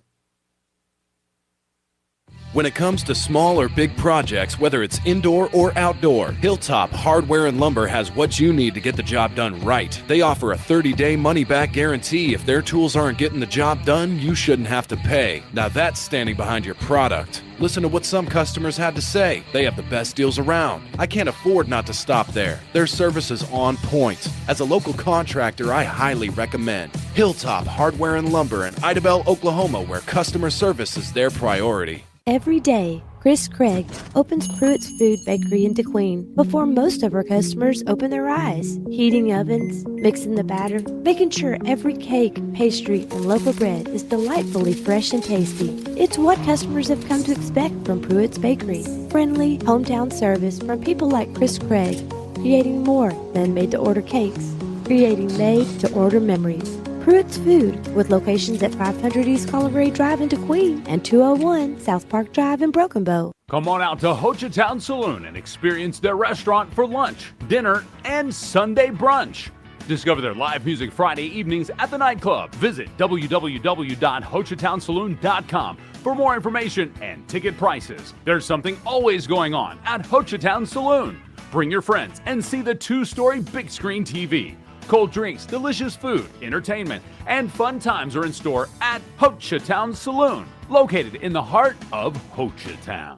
When it comes to small or big projects, whether it's indoor or outdoor, Hilltop Hardware and Lumber has what you need to get the job done right. They offer a 30-day money-back guarantee. If their tools aren't getting the job done, you shouldn't have to pay. Now that's standing behind your product. Listen to what some customers had to say. They have the best deals around. I can't afford not to stop there. Their service is on point. As a local contractor, I highly recommend Hilltop Hardware and Lumber in Idabel, Oklahoma, where customer service is their priority. Every day, Chris Craig opens Pruitt's Food Bakery in DeQueen before most of her customers open their eyes. Heating ovens, mixing the batter, making sure every cake, pastry, and loaf of bread is delightfully fresh and tasty. It's what customers have come to expect from Pruitt's Bakery. Friendly, hometown service from people like Chris Craig, creating more than made-to-order cakes, creating made-to-order memories. Pruitt's Food, with locations at 500 East Colorado Drive in DeQueen and 201 South Park Drive in Broken Bow. Come on out to Ho Chi Town Saloon and experience their restaurant for lunch, dinner, and Sunday brunch. Discover their live music Friday evenings at the nightclub. Visit www.hochitown.saloon.com for more information and ticket prices. There's something always going on at Ho Chi Town Saloon. Bring your friends and see the 2-story big screen TV. Cold drinks, delicious food, entertainment, and fun times are in store at Ho Chi Town Saloon, located in the heart of Ho Chi Town.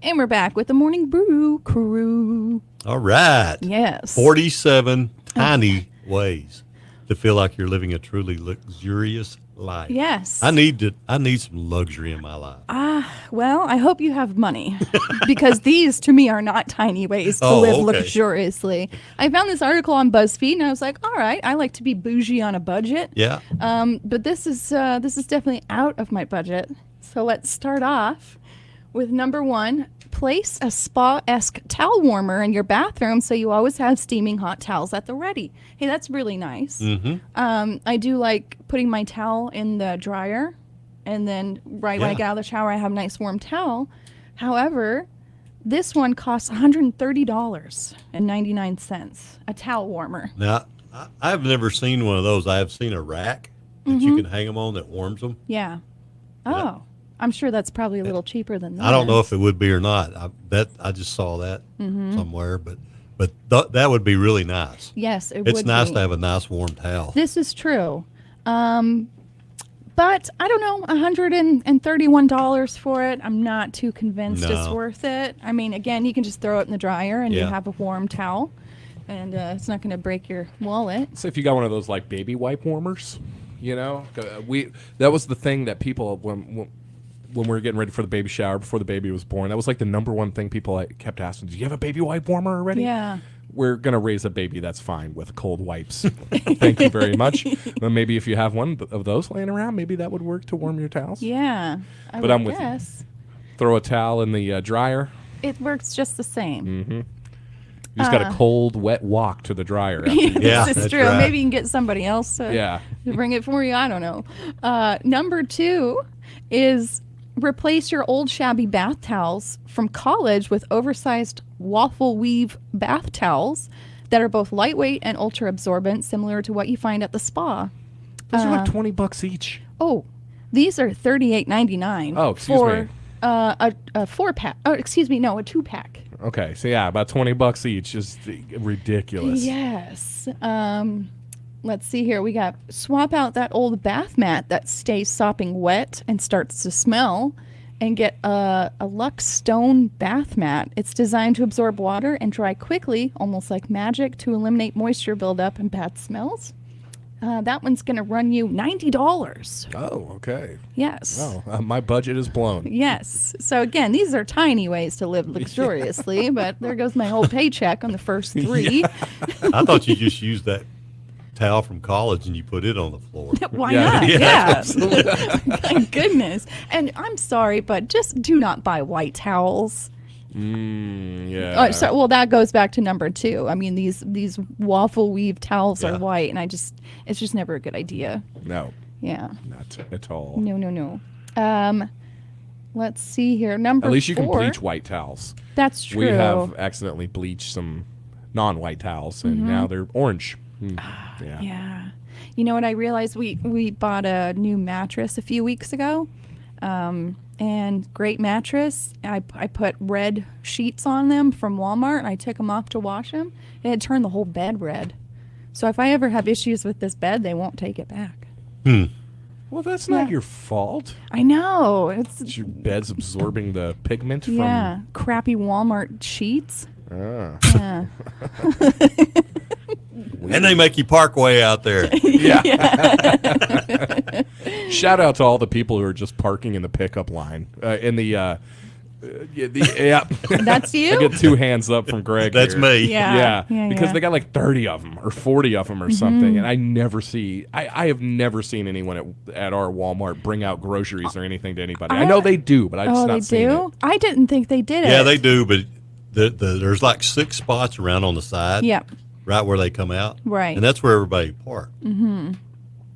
And we're back with the Morning Brew crew. All right. Yes. 47 tiny ways to feel like you're living a truly luxurious life. Yes. I need some luxury in my life. Well, I hope you have money because these to me are not tiny ways to live luxuriously. I found this article on BuzzFeed and I was like, all right, I like to be bougie on a budget. Yeah. But this is definitely out of my budget. So let's start off with number 1, place a spa-esque towel warmer in your bathroom so you always have steaming hot towels at the ready. Hey, that's really nice. I do like putting my towel in the dryer, and then when I get out of the shower, I have a nice warm towel. However, this one costs $130.99, a towel warmer. Now, I've never seen one of those. I have seen a rack that you can hang them on that warms them. Yeah. Oh, I'm sure that's probably a little cheaper than that. I don't know if it would be or not. I just saw that somewhere, but that would be really nice. Yes, it would. It's nice to have a nice warm towel. This is true. But I don't know, $131 for it. I'm not too convinced it's worth it. I mean, again, you can just throw it in the dryer and you have a warm towel, and it's not going to break your wallet. So if you got one of those like baby wipe warmers, that was the thing that people when we were getting ready for the baby shower before the baby was born, that was like the number one thing people kept asking, do you have a baby wipe warmer already? Yeah. We're going to raise a baby that's fine with cold wipes. Thank you very much. But maybe if you have one of those laying around, maybe that would work to warm your towels. Yeah, but I'm with you. Throw a towel in the dryer. It works just the same. Mm-hmm. You just got a cold, wet walk to the dryer. This is true. Right. Maybe you can get somebody else to to bring it for you. I don't know. Number 2 is replace your old shabby bath towels from college with oversized waffle weave bath towels that are both lightweight and ultra absorbent, similar to what you find at the spa. Those are like $20 each. Oh, these are $38.99. Oh, excuse me. A 4-pack. Oh, excuse me. No, a 2-pack. Okay, so yeah, about $20 each is ridiculous. Yes. Let's see here. We got swap out that old bath mat that stays sopping wet and starts to smell, and get a Lux Stone bath mat. It's designed to absorb water and dry quickly, almost like magic, to eliminate moisture buildup and bad smells. That one's going to run you $90. Oh, okay. Yes. Oh, my budget is blown. Yes. So again, these are tiny ways to live luxuriously, but there goes my whole paycheck on the first 3. I thought you just used that towel from college and you put it on the floor. Why not? Yeah. Absolutely. My goodness. And I'm sorry, but just do not buy white towels. Yeah. Well, that goes back to number 2. I mean, these waffle weave towels are white, and it's just never a good idea. No. Yeah. Not at all. No. Let's see here. Number 4. At least you can bleach white towels. That's true. We have accidentally bleached some non-white towels, and now they're orange. Yeah. You know what I realized? We bought a new mattress a few weeks ago. And great mattress. I put red sheets on them from Walmart, and I took them off to wash them. It had turned the whole bed red. So if I ever have issues with this bed, they won't take it back. Well, that's not your fault. I know. It's your bed's absorbing the pigment from... Yeah, crappy Walmart sheets. Yeah. And they make you park way out there. Yeah. Shout out to all the people who are just parking in the pickup line. That's you? I get 2 hands up from Greg. That's here. me. Yeah. Because they got like 30 of them or 40 of them or something. And I have never seen anyone at our Walmart bring out groceries or anything to anybody. I know they do, but I've just not seen it. I didn't think they did it. Yeah, they do, but there's like 6 spots around on the side. Yep. Right where they come out. Right. And that's where everybody park. Mm-hmm.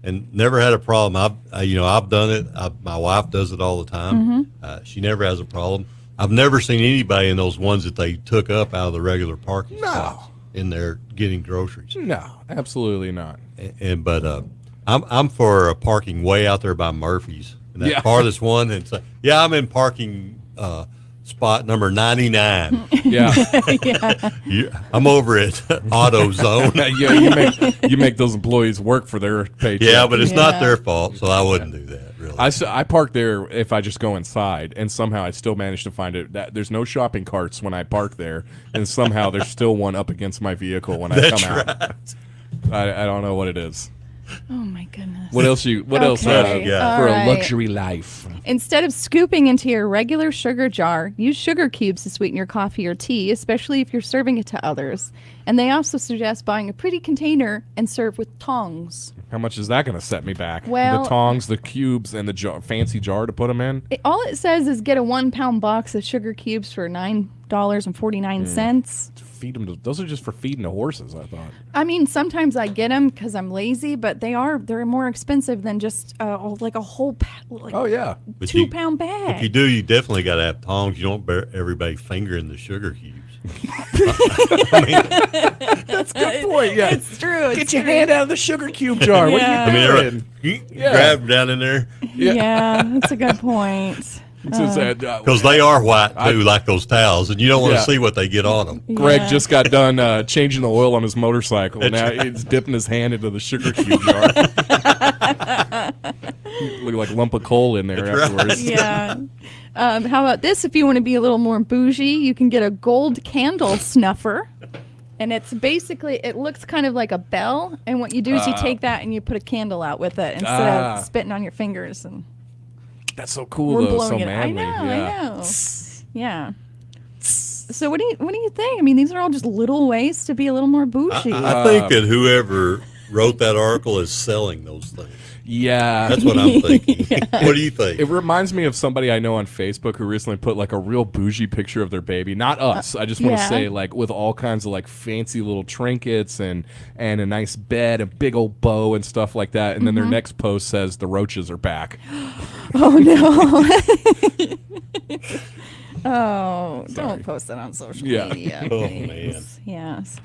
And never had a problem. I've done it. My wife does it all the time. She never has a problem. I've never seen anybody in those ones that they took up out of the regular parking spots in there getting groceries. No, absolutely not. But I'm for parking way out there by Murphy's. And that farthest one. And so, I'm in parking spot number 99. Yeah. I'm over at AutoZone. You make those employees work for their paycheck. Yeah, but it's not their fault, so I wouldn't do that, really. I park there if I just go inside, and somehow I still manage to find it. There's no shopping carts when I park there, and somehow there's still one up against my vehicle when I come out. I don't know what it is. Oh my goodness. What else for a luxury life? Instead of scooping into your regular sugar jar, use sugar cubes to sweeten your coffee or tea, especially if you're serving it to others. And they also suggest buying a pretty container and serve with tongs. How much is that going to set me back? Well- the tongs, the cubes, and the fancy jar to put them in? All it says is get a 1 pound box of sugar cubes for $9.49. Feed them. Those are just for feeding the horses, I thought. I mean, sometimes I get them because I'm lazy, but they're more expensive than just like a whole Oh, yeah. 2 pound bag. If you do, you definitely got to have tongs. You don't bear everybody fingering the sugar cubes. That's a good point. Yeah, it's true. Get your hand out of the sugar cube jar. Yeah. What are you doing? You grab them down in there. Yeah, that's a good point. Because they are white too, like those towels, and you don't want to Yeah. see what they get on them. Greg just got done changing the oil on his motorcycle, and now he's dipping his hand into the sugar cube jar. Look like a lump of coal in there afterwards. Yeah. How about this? If you want to be a little more bougie, you can get a gold candle snuffer. And it's basically, it looks kind of like a bell. And what you do is you take that and you put a candle out with it instead of spitting on your fingers. And That's so cool, we're though. blowing So it. manly. I know. Yeah. So what do you think? I mean, these are all just little ways to be a little more bougie. I think that whoever wrote that article is selling those things. Yeah. That's what I'm thinking. What do you think? It reminds me of somebody I know on Facebook who recently put like a real bougie picture of their baby. Not us. I just want to say like with all kinds of like fancy little trinkets and a nice bed, a big old bow and stuff like that. And then their next post says the roaches are back. Oh, no. Oh, don't post that on social media. Oh, please. Yes.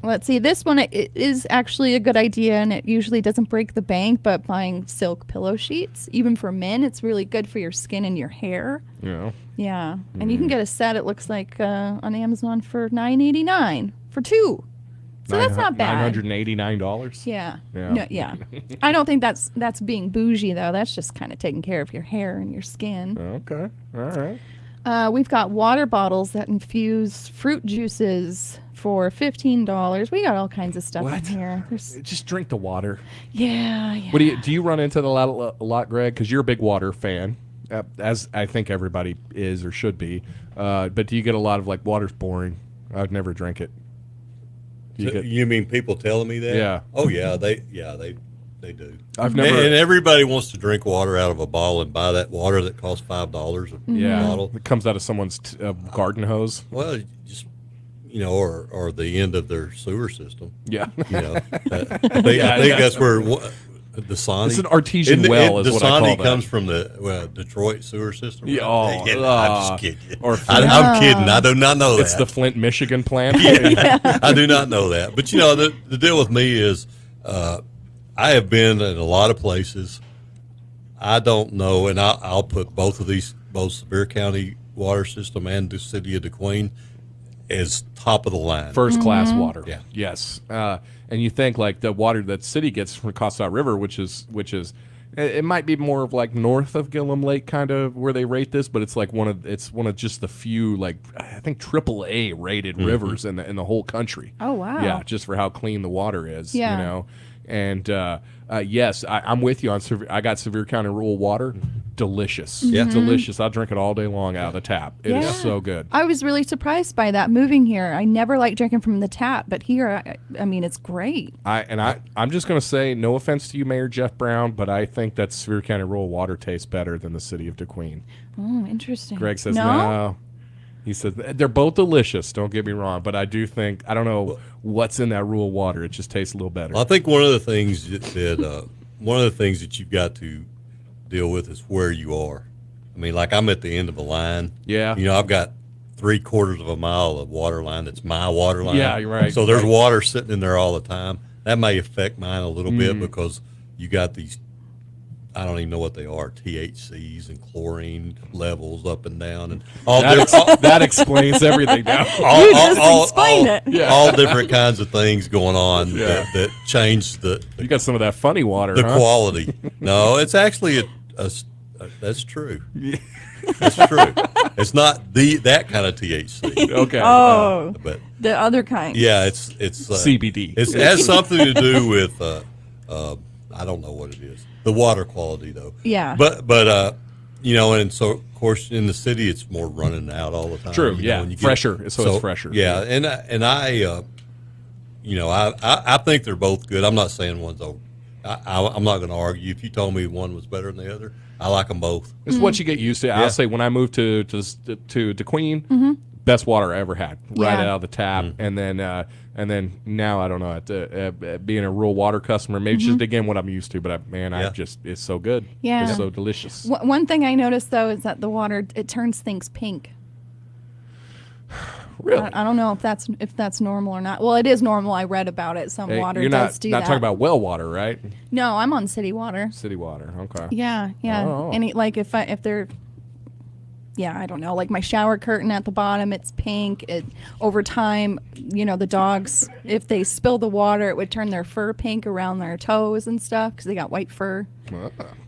Let's see. This one it is actually a good idea, and it usually doesn't break the bank. But buying silk pillow sheets, even for men, it's really good for your skin and your hair. Yeah. Yeah, and you can get a set. It looks like on Amazon for $9.89 for 2. So that's not bad. $989. Yeah. Yeah. No, yeah. I don't think that's being bougie though. That's just kind of taking care of your hair and your skin. Okay. All right. We've got water bottles that infuse fruit juices for $15. We got all kinds of stuff in here. Just drink the water. Yeah. What do you run into a lot, Greg? Because you're a big water fan, as I think everybody is or should be. But do you get a lot of like water's boring? I'd never drink it. You mean people telling me that? Yeah. Oh yeah, they do. I've never. And everybody wants to drink water out of a bottle and buy that water that costs $5 a bottle. It comes out of someone's garden hose. Well, just or the end of their sewer system. Yeah. I think that's where Dasani. It's an artesian well, is what I call Dasani that. comes from the Detroit sewer system. Yeah, I'm just kidding. I'm kidding. I do not know that. It's the Flint, Michigan plant. I do not know that. But the deal with me is, I have been in a lot of places. I don't know, and I'll put both Sevier County water system and the city of DeQueen as top of the line, First class water. Yeah. Yes. And you think like the water that city gets from Costa River, which is it might be more of like north of Gillum Lake, kind of where they rate this, but it's like one of just the few, like I think AAA rated rivers in the whole country. Oh wow. Yeah, just for how clean the water is. Yeah. And yes, I'm with you on. I got Sevier County rural water. Delicious. Yeah. Delicious. I'll drink it all day long out of the tap. It is so good. I was really surprised by that moving here. I never liked drinking from the tap, but here, I mean, it's great. I'm just going to say, no offense to you, Mayor Jeff Brown, but I think that Sevier County rural water tastes better than the city of DeQueen. Oh, interesting. Greg says no. He says they're both delicious. Don't get me wrong, but I do think I don't know what's in that rural water. It just tastes a little better. Well, I think one of the things that you've got to deal with is where you are. I mean, like I'm at the end of a line. Yeah. I've got 3/4 of a mile of water line that's my water line. Yeah, you're right. So there's water sitting in there all the time. That may affect mine a little bit because you got these, I don't even know what they are, THCs and chlorine levels up and down, and all that explains everything now. All different kinds of things going on that change You got some of that funny water, the huh? quality. No, it's actually that's true. That's true. It's not that kind of THC. Okay. Oh, but the other kind. yeah, it's CBD. It has something to do with I don't know what it is. The water quality, though. Yeah. But and so of course in the city it's more running out all the time. True. Yeah. Fresher. It's fresher. Yeah, and I I think they're both good. I'm not saying one's over. I'm not going to argue. If you told me one was better than the other, I like them both. It's what you get used to. Yeah. I'll say when I moved to Queen, best water I ever had, right out of the tap, and then now I don't know. Being a rural water customer, maybe it's just again what I'm used to, but it's so good. Yeah. It's so delicious. One thing I noticed though is that the water, it turns things pink. Really? I don't know if that's normal or not. Well, it is normal. I read about it. Some water you're does do that. not talking about well water, right? No, I'm on city water. City water. Okay. Yeah. Oh. And if they're, I don't know, like my shower curtain at the bottom, it's pink. Over time, the dogs, if they spill the water, it would turn their fur pink around their toes and stuff because they got white fur.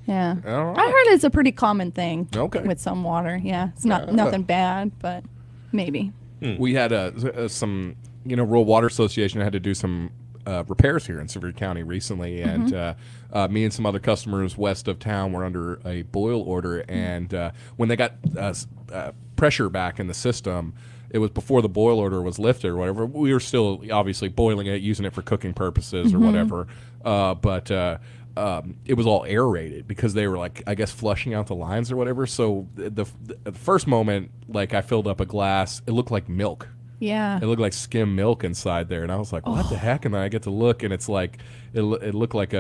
Yeah. All right. I heard it's a pretty common thing. Okay. With some water. Yeah. It's not nothing bad, but maybe. We had some, Rural Water Association had to do some repairs here in Sevier County recently, and me and some other customers west of town were under a boil order, and when they got pressure back in the system, it was before the boil order was lifted or whatever. We were still obviously boiling it, using it for cooking purposes or whatever, but it was all aerated because they were I guess flushing out the lines or whatever. So the first moment, I filled up a glass, it looked like milk. Yeah. It looked like skim milk inside there, and I was like, "What the heck?" And then I get to look, and it's it looked like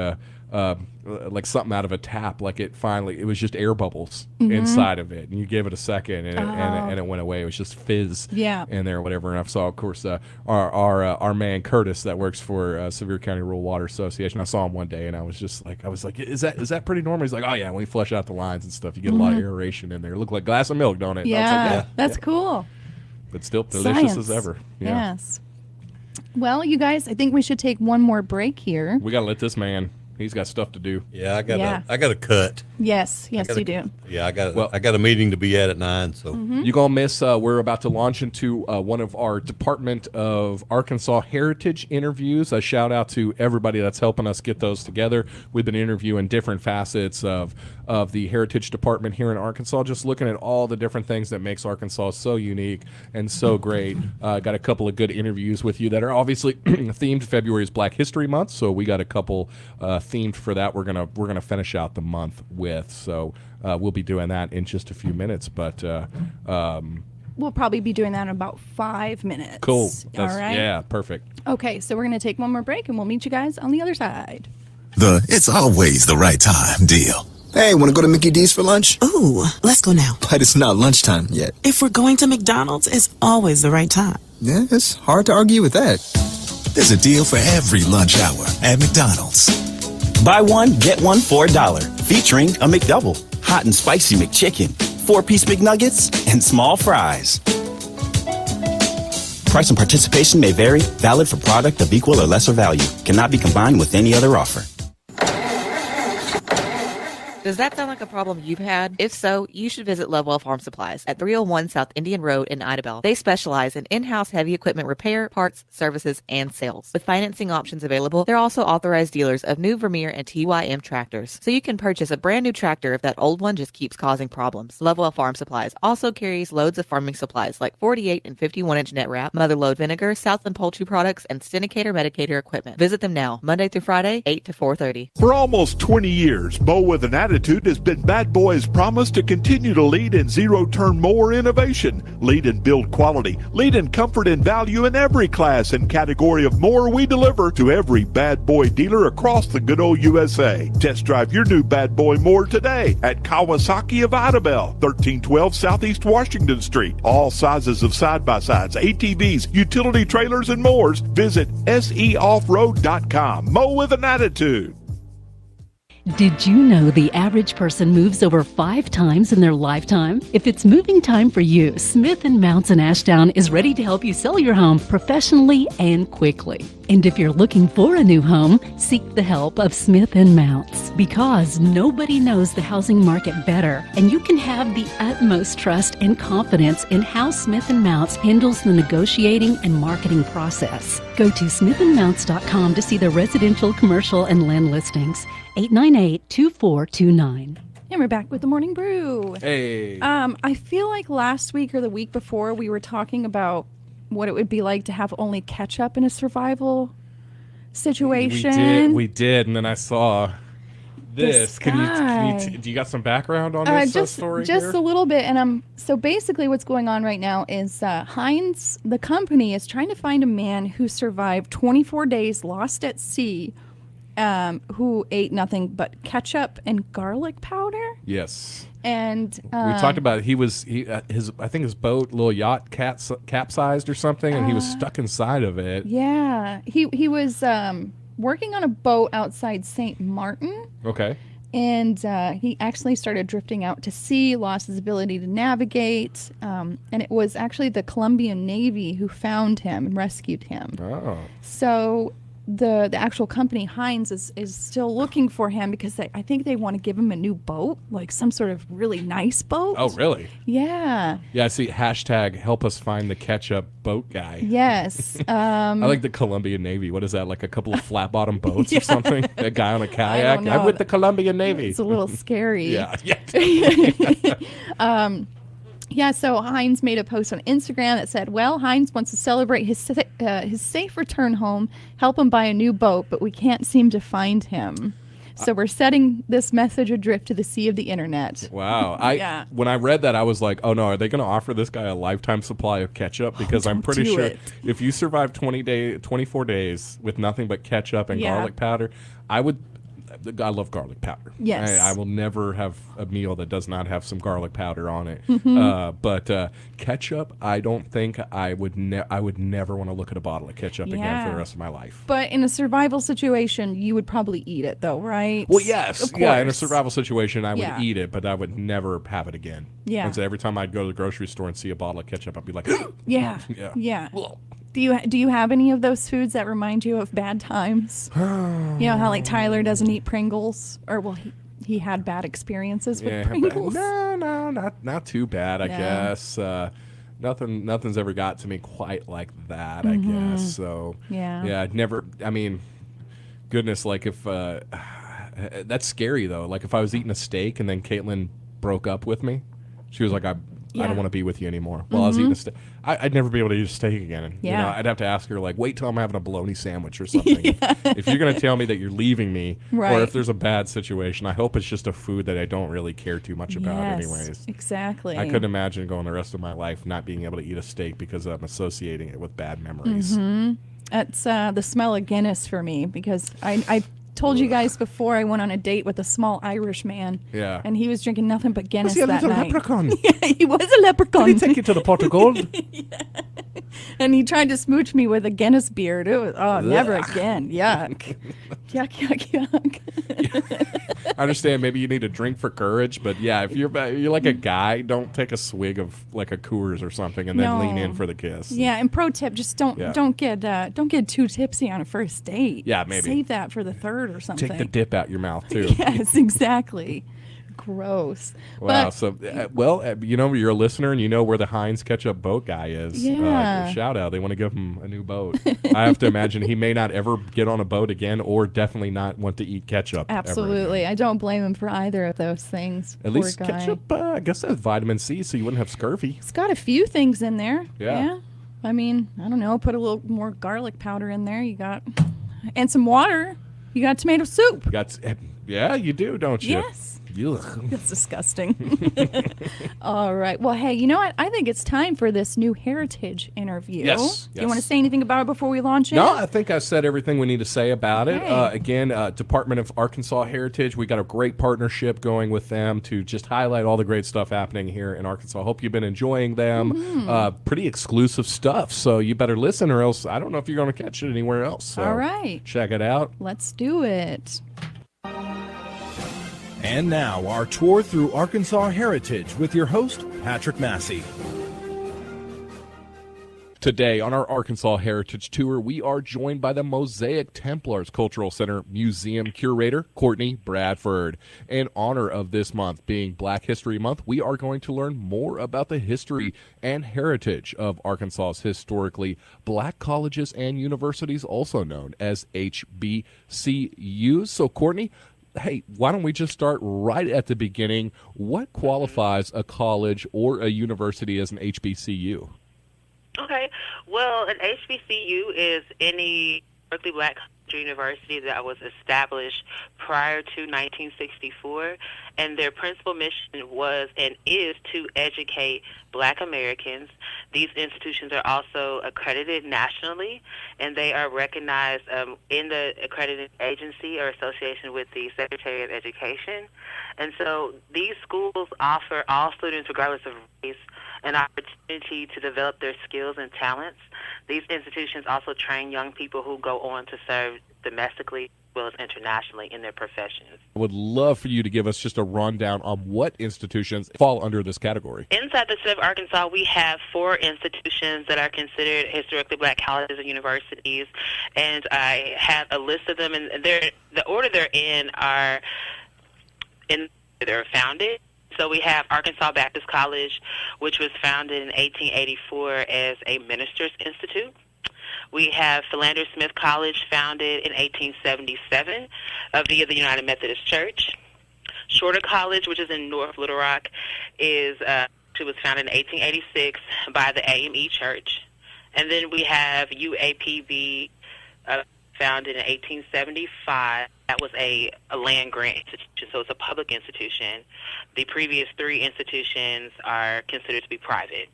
like something out of a tap. It was just air bubbles inside of it, and you gave it a second, and it went away. It was just fizz in there or whatever. And I saw, of course, our man Curtis that works for Sevier County Rural Water Association. I saw him one day, and I was like, "Is that pretty normal?" He's like, "Oh yeah, when you flush out the lines and stuff, you get a lot of aeration in there. It looked like a glass of milk, don't it?" Yeah, that's cool. But still delicious as ever. Yeah. Yes. Well, you guys, I think we should take one more break here. We got to let this man. He's got stuff to do. Yeah, I got a cut. Yes, you do. Yeah, I got a meeting to be at 9. So you're gonna miss. We're about to launch into one of our Department of Arkansas Heritage interviews. A shout out to everybody that's helping us get those together. We've been interviewing different facets of the Heritage Department here in Arkansas, just looking at all the different things that makes Arkansas so unique and so great. Got a couple of good interviews with you that are obviously themed. February is Black History Month, so we got a couple themed for that. We're gonna finish out the month with. So we'll be doing that in just a few minutes, but we'll probably be doing that in about 5 minutes. Cool. All right. Yeah, perfect. Okay, so we're gonna take one more break, and we'll meet you guys on the other side. It's always the right time deal. Hey, want to go to Mickey D's for lunch? Ooh, let's go now. But it's not lunchtime yet. If we're going to McDonald's, it's always the right time. Yeah, it's hard to argue with that. There's a deal for every lunch hour at McDonald's. Buy one, get one for $1. Featuring a McDouble, hot and spicy McChicken, 4-piece McNuggets, and small fries. Price and participation may vary. Valid for product of equal or lesser value. Cannot be combined with any other offer. Does that sound like a problem you've had? If so, you should visit Lovewell Farm Supplies at 301 South Indian Road in Idabel. They specialize in in-house heavy equipment repair, parts, services, and sales. With financing options available, they're also authorized dealers of new Vermeer and TYM tractors. So you can purchase a brand new tractor if that old one just keeps causing problems. Lovewell Farm Supplies also carries loads of farming supplies like 48 and 51-inch net wrap, mother load vinegar, Southland poultry products, and Stenicator medicator equipment. Visit them now, Monday through Friday, 8 to 4:30. For almost 20 years, Mo with an Attitude has been Bad Boy's promise to continue to lead in zero-turn mower innovation, lead in build quality, lead in comfort and value in every class and category of mower we deliver to every Bad Boy dealer across the good old USA. Test drive your new Bad Boy mower today at Kawasaki of Idabel, 1312 Southeast Washington Street. All sizes of side-by-sides, ATVs, utility trailers, and mowers. Visit seoffroad.com. Mow with an Attitude. Did you know the average person moves over 5 times in their lifetime? If it's moving time for you, Smith & Mounts in Ashdown is ready to help you sell your home professionally and quickly. And if you're looking for a new home, seek the help of Smith & Mounts, because nobody knows the housing market better, and you can have the utmost trust and confidence in how Smith & Mounts handles the negotiating and marketing process. Go to smithandmounts.com to see the residential, commercial, and land listings. 898-2429. And we're back with the Morning Brew. Hey. I feel like last week or the week before we were talking about what it would be like to have only ketchup in a survival situation. We did, and then I saw this. Can you do you got some background on this story just here? a little bit. And so basically what's going on right now is Heinz, the company, is trying to find a man who survived 24 days lost at sea, who ate nothing but ketchup and garlic powder. Yes. And we talked about I think his boat, little yacht, capsized or something, and he was stuck inside of it. Yeah, he was working on a boat outside St. Martin. Okay. And he actually started drifting out to sea, lost his ability to navigate, and it was actually the Colombian Navy who found him and rescued him. Oh. So the actual company, Heinz, is still looking for him because I think they want to give him a new boat, like some sort of really nice boat. Oh, really? Yeah. Yeah, I see #help us find the ketchup boat guy. Yes. I like the Colombian Navy. What is that, like a couple of flat bottom boats or something? A guy on a kayak? I'm with the Colombian Navy. It's a little scary. Yeah. Yeah, so Heinz made a post on Instagram that said, well, Heinz wants to celebrate his safe return home, help him buy a new boat, but we can't seem to find him. So we're setting this message adrift to the sea of the internet. Wow. When I read that, I was like, oh, no, are they going to offer this guy a lifetime supply of ketchup? Because I'm pretty sure if you survive 24 days with nothing but ketchup and garlic powder, I love garlic powder. Yes. I will never have a meal that does not have some garlic powder on it. But ketchup, I don't think I would never want to look at a bottle of ketchup again for the rest of my life. But in a survival situation, you would probably eat it, though, right? Well, yes. Of course. Yeah, in a survival situation, I would eat it, but I would never have it again. Yeah. And so every time I'd go to the grocery store and see a bottle of ketchup, I'd be like, yeah. Do you have any of those foods that remind you of bad times? You know how like Tyler doesn't eat Pringles, or well, he had bad experiences with Pringles. No, not too bad, I guess. Nothing's ever got to me quite like that, I guess. So yeah, I'd never. I mean, goodness, like if that's scary though. Like if I was eating a steak and then Caitlin broke up with me, she was like, I don't want to be with you anymore. While I was eating a steak, I'd never be able to eat a steak again. You know, I'd have to ask her, like, wait till I'm having a bologna sandwich or something. If you're going to tell me that you're leaving me, or if there's a bad situation, I hope it's just a food that I don't really care too much about anyways. Exactly. I couldn't imagine going the rest of my life not being able to eat a steak because I'm associating it with bad memories. That's the smell of Guinness for me, because I told you guys before I went on a date with a small Irish man. Yeah. And he was drinking nothing but Guinness Was he a that little night. leprechaun? Yeah, he was a leprechaun. Did he take you to the pot of gold? And he tried to smooch me with a Guinness beard. It was, never again. Yuck. Yuck. I understand maybe you need a drink for courage, but yeah, if you're like a guy, don't take a swig of like a Coors or something and then lean in for the kiss. Yeah, and pro tip, just don't get too tipsy on a first date. Yeah, maybe. Save that for the third or something. Take the dip out your mouth too. Yes, exactly. Gross. Wow. But, So, you're a listener and you know where the Heinz ketchup boat guy is. Yeah. Shout out. They want to give him a new boat. I have to imagine he may not ever get on a boat again, or definitely not want to eat ketchup. Absolutely. I don't blame him for either of those things. At Poor least guy. ketchup, I guess that's vitamin C, so you wouldn't have scurvy. It's got a few things in there. Yeah. I mean, I don't know. Put a little more garlic powder in there. And some water. You got tomato soup. Yeah, you do, don't you? Yes. Ugh. That's disgusting. All right. Well, hey, you know what? I think it's time for this new heritage interview. Yes. Do you want to say anything about it before we launch it? No, I think I said everything we need to say about it. Okay. Again, Department of Arkansas Heritage, we got a great partnership going with them to just highlight all the great stuff happening here in Arkansas. Hope you've been enjoying them. Pretty exclusive stuff, so you better listen, or else I don't know if you're going to catch it anywhere else. So all right. check it out. Let's do it. And now, our tour through Arkansas Heritage with your host, Patrick Massey. Today on our Arkansas Heritage Tour, we are joined by the Mosaic Templars Cultural Center Museum Curator, Courtney Bradford. In honor of this month being Black History Month, we are going to learn more about the history and heritage of Arkansas's historically black colleges and universities, also known as HBCUs. So, Courtney, hey, why don't we just start right at the beginning? What qualifies a college or a university as an HBCU? Okay. Well, an HBCU is any historically black university that was established prior to 1964, and their principal mission was and is to educate Black Americans. These institutions are also accredited nationally, and they are recognized in the accredited agency or association with the Secretary of Education. And so these schools offer all students, regardless of race, an opportunity to develop their skills and talents. These institutions also train young people who go on to serve domestically as well as internationally in their professions. I would love for you to give us just a rundown on what institutions fall under this category. Inside the state of Arkansas, we have 4 institutions that are considered historically Black colleges and universities, and I have a list of them, and the order they're in are in they're founded. So we have Arkansas Baptist College, which was founded in 1884 as a minister's institute. We have Philander Smith College, founded in 1877 via the United Methodist Church. Shorter College, which is in North Little Rock, it was founded in 1886 by the AME Church. And then we have UAPB, founded in 1875. That was a land grant institution, so it's a public institution. The previous 3 institutions are considered to be private.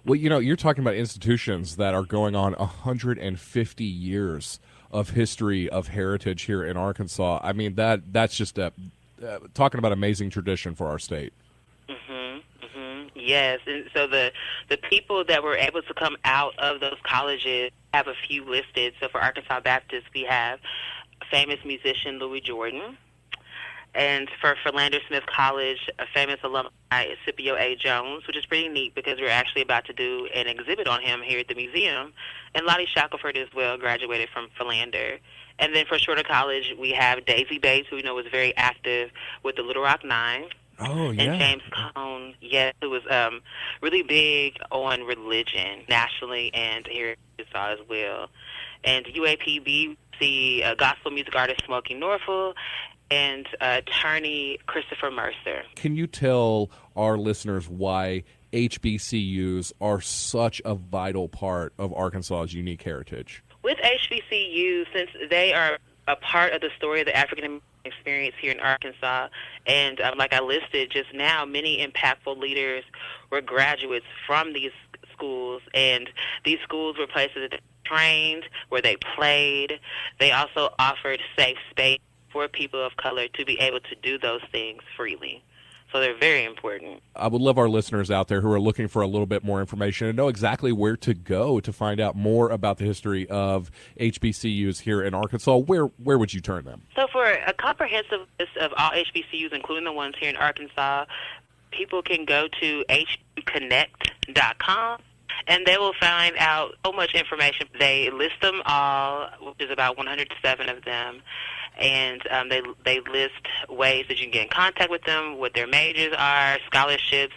Well, you're talking about institutions that are going on 150 years of history, of heritage here in Arkansas. I mean, that's just talking about amazing tradition for our state. Yes, and so the people that were able to come out of those colleges have a few listed. So for Arkansas Baptist, we have famous musician Louis Jordan. And for Philander Smith College, a famous alumni is Scipio A. Jones, which is pretty neat because we're actually about to do an exhibit on him here at the museum. And Lottie Shackelford as well graduated from Philander. And then for Shorter College, we have Daisy Bates, who we know was very active with the Little Rock Nine. Oh, yeah. And James Cone, yes, who was really big on religion nationally and here in Arkansas as well. And UAPB, the gospel music artist Smokey Norfolk, and attorney Christopher Mercer. Can you tell our listeners why HBCUs are such a vital part of Arkansas's unique heritage? With HBCUs, since they are a part of the story of the African American experience here in Arkansas, and like I listed just now, many impactful leaders were graduates from these schools, and these schools were places that they trained, where they played. They also offered safe space for people of color to be able to do those things freely. So they're very important. I would love our listeners out there who are looking for a little bit more information and know exactly where to go to find out more about the history of HBCUs here in Arkansas. Where would you turn them? So for a comprehensive list of all HBCUs, including the ones here in Arkansas, people can go to hbconnect.com. And they will find out so much information. They list them all, which is about 107 of them. And they list ways that you can get in contact with them, what their majors are, scholarships,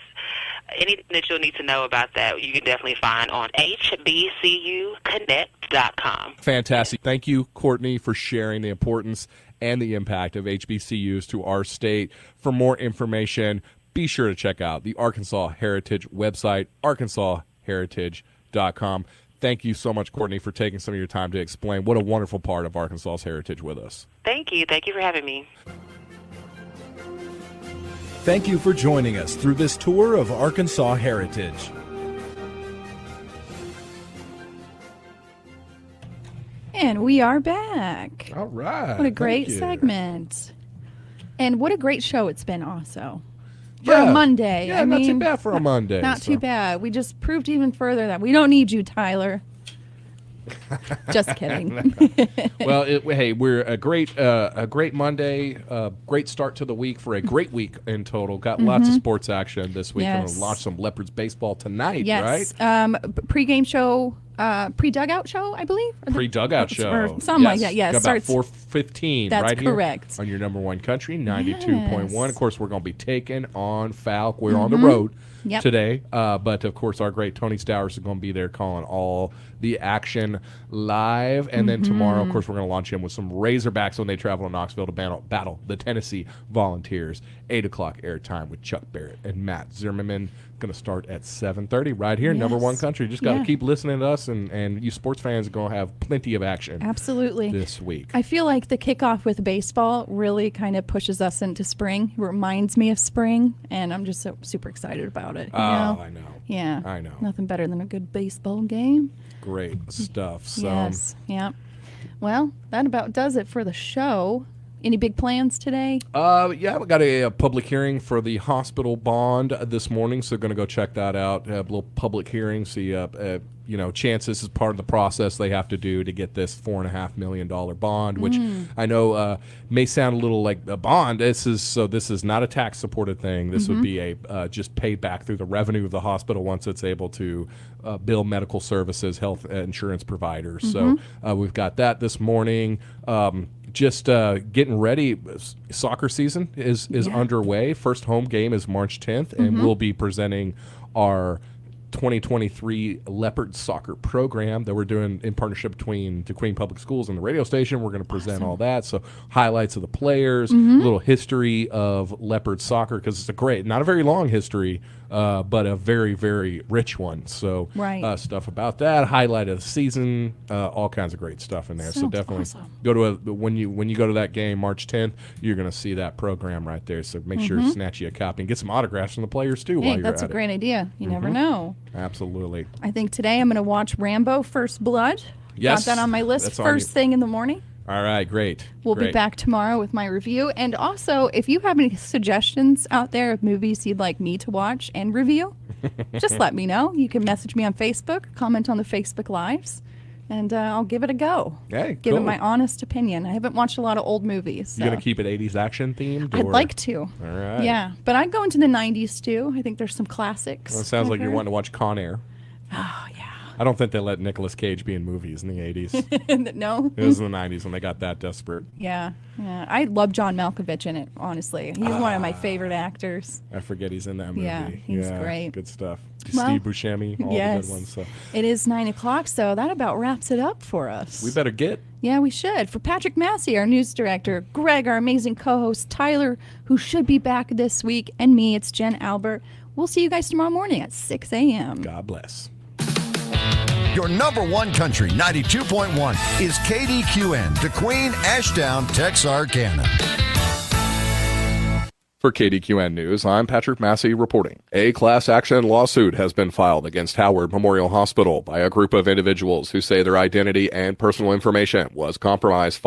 anything that you'll need to know about that, you can definitely find on hbcuconnect.com. Fantastic. Thank you, Courtney, for sharing the importance and the impact of HBCUs to our state. For more information, be sure to check out the Arkansas Heritage website, arkansasheritage.com. Thank you so much, Courtney, for taking some of your time to explain what a wonderful part of Arkansas's heritage with us. Thank you. Thank you for having me. Thank you for joining us through this tour of Arkansas heritage. And we are back. All right. What a great segment. And what a great show it's been also. For a Monday. Yeah, I not too mean, bad for a Monday. Not too bad. We just proved even further that we don't need you, Tyler. Just kidding. Well, hey, we're a great Monday, great start to the week for a great week in total. Got lots of sports action this week. Yes. Going to launch some Leopards baseball tonight, Yes. right? Pre-game show, pre-dugout show, I believe. Pre-dugout show. Or something like that, yes. Got about Starts- 4:15 That's right correct. here on your number one country, 92.1. Yes. Of course, we're going to be taking on Falk. We're on the road Yep. today, but of course, our great Tony Stowers is going to be there calling all the action live. And then tomorrow, of course, we're going to launch in with some Razorbacks when they travel to Knoxville to battle the Tennessee Volunteers. 8 o'clock airtime with Chuck Barrett and Matt Zimmerman. going to start at 7:30 right here, Number Yes. One Country. Just got to Yeah. keep listening to us, and you sports fans are going to have plenty of action Absolutely. this week. I feel like the kickoff with baseball really kind of pushes us into spring. It reminds me of spring, and I'm just so super excited about it. You know? I know. Yeah. I know. Nothing better than a good baseball game. Great stuff. So, Yes. Yeah. Well, that about does it for the show. Any big plans today? yeah, we got a public hearing for the hospital bond this morning, so going to go check that out. Have a little public hearing, see, chances is part of the process they have to do to get this $4.5 million bond, which I know may sound a little like a bond. This is not a tax supported thing. This would be a just paid back through the revenue of the hospital once it's able to bill medical services, health insurance providers. So we've got that this morning. Just getting ready. Soccer season is underway. First home game is March 10th, and we'll be presenting our 2023 Leopard Soccer program that we're doing in partnership between DeQueen Public Schools and the radio station. We're going to present all that. So highlights of the players, a little history of Leopard Soccer, because it's not a very long history, but a very, very rich one. So stuff about that, highlight of the season, all kinds of great stuff in there. So definitely go to when you go to that game March 10th, you're going to see that program right there. So make sure to snatch you a copy and get some autographs from the players too while you're That's at a great idea. You never know. Absolutely. I think today I'm going to watch Rambo First Blood. Yes, Got that on my list that's on first you. thing in the morning. All right, great. We'll be back tomorrow with my review. And also, if you have any suggestions out there of movies you'd like me to watch and review, just let me know. You can message me on Facebook, comment on the Facebook Lives, and I'll give it a go. Hey, Give it cool. my honest opinion. I haven't watched a lot of old movies. So. You going to keep it 80s action themed? I'd or- like to. All right. Yeah, but I'd go into the 90s too. I think there's some classics. Well, it sounds like you're Okay. wanting to watch Con Air. Oh, yeah. I don't think they let Nicolas Cage be in movies in the 80s. No? It was in the 90s when they got that desperate. Yeah. I love John Malkovich in it, honestly. He's one of my favorite actors. I forget he's in that movie. Yeah, he's great. Good stuff. Well, Steve Buscemi, all the good ones. So It is 9 o'clock, so that about wraps it up for us. we better get. Yeah, we should. For Patrick Massey, our news director, Greg, our amazing co-host, Tyler, who should be back this week, and me, it's Jen Albert. We'll see you guys tomorrow morning at 6 a.m. God bless. Your number one country, 92.1, is KDQN, DeQueen, Ashdown, Texarkana. For KDQN News, I'm Patrick Massey reporting. A class action lawsuit has been filed against Howard Memorial Hospital by a group of individuals who say their identity and personal information was compromised